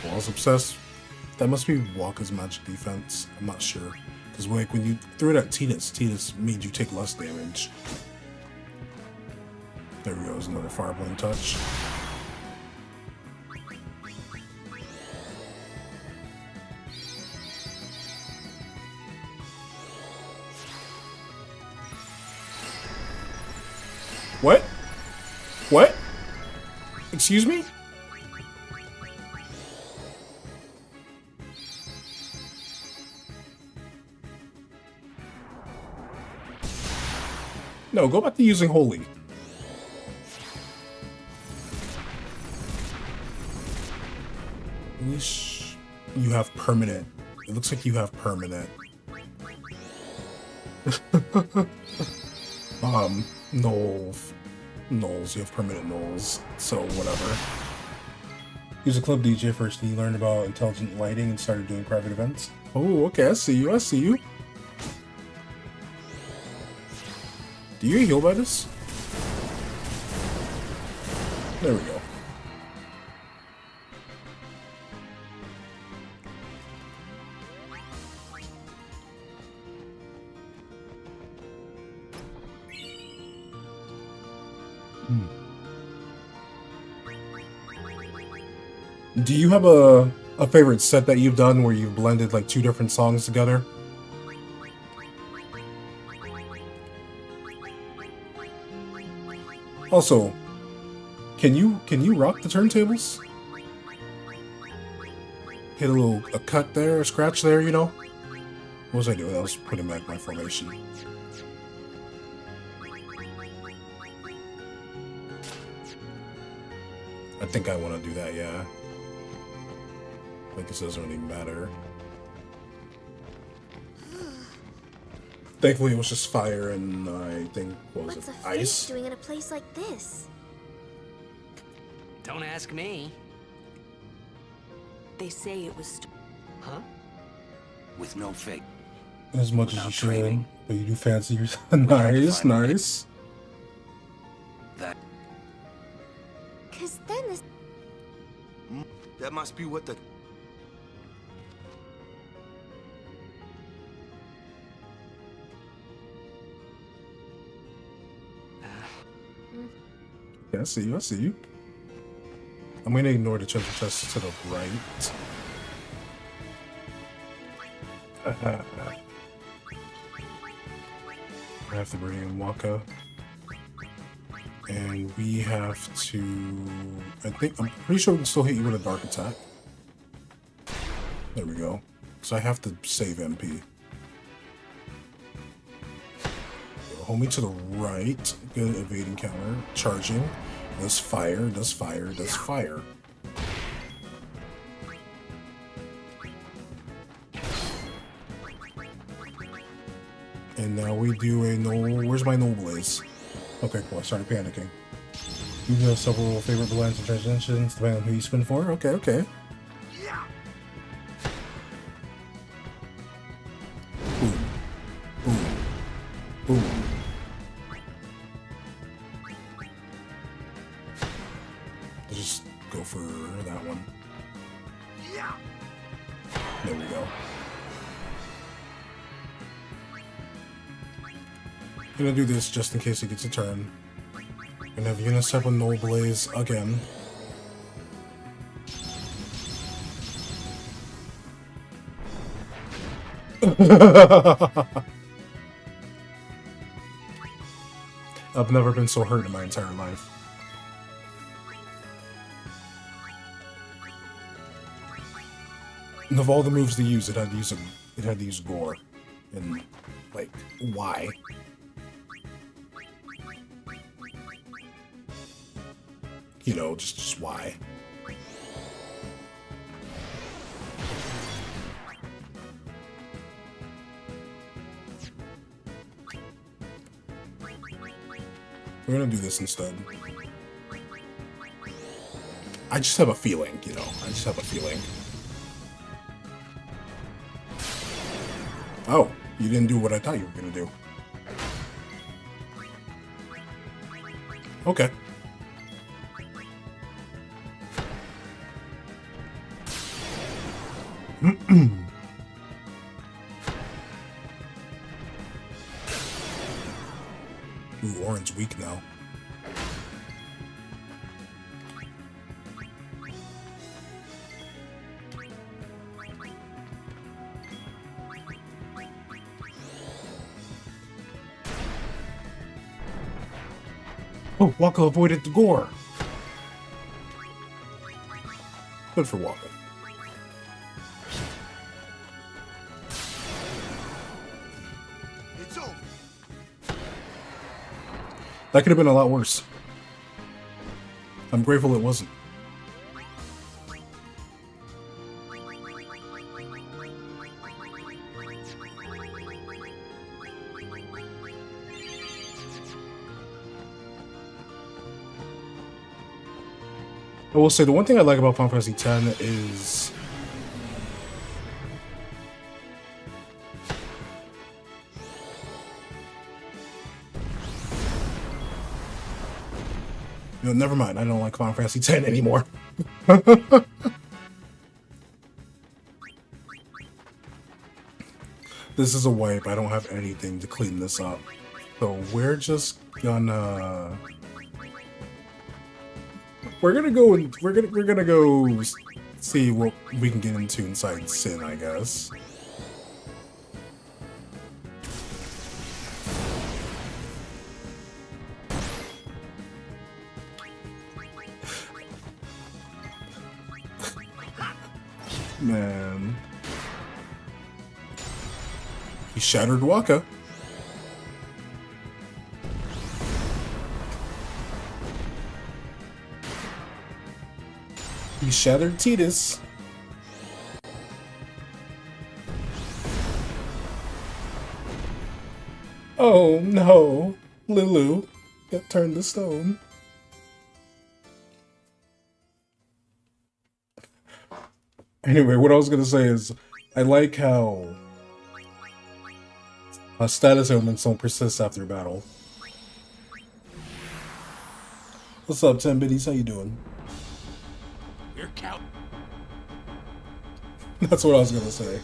Walls obsessed. That must be Waka's magic defense. I'm not sure. Because like when you threw it at Tidus made you take less damage. There we go, there's another Fireblade touch. What? What? Excuse me? No, go back to using Holy. At least you have permanent. It looks like you have permanent. Knolls. You have permanent knolls. So, whatever. He was a club DJ first. He learned about intelligent lighting and started doing private events. Oh, okay. I see you. I see you. Do you heal by this? There we go. Do you have a favorite set that you've done where you've blended like two different songs together? Also, can you rock the turntables? Hit a cut there, a scratch there, you know? What was I doing? I was putting back my formation. I think I want to do that, yeah. Like this doesn't really matter. Thankfully, it was just fire and I think, what was What's it, a ice? face doing in a place like this? Don't ask me. They say it was... Huh? With no fate. As much as Without you should, training. but you do fancy yourself. Nice, nice. must be what the... Yeah, I see you, I see you. I'm gonna ignore the treasure chest to the right. I have to bring in Waka. And we have to... I'm pretty sure we can still hit you with a dark attack. There we go. So I have to save MP. Hold me to the right. Good evading counter. Charging. Does fire, does fire, does fire. And now we do a no. Where's my no blaze? Okay, cool. I started panicking. You have several favorite blends and transitions depending on who you spin for. Okay, okay. Boom. Boom. Boom. Just go for that one. There we go. I'm gonna do this just in case he gets a turn. Gonna have Unicep with no blaze again. I've never been so hurt in my entire life. And of all the moves to use, it had to use Gore. And like, why? You know, just why? We're gonna do this instead. I just have a feeling, you know. I just have a feeling. Oh, you didn't do what I thought you were gonna do. Okay. Ooh, orange weak now. Oh, Waka avoided the gore. Good for Waka. It's over. That could have been a lot worse. I'm grateful it wasn't. I will say the one thing I like about Final Fantasy X is you know, never mind. I don't like Final Fantasy X anymore. This is a wipe. I don't have anything to clean this up, so we're just gonna. We're gonna go and we're gonna go see what we can get into inside Sin, I guess. Man, he shattered Waka. He shattered Tidus. Oh no, Lulu got turned to stone. Anyway, what I was gonna say is, I like how status ailments don't persist after battle. What's up, 10 Biddies? How you doing? You're count. That's what I was gonna say.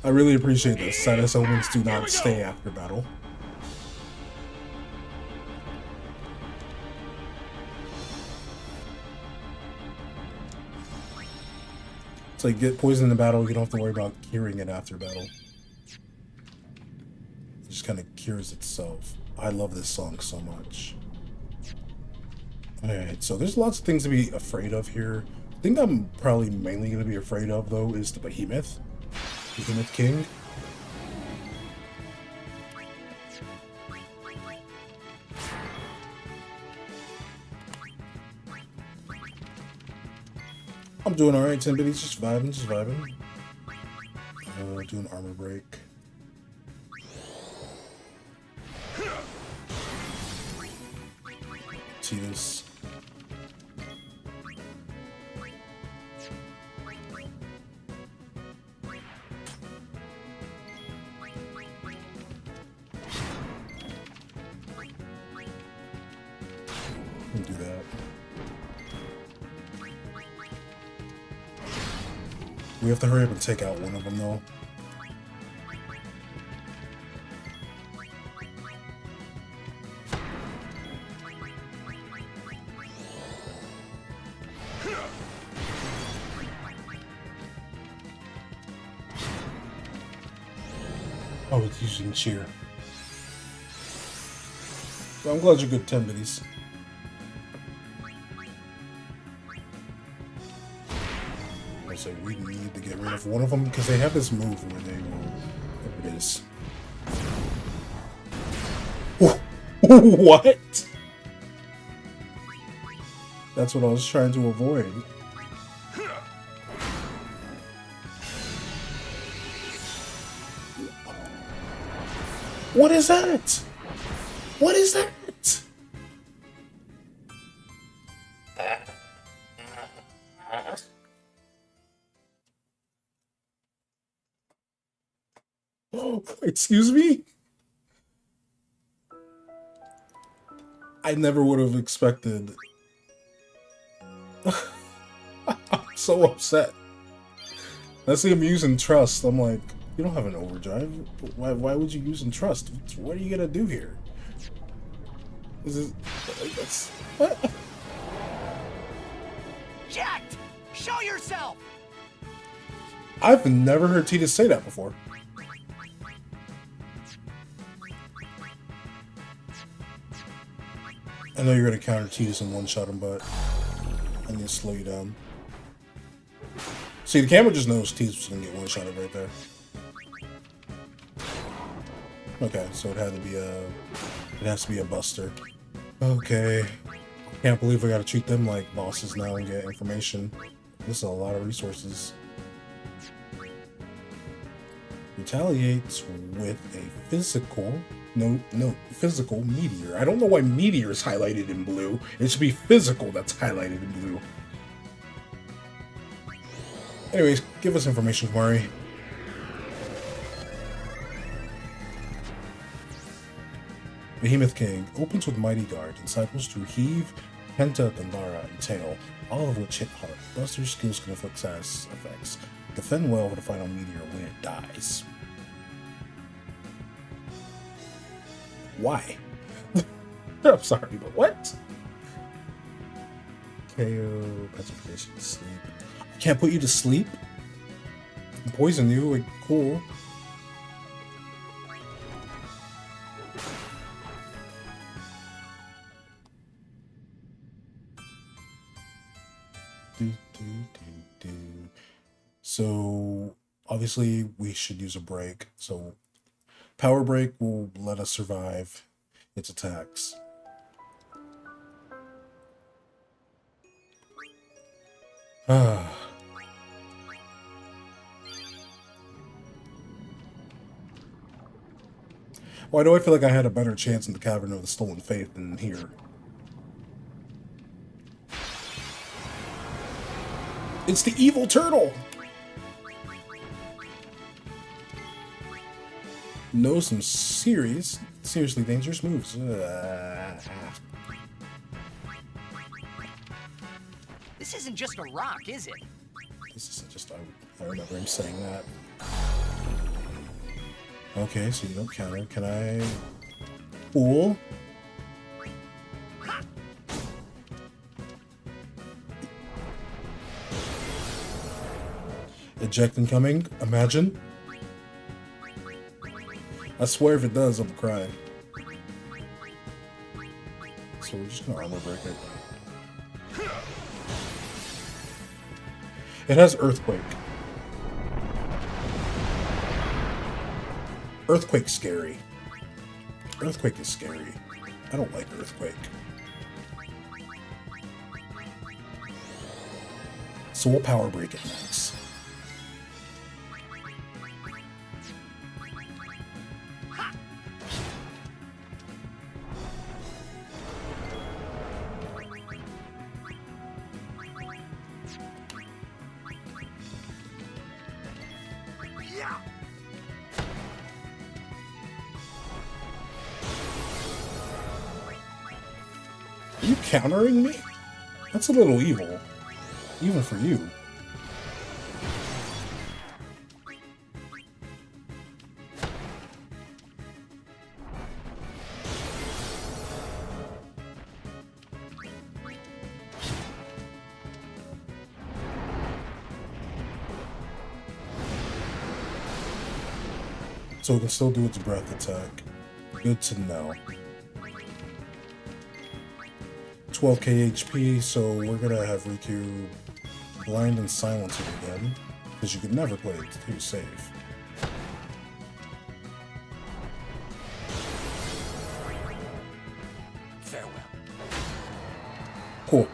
I really appreciate this. Status omens do not stay after battle. It's like get poisoned in battle, you don't have to worry about curing it after battle. It just kind of cures itself. I love this song so much. Alright, so there's lots of things to be afraid of here. The thing I'm probably mainly going to be afraid of, though, is the Behemoth. Behemoth King. I'm doing alright, 10 biddies, just vibing. Doing armor break. See this. Do that. We have to hurry up and take out one of them, though. Oh, it's using cheer. Well, I'm glad you're good 10 biddies. So we need to get rid of one of them because they have this move where they will. There it is. What? That's what I was trying to avoid. What is that? What is that? Oh, excuse me? I never would have expected. I'm so upset. I see him using trust. I'm like, you don't have an overdrive. Why would you use trust? What are you gonna do here? This is that's what? Jacked! Show yourself! I've never heard Tidus say that before. I know you're gonna counter Tidus and one-shot him, but I need to slow you down. See, the camera just knows Tidus was gonna get one-shotted right there. Okay, so it had to be a... It has to be a buster. Okay. Can't believe I gotta treat them like bosses now and get information. This is a lot of resources. Retaliates with a physical... No, physical meteor. I don't know why meteor is highlighted in blue. It should be physical that's highlighted in blue. Anyways, give us information, Kumari. Behemoth King opens with Mighty Guard, disciples to Heave, Penta, Gandara, and Tail, all of which hit hard. Buster skills can inflict status effects. Defend well with the final meteor when it dies. Why? I'm sorry, but what? KO, petrification, sleep. I can't put you to sleep? Poison you, like, cool. So, obviously, we should use a break. So, power break will let us survive its attacks. Why do I feel like I had a better chance in the Cavern of the Stolen Faith than here? It's the evil turtle! Know some seriously dangerous moves. This isn't just a rock, is it? This isn't just I remember him saying that. Okay, so you don't counter. Can I... Pool? Eject incoming? Imagine? I swear if it does, I'm crying. So we're just gonna armor break it. It has Earthquake. Earthquake's scary. Earthquake is scary. I don't like Earthquake. So we'll power break it next. Are you countering me? That's a little evil. Even for you. So it can still do its breath attack. Good to know. 12k HP, so we're gonna have Riku blind and silence it again, because you can never play it too safe. Farewell. Cool.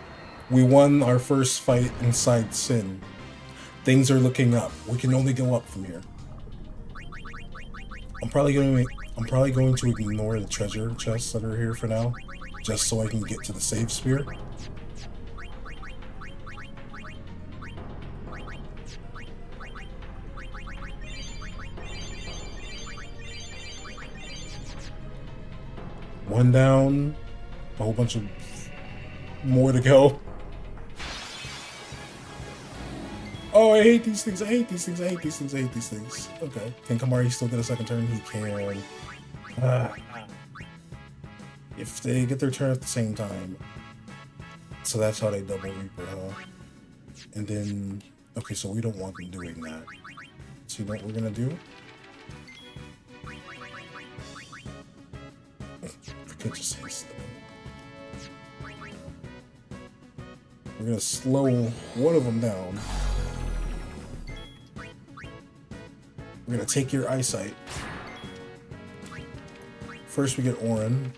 We won our first fight inside Sin. Things are looking up. We can only go up from here. I'm probably going to ignore the treasure chests that are here for now, just so I can get to the save spear. One down, a whole bunch of more to go. Oh, I hate these things, I hate these things, I hate these things, I hate these things. Okay, can Kamari still get a second turn? He can. If they get their turn at the same time. So that's how they double Reaper, huh? And then, okay, so we don't want them doing that. So you know what we're gonna do? I could just haste them. We're gonna slow one of them down. We're gonna take your eyesight. First we get Orin.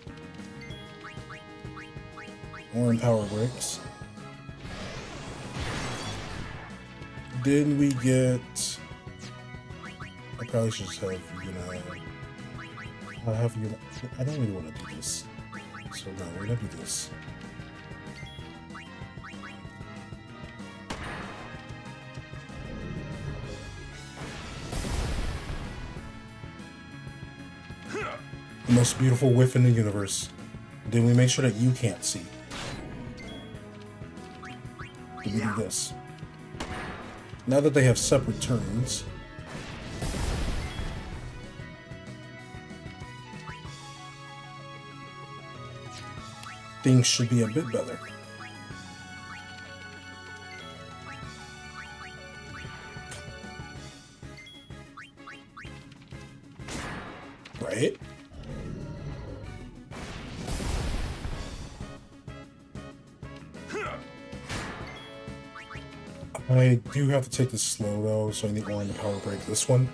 Orin power bricks. Then we get... I probably should just have, you know... I'll have you... I don't really want to do this. So no, we're gonna do this. The most beautiful whiff in the universe. Then we make sure that you can't see. Then we do this. Now that they have separate turns, things should be a bit better. Right? I do have to take this slow though, so I need one to power break this one.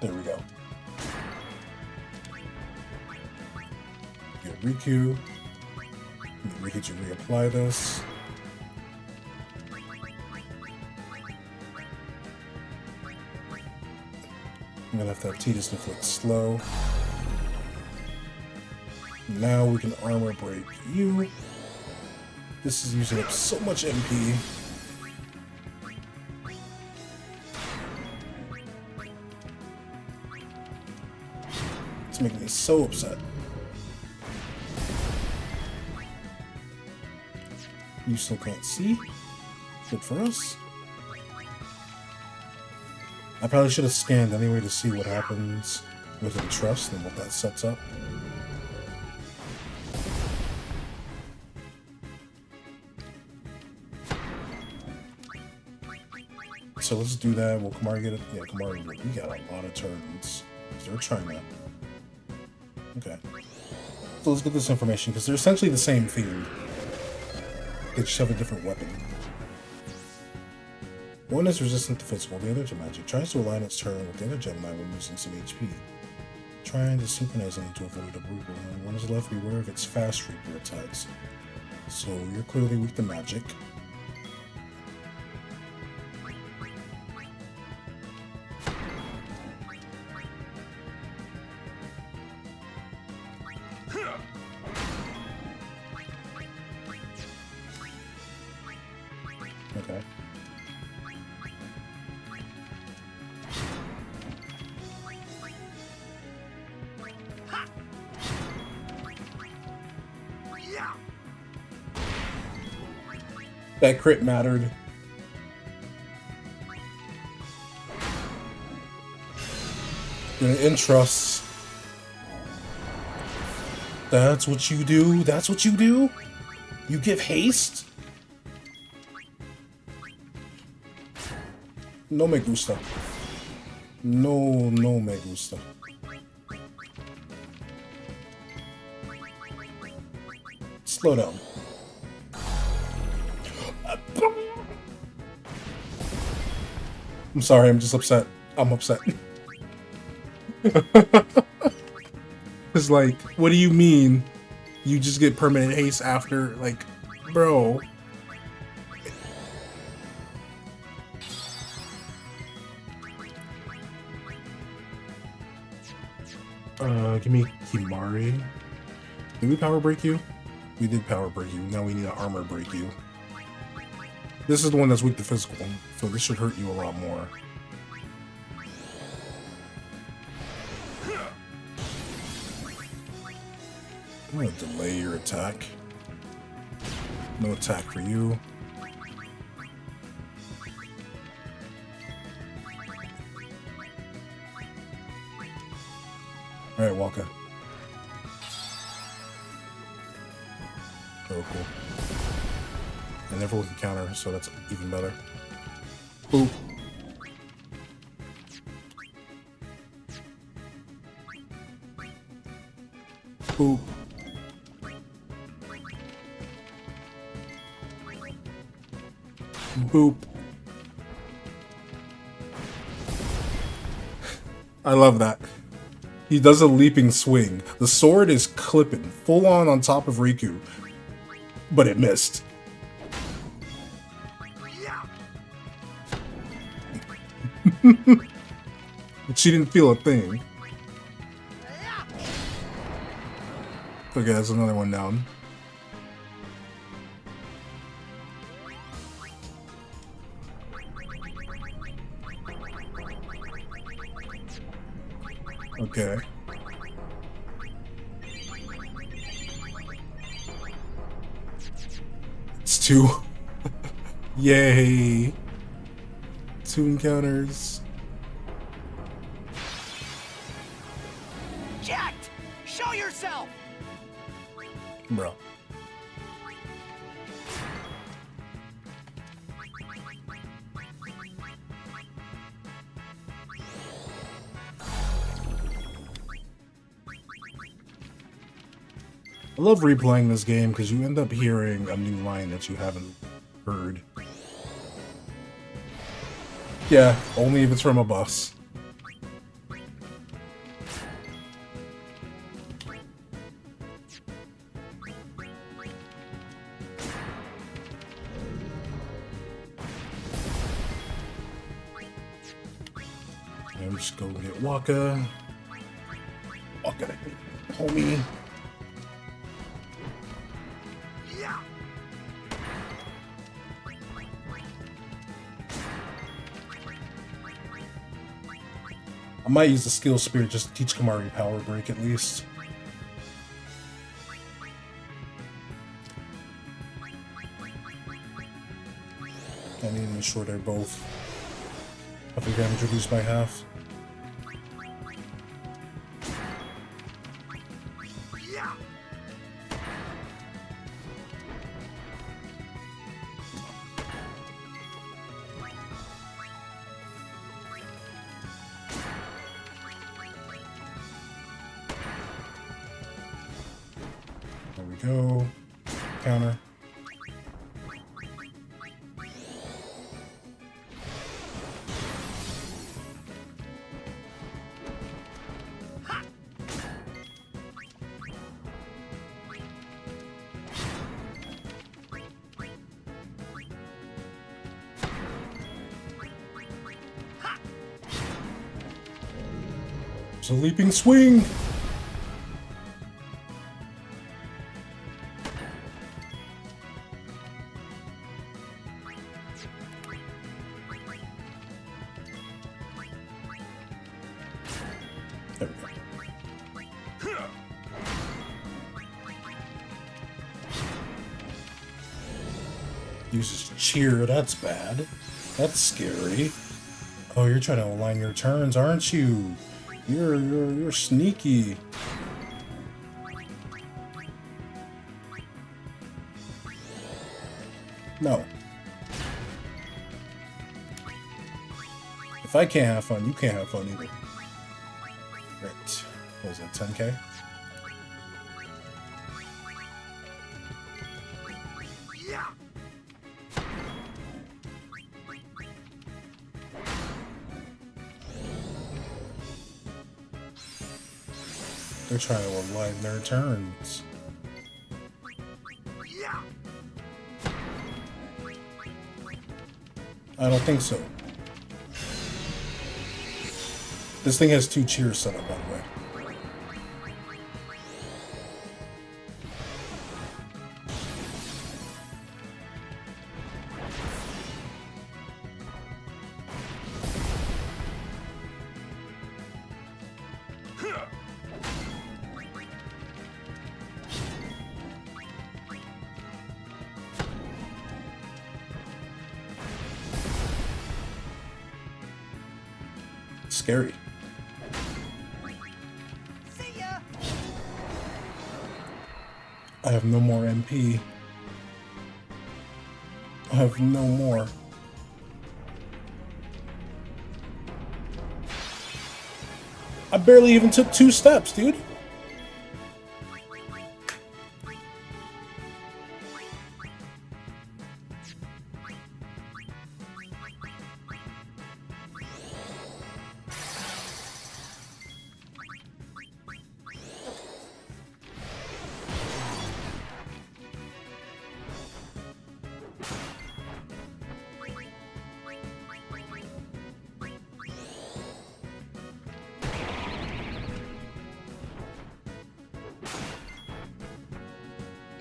There we go. Get Riku. Riku to reapply this. I'm gonna have to have Tidus inflict slow. Now we can armor break you. This is using up so much MP. making me so upset. You still can't see? Good for us. I probably should have scanned anyway to see what happens with Entrust and what that sets up. So let's do that. Will Kamari get it? Yeah, Kamari, we got a lot of turns. They're trying to... Okay. So let's get this information, because they're essentially the same thing. They just have a different weapon. One is resistant to physical, the other to magic. Tries to align its turn with the other Gemini when losing some HP. Trying to synchronize them to avoid a brutal. And one is left beware of its fast Reaper attacks. So you're clearly weak to magic. Okay. That crit mattered. Gonna entrust. That's what you do? That's what you do? You give haste? No me gusta. No me gusta. Slow down. I'm sorry, I'm just upset. I'm upset. It's like, what do you mean? You just get permanent haste after, like, bro. Give me Kimari. Did we power break you? We did power break you. Now we need to armor break you. This is the one that's weak to physical, so this should hurt you a lot more. I'm gonna delay your attack. No attack for you. Alright, Walker. Oh, cool. And everyone can counter, so that's even better. Boop. Boop. Boop. I love that. He does a leaping swing. The sword is clipping, full on top of Riku. But it missed. She didn't feel a thing. Okay, that's another one down. Okay. It's two. Yay. Two encounters. Jet! Show yourself! Bro. I love replaying this game because you end up hearing a new line that you haven't heard. Yeah, only if it's from a boss. I'm just go get Waka. Waka, homie. I might use the skill spirit just to teach Kamari power break at least. I need to ensure they're both have the damage reduced by half. There we go. Counter. It's a leaping swing. There we go. Uses cheer, that's bad. That's scary. Oh, you're trying to align your turns, aren't you? You're sneaky. No. If I can't have fun, you can't have fun either. Right. What was that, 10K? They're trying to align their turns. I don't think so. This thing has 2 cheers set up, by the way. Scary. See ya. I have no more MP. I have no more. I barely even took 2 steps, dude.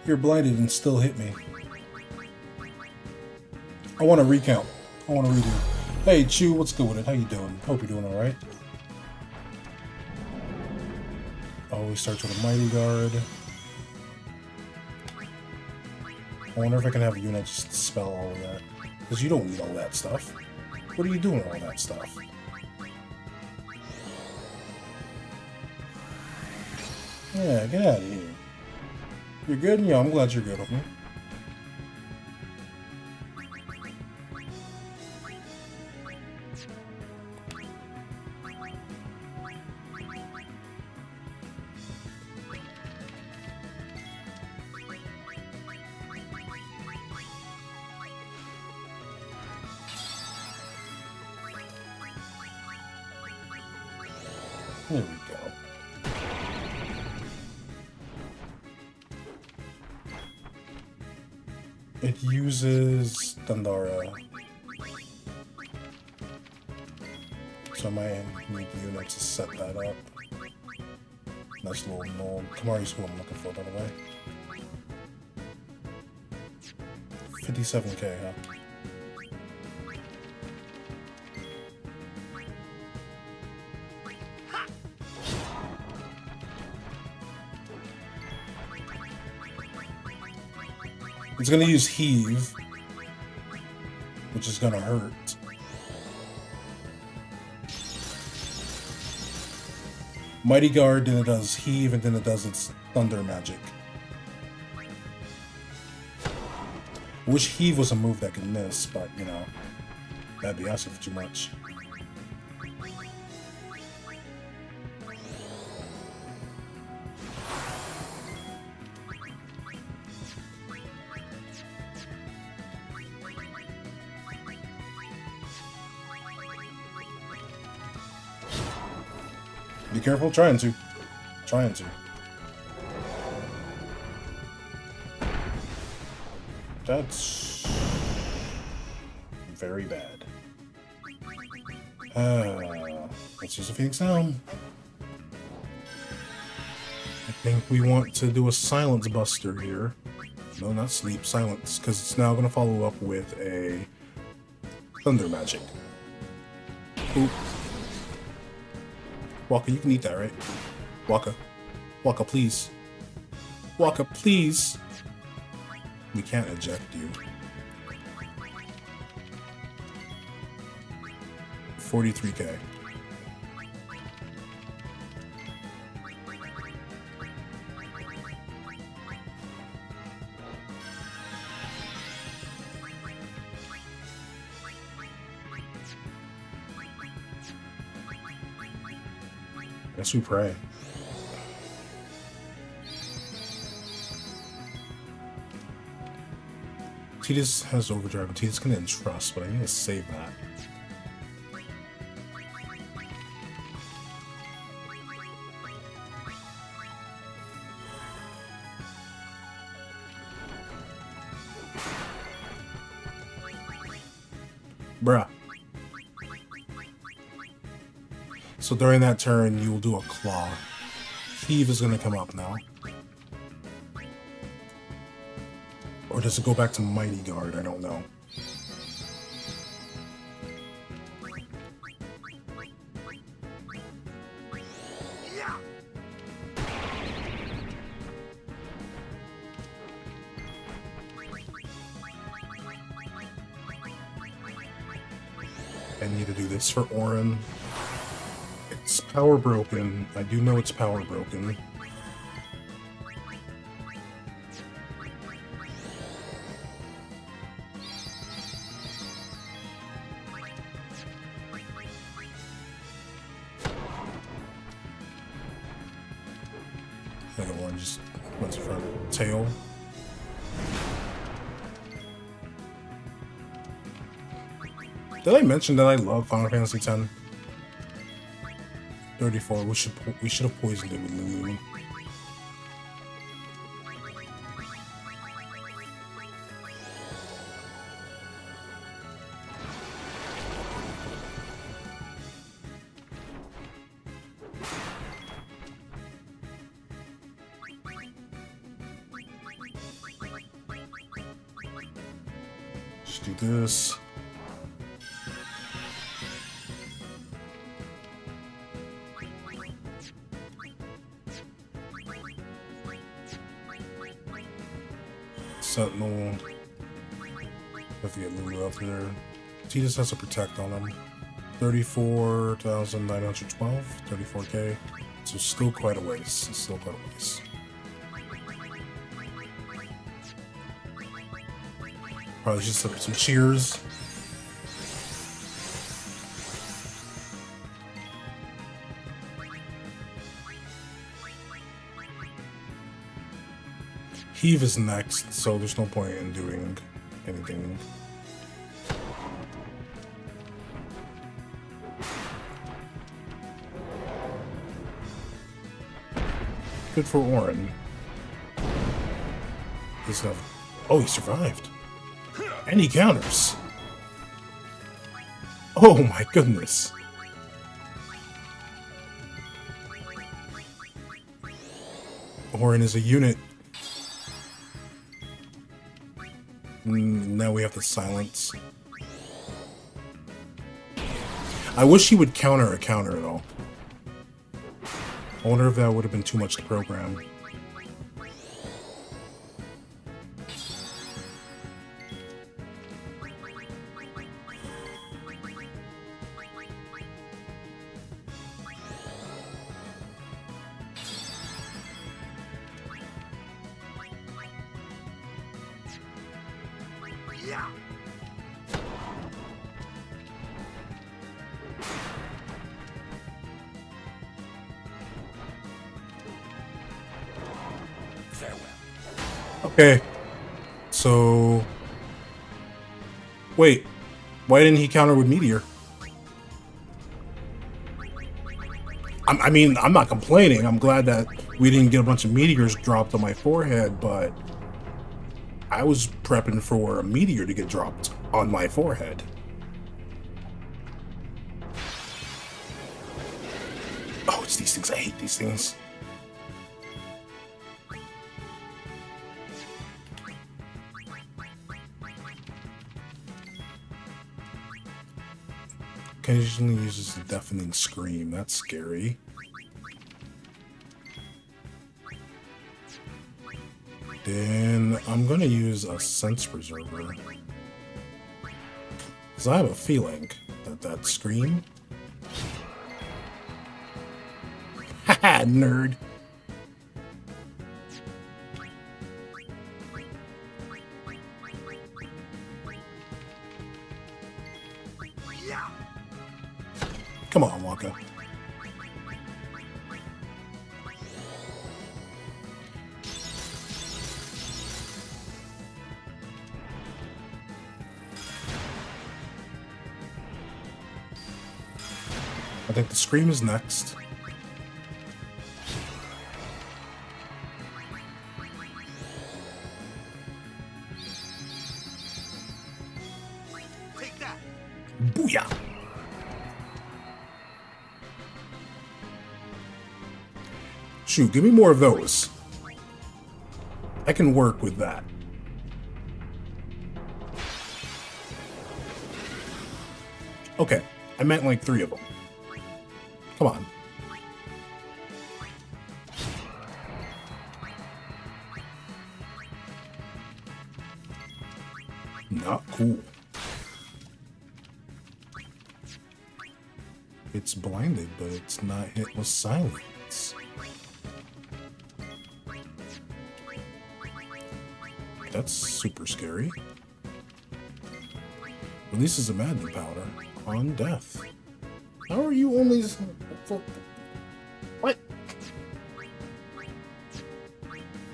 You're blinded and still hit me. I want to recount. I want to redo. Hey, Chew, what's good with it? How you doing? Hope you're doing alright. Always starts with a Mighty Guard. I wonder if I can have a unit just dispel all of that. Because you don't need all that stuff. What are you doing with all that stuff? Yeah, get out of here. You're good? Yeah, I'm glad you're good with me. There we go. It uses Dandara. So I might need the unit to set that up. Nice little null. Kamari's who I'm looking for, by the way. 57K, huh? It's gonna use Heave, which is gonna hurt. Mighty Guard, then it does Heave, and then it does its Thunder magic. I wish Heave was a move that could miss, but, you know, that'd be asking for too much. Be careful, trying to. Trying to. That's very bad. Let's use a Phoenix down. I think we want to do a Silence Buster here. No, not Sleep, Silence, because it's now going to follow up with a Thunder Magic. Oop. Waka, you can eat that, right? Waka. Waka, please. Waka, please. We can't eject you. 43k. Guess we pray. Tidus has Overdrive, and Tidus can entrust, but I need to save that. Bruh. So during that turn, you will do a Claw. Heave is going to come up now. Or does it go back to Mighty Guard? I don't know. I need to do this for Orin. It's power broken. I do know it's power broken. The other one just went for a tail. Did I mention that I love Final Fantasy X? 34. We should have poisoned it with Lulu. Let's do this. Sentinel. Have to get Lulu out there. Tidus has to protect on him. 34,912, 34k. So still quite a ways. Still quite a ways. Probably just set up some cheers. Heave is next, so there's no point in doing anything. Good for Orin. He's got... Oh, he survived. And he counters. Oh my goodness. Orin is a unit. Now we have to silence. I wish he would counter a counter though. I wonder if that would have been too much to program. Yeah. Farewell. Okay. So... Wait. Why didn't he counter with Meteor? I mean, I'm not complaining. I'm glad that we didn't get a bunch of meteors dropped on my forehead, but... I was prepping for a meteor to get dropped on my forehead. Oh, it's these things. I hate these things. Occasionally uses a deafening scream. That's scary. Then I'm gonna use a sense preserver. Because I have a feeling that that scream... Haha, nerd! Yeah. Come on, Wonka. I think the scream is next. Take that. Booyah! Shoot, give me more of those. I can work with that. Okay, I meant like 3 of them. Come on. Not cool. It's blinded, but it's not hit with silence. That's super scary. Releases a maddening powder on death. How are you only... What?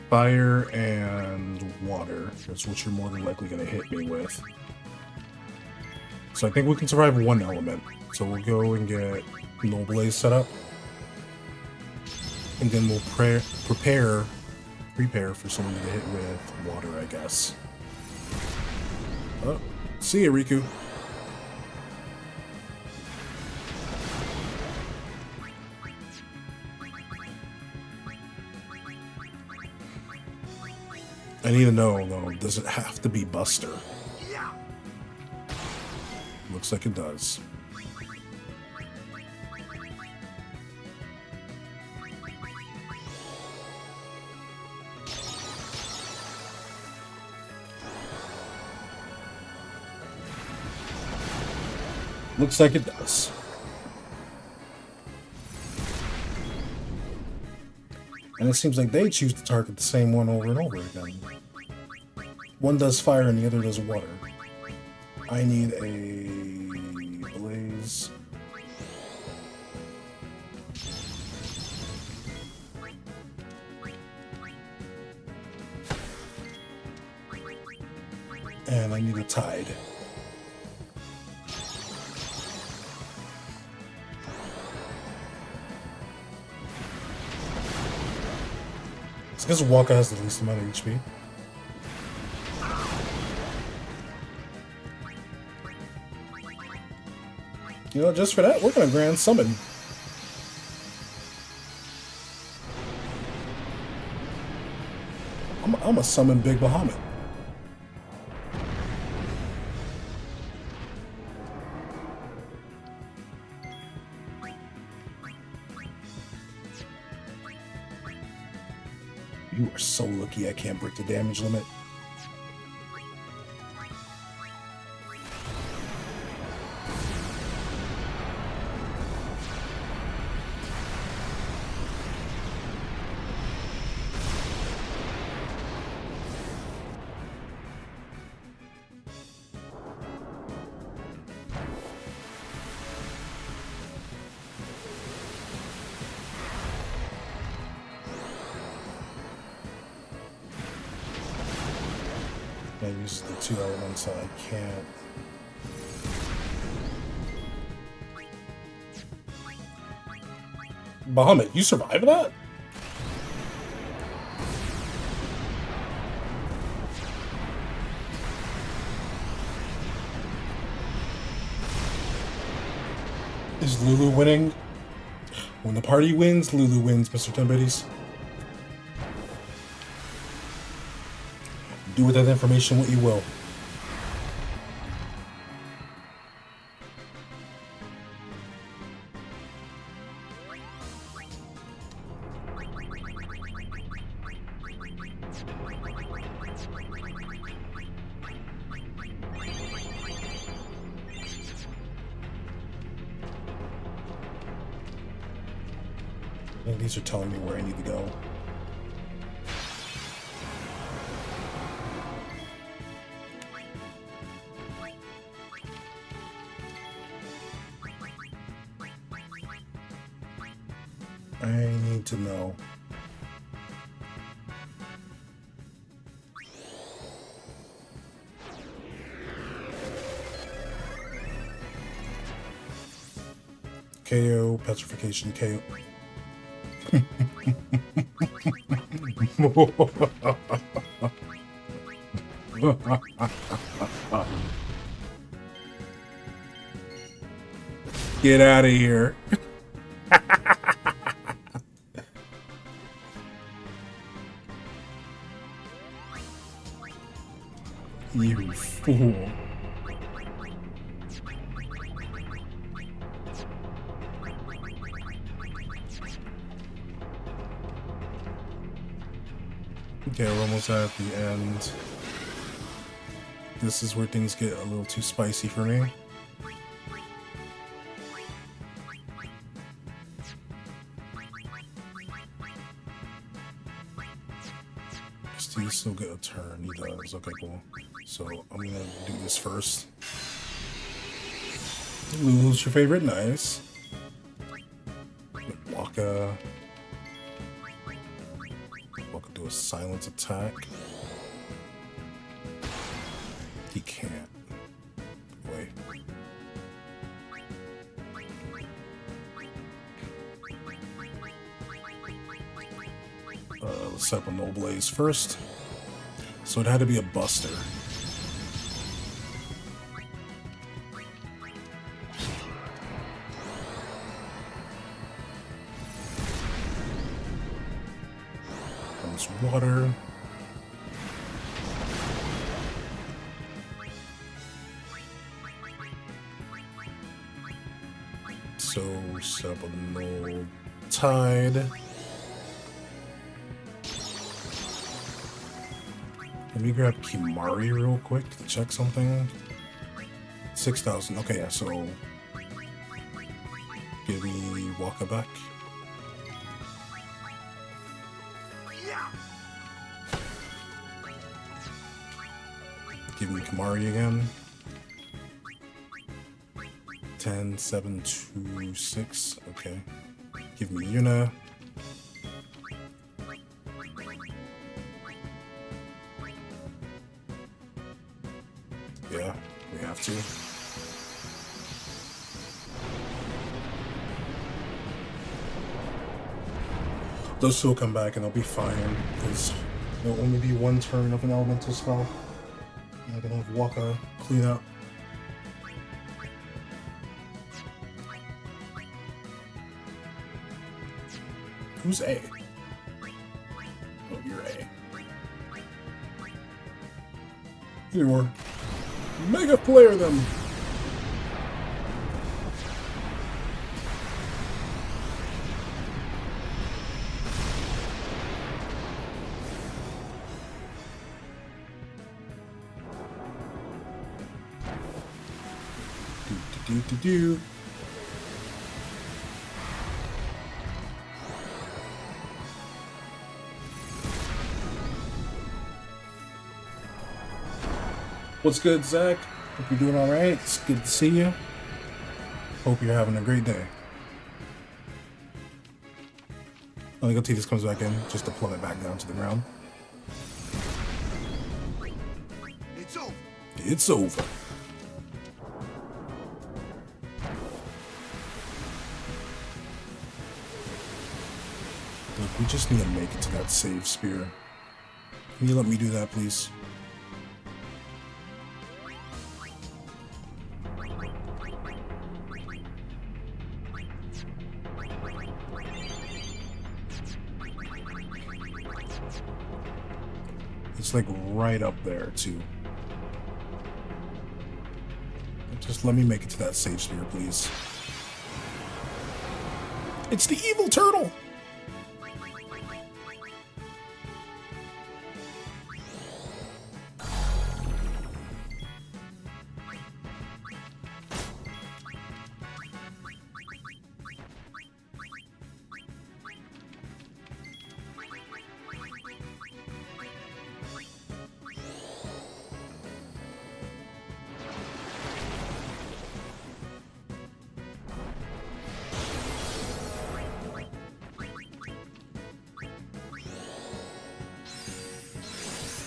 Fire and water. That's what you're more than likely going to hit me with. So I think we can survive one element. So we'll go and get No Blaze set up. And then we'll prepare for someone to hit with water, I guess. Oh, see ya, Riku. I need to know, though, does it have to be Buster? Yeah. Looks like it does. Looks like it does. And it seems like they choose to target the same one over and over again. One does fire and the other does water. I need a blaze. And I need a tide. It's because Waka has the least amount of HP. You know, just for that, we're gonna grand summon. I'm gonna summon Big Bahamut. You are so lucky I can't break the damage limit. I use the 2 elements that I can't. Bahamut, you survived that? Is Lulu winning? When the party wins, Lulu wins, Mr. Timbitties. Do with that information what you will. And these are telling me where I need to go. I need to know. KO, petrification, KO. Get out of here. You fool. Okay, we're almost at the end. This is where things get a little too spicy for me. Steve still get a turn. He does. Okay, cool. So I'm gonna do this first. Lulu's your favorite? Nice. Waka. Waka do a silence attack. He can't. Wait. Let's set up a No Blaze first. So it had to be a Buster. Comes water. So set up a No Tide. Let me grab Kimari real quick to check something. 6,000. Okay, yeah, so give me Waka back. Give me Kimari again. 10, 7, 2, 6. Okay. Give me Yuna. Yeah, we have to. Those two will come back and they'll be fine, because there'll only be one turn of an elemental spell. And I can have Waka clean up. Who's A? Oh, you're A. Anymore. Mega Player them! Do. What's good, Zach? Hope you're doing alright. It's good to see you. Hope you're having a great day. I think Titus comes back in just to plummet back down to the ground. it's over. Look, we just need to make it to that save spear. Can you let me do that, please? It's like right up there, too. Just let me make it to that safe sphere, please. It's the evil turtle!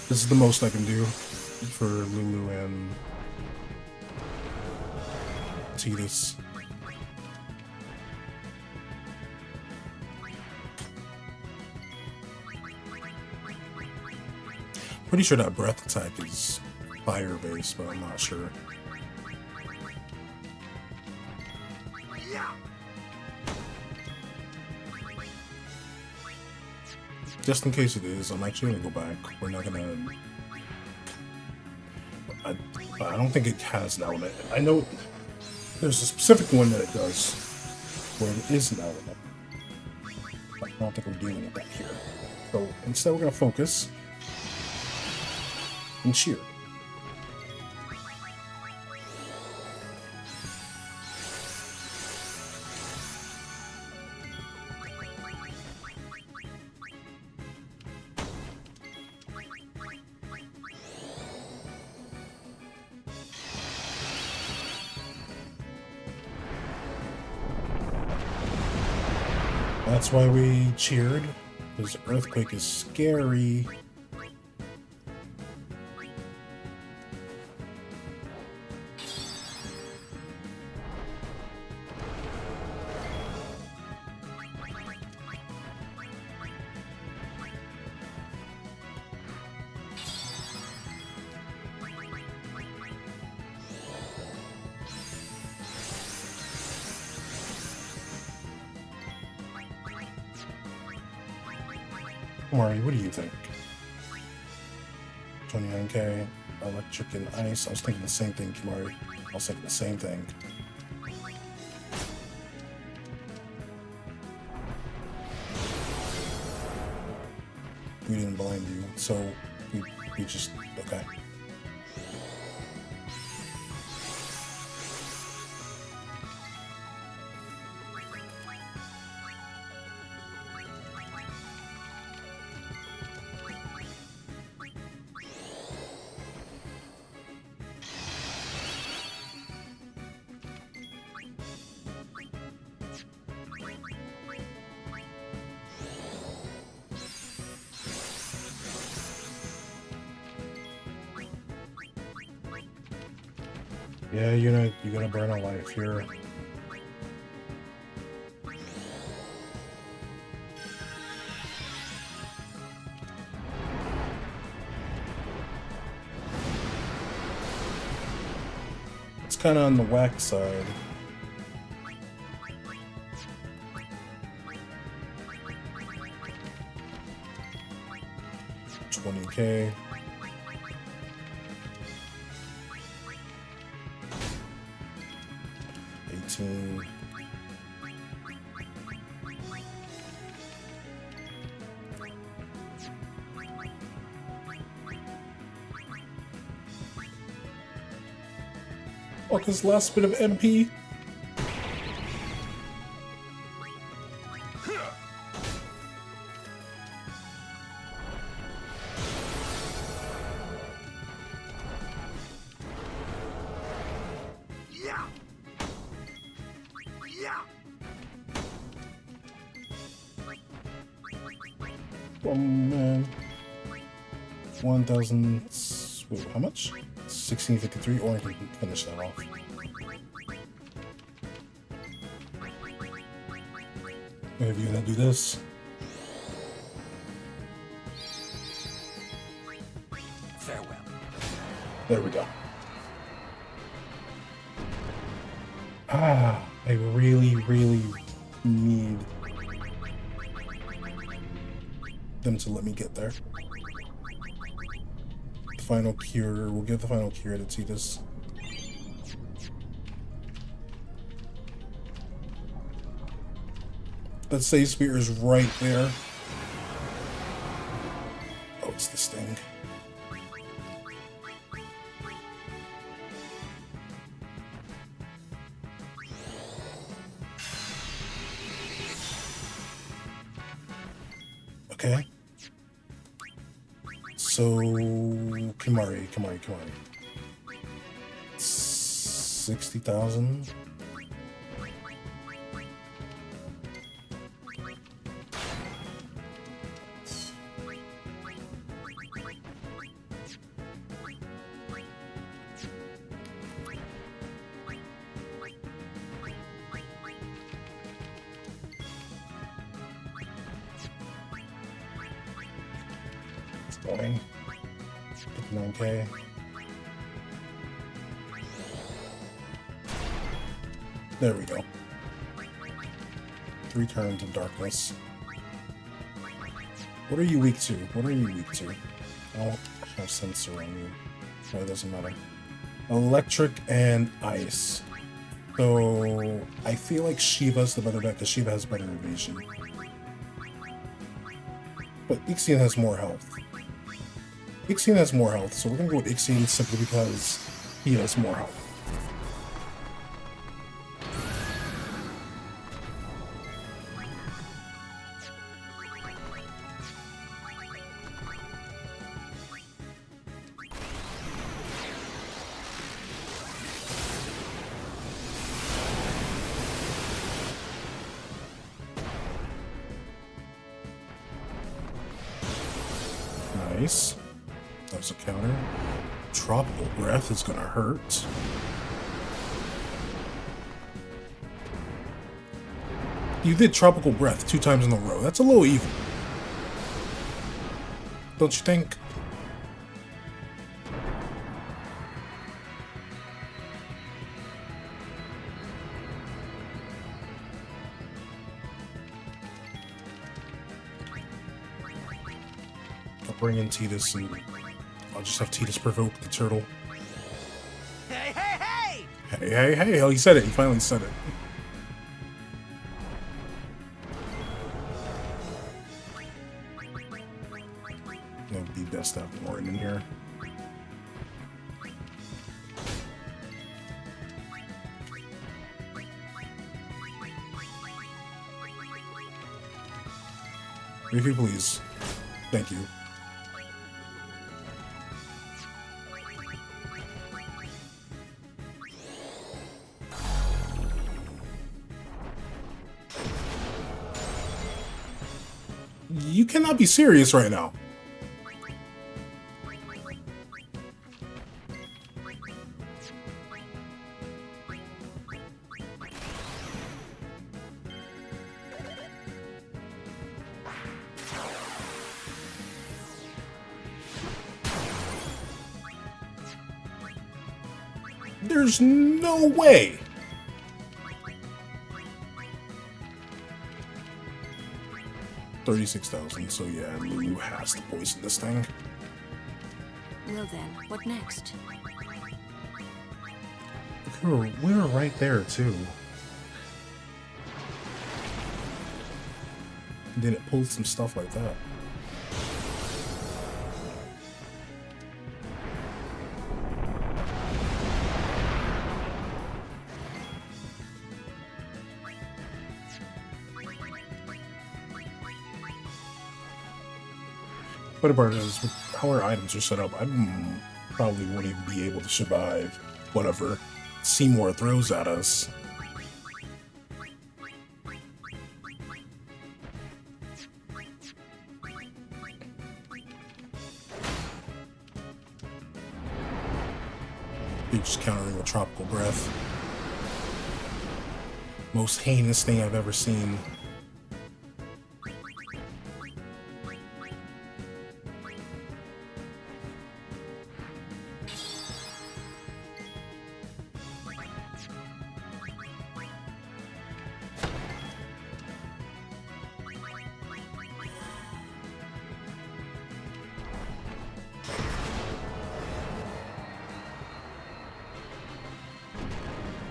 This is the most I can do for Lulu and Tidus. Pretty sure that breath attack is fire-based, but I'm not sure. Just in case it is, I'm actually gonna go back. We're not gonna... I don't think it has an element. I know there's a specific one that it does, where it is an element. But I don't think we're dealing with that here. So instead we're gonna focus and cheer. That's why we cheered, because Earthquake is scary. Mari, what do you think? 29k, electric and ice. I was thinking the same thing, Kimari. I was thinking the same thing. We didn't blind you, so we just... okay. Yeah, you're gonna burn a life here. It's kind of on the whack side. $20k. Fuck his last bit of MP. Oh man. 1,000. Wait, how much? 1653, or I can finish that off. Maybe you're gonna do this. Farewell. There we go. Ah, I really, really need them to let me get there. The final cure, we'll give the final cure to Titus. That save spear is right there. Oh, it's this thing. Okay. So, Kimari. 60,000. Going 59K. There we go. 3 turns of darkness. What are you weak to? I don't have sensor on you. No, it doesn't matter. Electric and ice. So I feel like Shiva's the better bet because Shiva has better evasion. But Ixion has more health. So we're gonna go with Ixion simply because he has more health. Nice. That was a counter. Tropical Breath is gonna hurt. You did Tropical Breath 2 times in a row. That's a little evil. Don't you think? I'll bring in Titus and I'll just have Titus provoke the turtle. Hey, hey, hey! Hey. Oh, he said it. He finally said it. It would be best to have Lauren in here. If you please. Thank you. You cannot be serious right now. There's no way. $36,000, so yeah, Lulu has to poison this thing. Well then, what next? We were right there, too. And then it pulled some stuff like that. But part is, with how our items are set up, I probably won't even be able to survive whatever Seymour throws at us. You're just countering a tropical breath. Most heinous thing I've ever seen.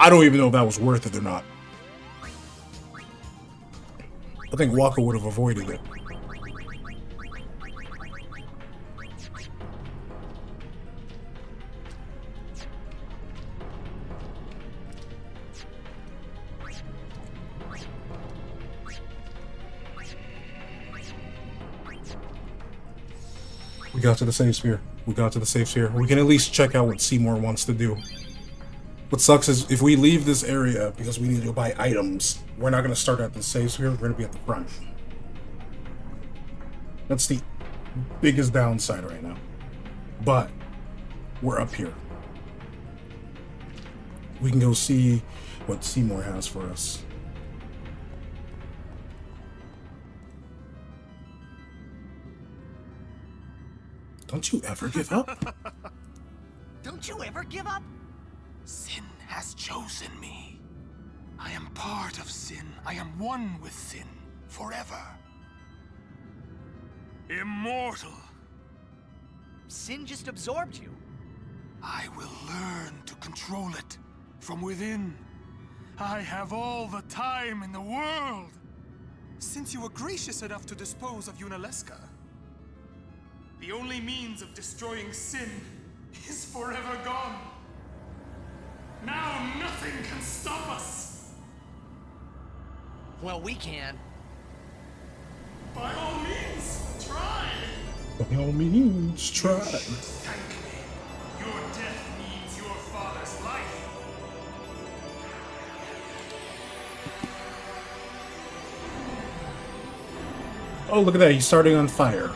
I don't even know if that was worth it or not. I think Walker would have avoided it. We got to the safe sphere. We got to the safe sphere. We can at least check out what Seymour wants to do. What sucks is if we leave this area because we need to go buy items, we're not going to start at the safe sphere, we're going to be at the front. That's the biggest downside right now. But we're up here. We can go see what Seymour has for us. Don't you ever give up? Don't you ever give up? Sin has chosen me. I am part of sin. I am one with sin forever. Immortal. Sin just absorbed you. I will learn to control it from within. I have all the time in the world. Since you were gracious enough to dispose of Unalesca, the only means of destroying sin is forever gone. Now nothing can stop us. Well, we can. By all means, try. By all means, try. Thank me. Your death means your father's life. Oh, look at that. He's starting on fire.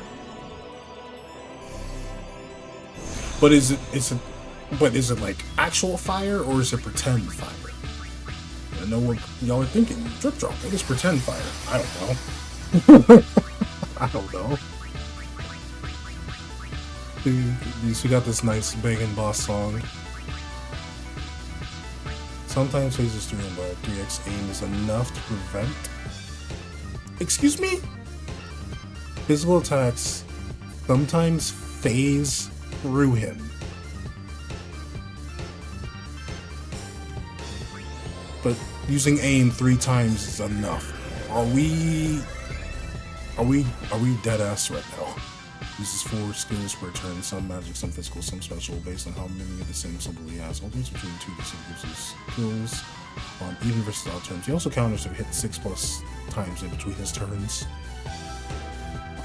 But is it like actual fire or is it pretend fire? I know what y'all are thinking. Drip drop. It is pretend fire. I don't know. I don't know. At least we got this nice banging boss song. Sometimes phases 3 and 3x aim is enough to prevent. Excuse me? Physical attacks sometimes phase through him. But using aim 3 times is enough. Are we dead ass right now? Uses 4 skills per turn, some magic, some physical, some special, based on how many of the same symbol he has. Alternates between 2 distinct skills on even versus odd turns. He also counters if hit 6+ times in between his turns.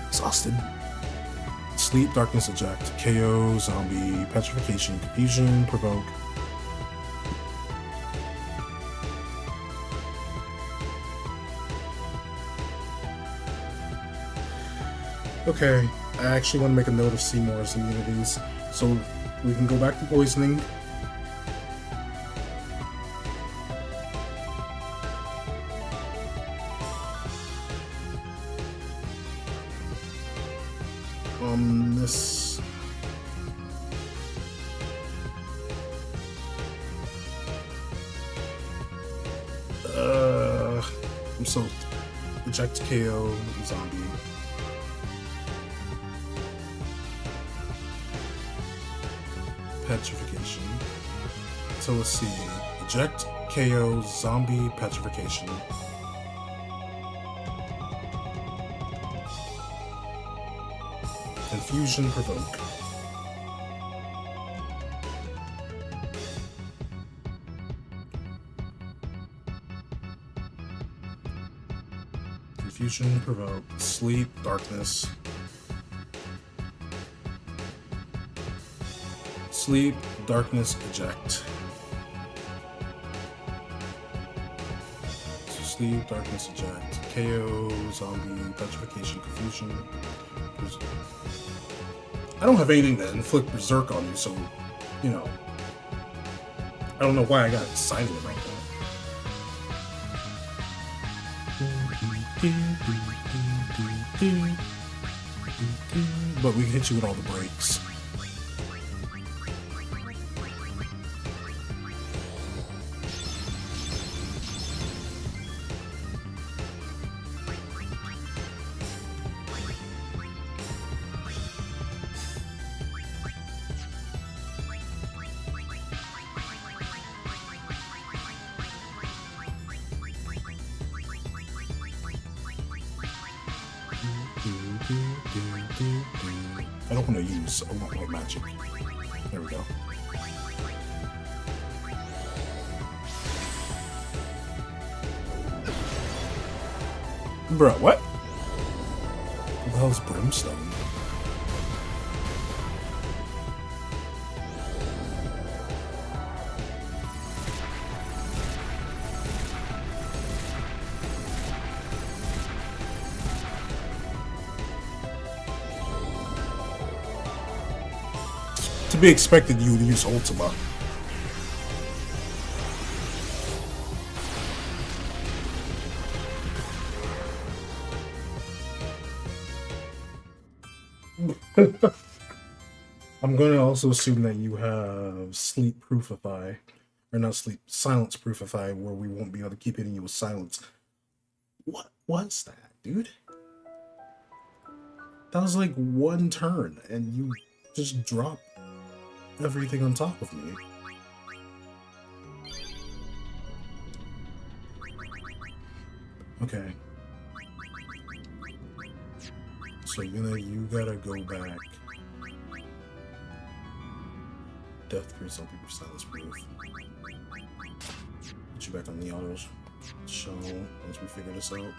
Exhausted. Sleep, darkness, eject, KO, zombie, petrification, confusion, provoke. Okay, I actually want to make a note of Seymour's immunities, so we can go back to poisoning. This... I'm so... Eject, KO, zombie. Petrification. So let's see. Eject, KO, zombie, petrification. Confusion, provoke. Confusion, provoke. Sleep, darkness. Sleep, darkness, eject. So sleep, darkness, eject. KO, zombie, petrification, confusion. I don't have anything to inflict berserk on you, so, you know, I don't know why I got excited about that. But we can hit you with all the breaks. I don't want to use a lot like magic. There we go. Bro, what? What the hell's brimstone? To be expected, you would use Ultima. I'm going to also assume that you have Sleep Proofify, or not Sleep, Silence Proofify, where we won't be able to keep hitting you with silence. What was that, dude? That was like one turn, and you just dropped everything on top of me. Okay. So you gotta go back. Death creates something for silence proof. Put you back on the autos show once we figure this out.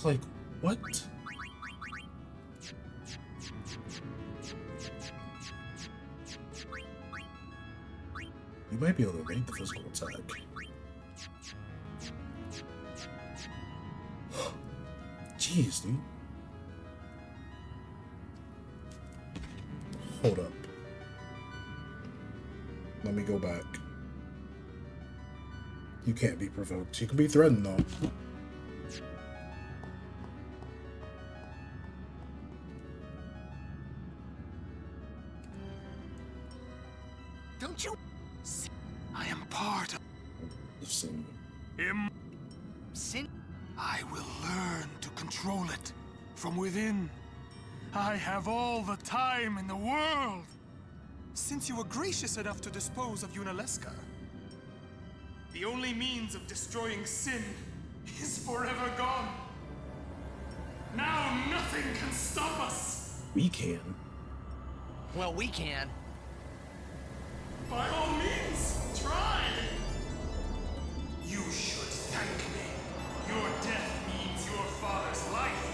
Like, what? You might be able to evade the physical attack. Jeez, dude. Hold up. Let me go back. You can't be provoked. You can be threatened, though. Don't you see? I am part of Listen. him. Sin. I will learn to control it from within. I have all the time in the world. Since you were gracious enough to dispose of Unaleska, the only means of destroying sin is forever gone. Now nothing can stop us. We can. Well, we can. By all means, try. You should thank me. Your death means your father's life.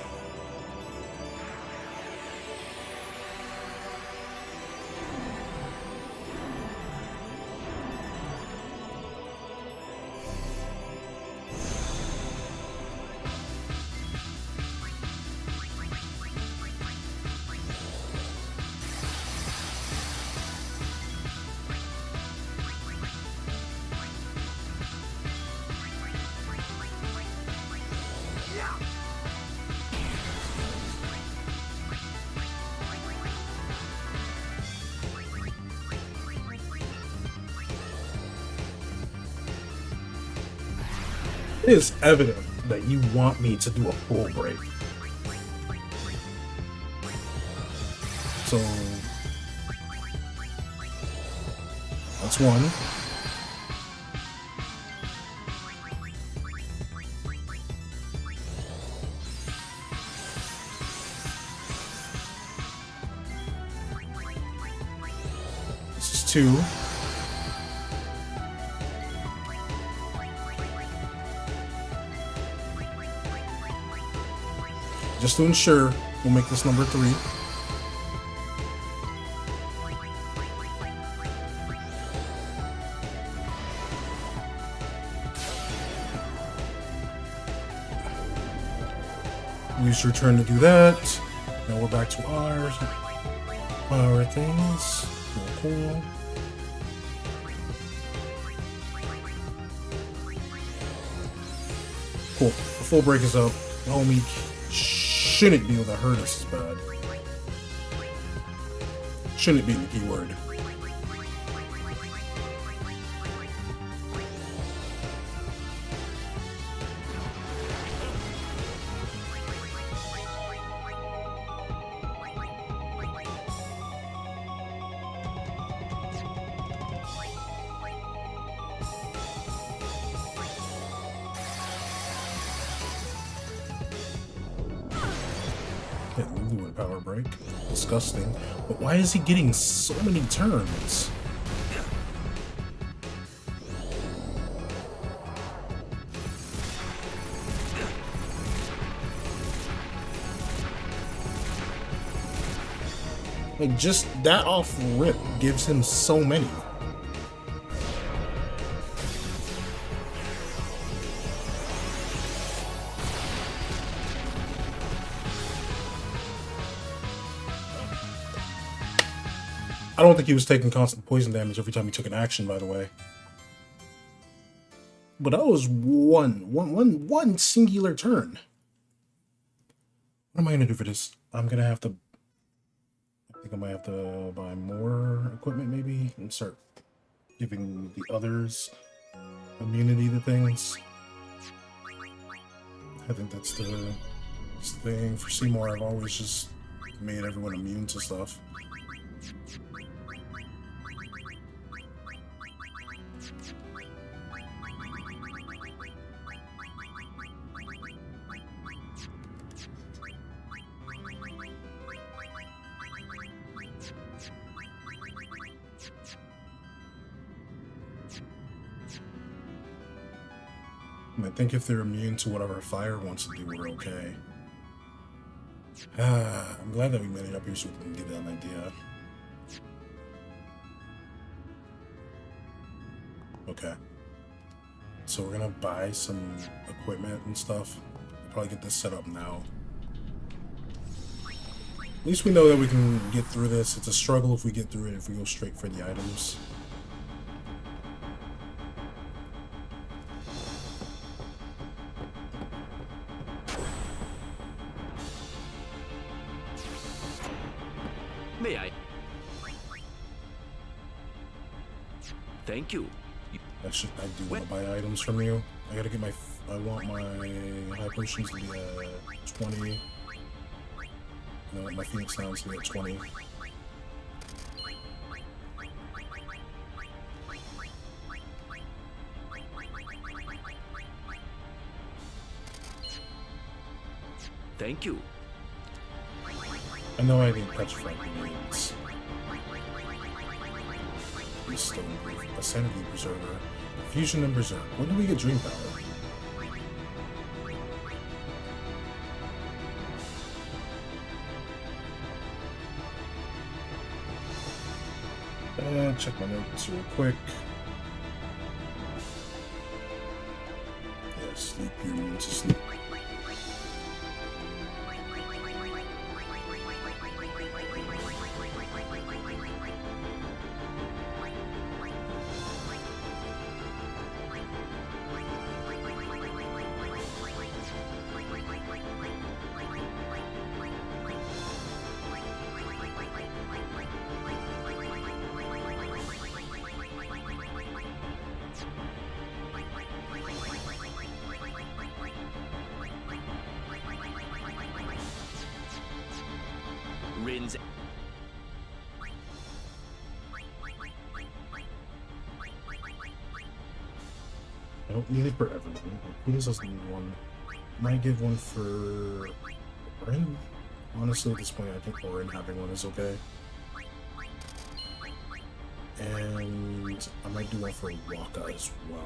It is evident that you want me to do a full break. So that's one. This is two. Just to ensure, we'll make this number 3. Use your turn to do that. Now we're back to our things. Cool. Cool. The full break is up. The homie shouldn't be able to hurt us as bad. Shouldn't be the keyword. Power break. Disgusting. But why is he getting so many turns? Like, just that off rip gives him so many. I don't think he was taking constant poison damage every time he took an action, by the way. But that was one singular turn. What am I gonna do for this? I'm gonna have to... I think I might have to buy more equipment, maybe, and start giving the others immunity to things. I think that's the thing. For Seymour, I've always just made everyone immune to stuff. I think if they're immune to whatever fire wants to do, we're okay. I'm glad that we made it up here so we can get an idea. Okay. So we're gonna buy some equipment and stuff. We'll probably get this set up now. At least we know that we can get through this. It's a struggle if we get through it, if we go straight for the items. May I? Thank you. I do want to buy items from you. I gotta get I want my high potions to be at 20. I want my Phoenix Sounds to be at 20. Thank you. I know I need petrified grenades. Stone Brief, a Sanity Preserver, Fusion and Berserk. When do we get Dream Power? Check my notes real quick. Yeah, sleep, you're immune to sleep. Rinse. I don't need it for everyone. Queens doesn't need one. Might give one for Orin. Honestly, at this point, I think Orin having one is okay. And I might do one for Waka as well.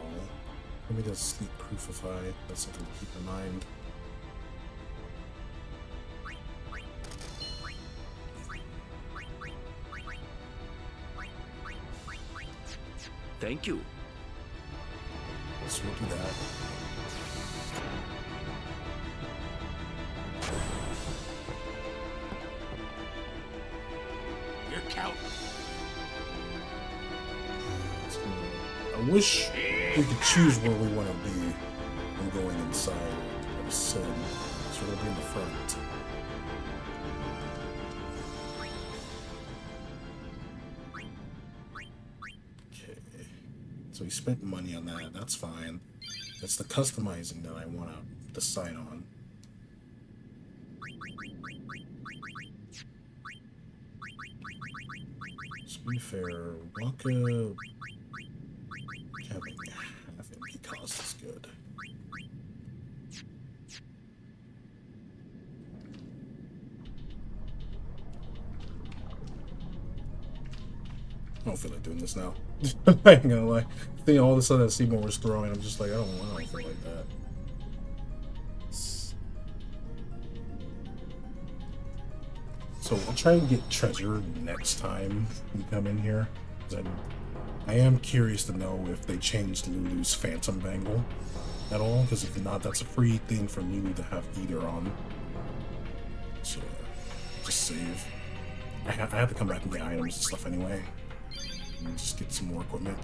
Maybe that's Sleep Proofify. That's something to keep in mind. Thank you. So we'll do that. help. I wish we could choose where we want to be when going inside of the Sin. So we'll be in the front. Okay. So we spent money on that. That's fine. It's the customizing that I want to decide on. To be fair, Wonka having half MP cost is good. I don't feel like doing this now. I ain't gonna lie. Think all of a sudden that Seymour was throwing, I'm just like, I don't feel like that. So I'll try and get treasure next time we come in here. I am curious to know if they changed Lulu's Phantom Bangle at all, because if not, that's a free thing for Lulu to have either on. So just save. I have to come back and get items and stuff anyway. And just get some more equipment.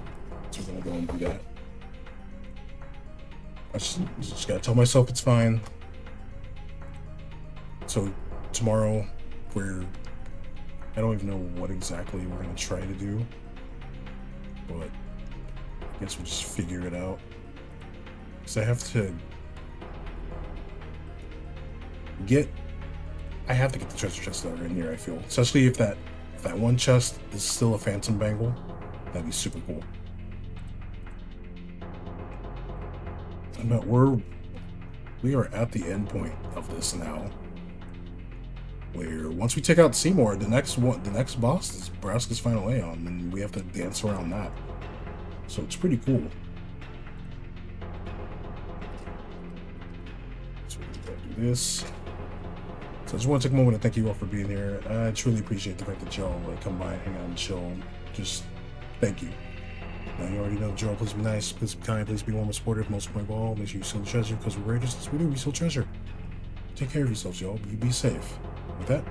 So we're gonna go and do that. I just gotta tell myself it's fine. So tomorrow I don't even know what exactly we're gonna try to do, but I guess we'll just figure it out. Because I have to get the treasure chests that are in here, I feel. Especially if that one chest is still a Phantom Bangle, that'd be super cool. But we are at the end point of this now. Where once we take out Seymour, the next boss is Braska's final Aeon, and we have to dance around that. So it's pretty cool. So we gotta do this. So I just want to take a moment to thank you all for being here. I truly appreciate the fact that y'all come by, hang out, and chill. Just thank you. Now you already know the drill. Please be nice, please be kind, please be warm and supportive. Most importantly of all, make sure you steal the treasure, because we're rare just as we do. We steal treasure. Take care of yourselves, y'all. You be safe. With that,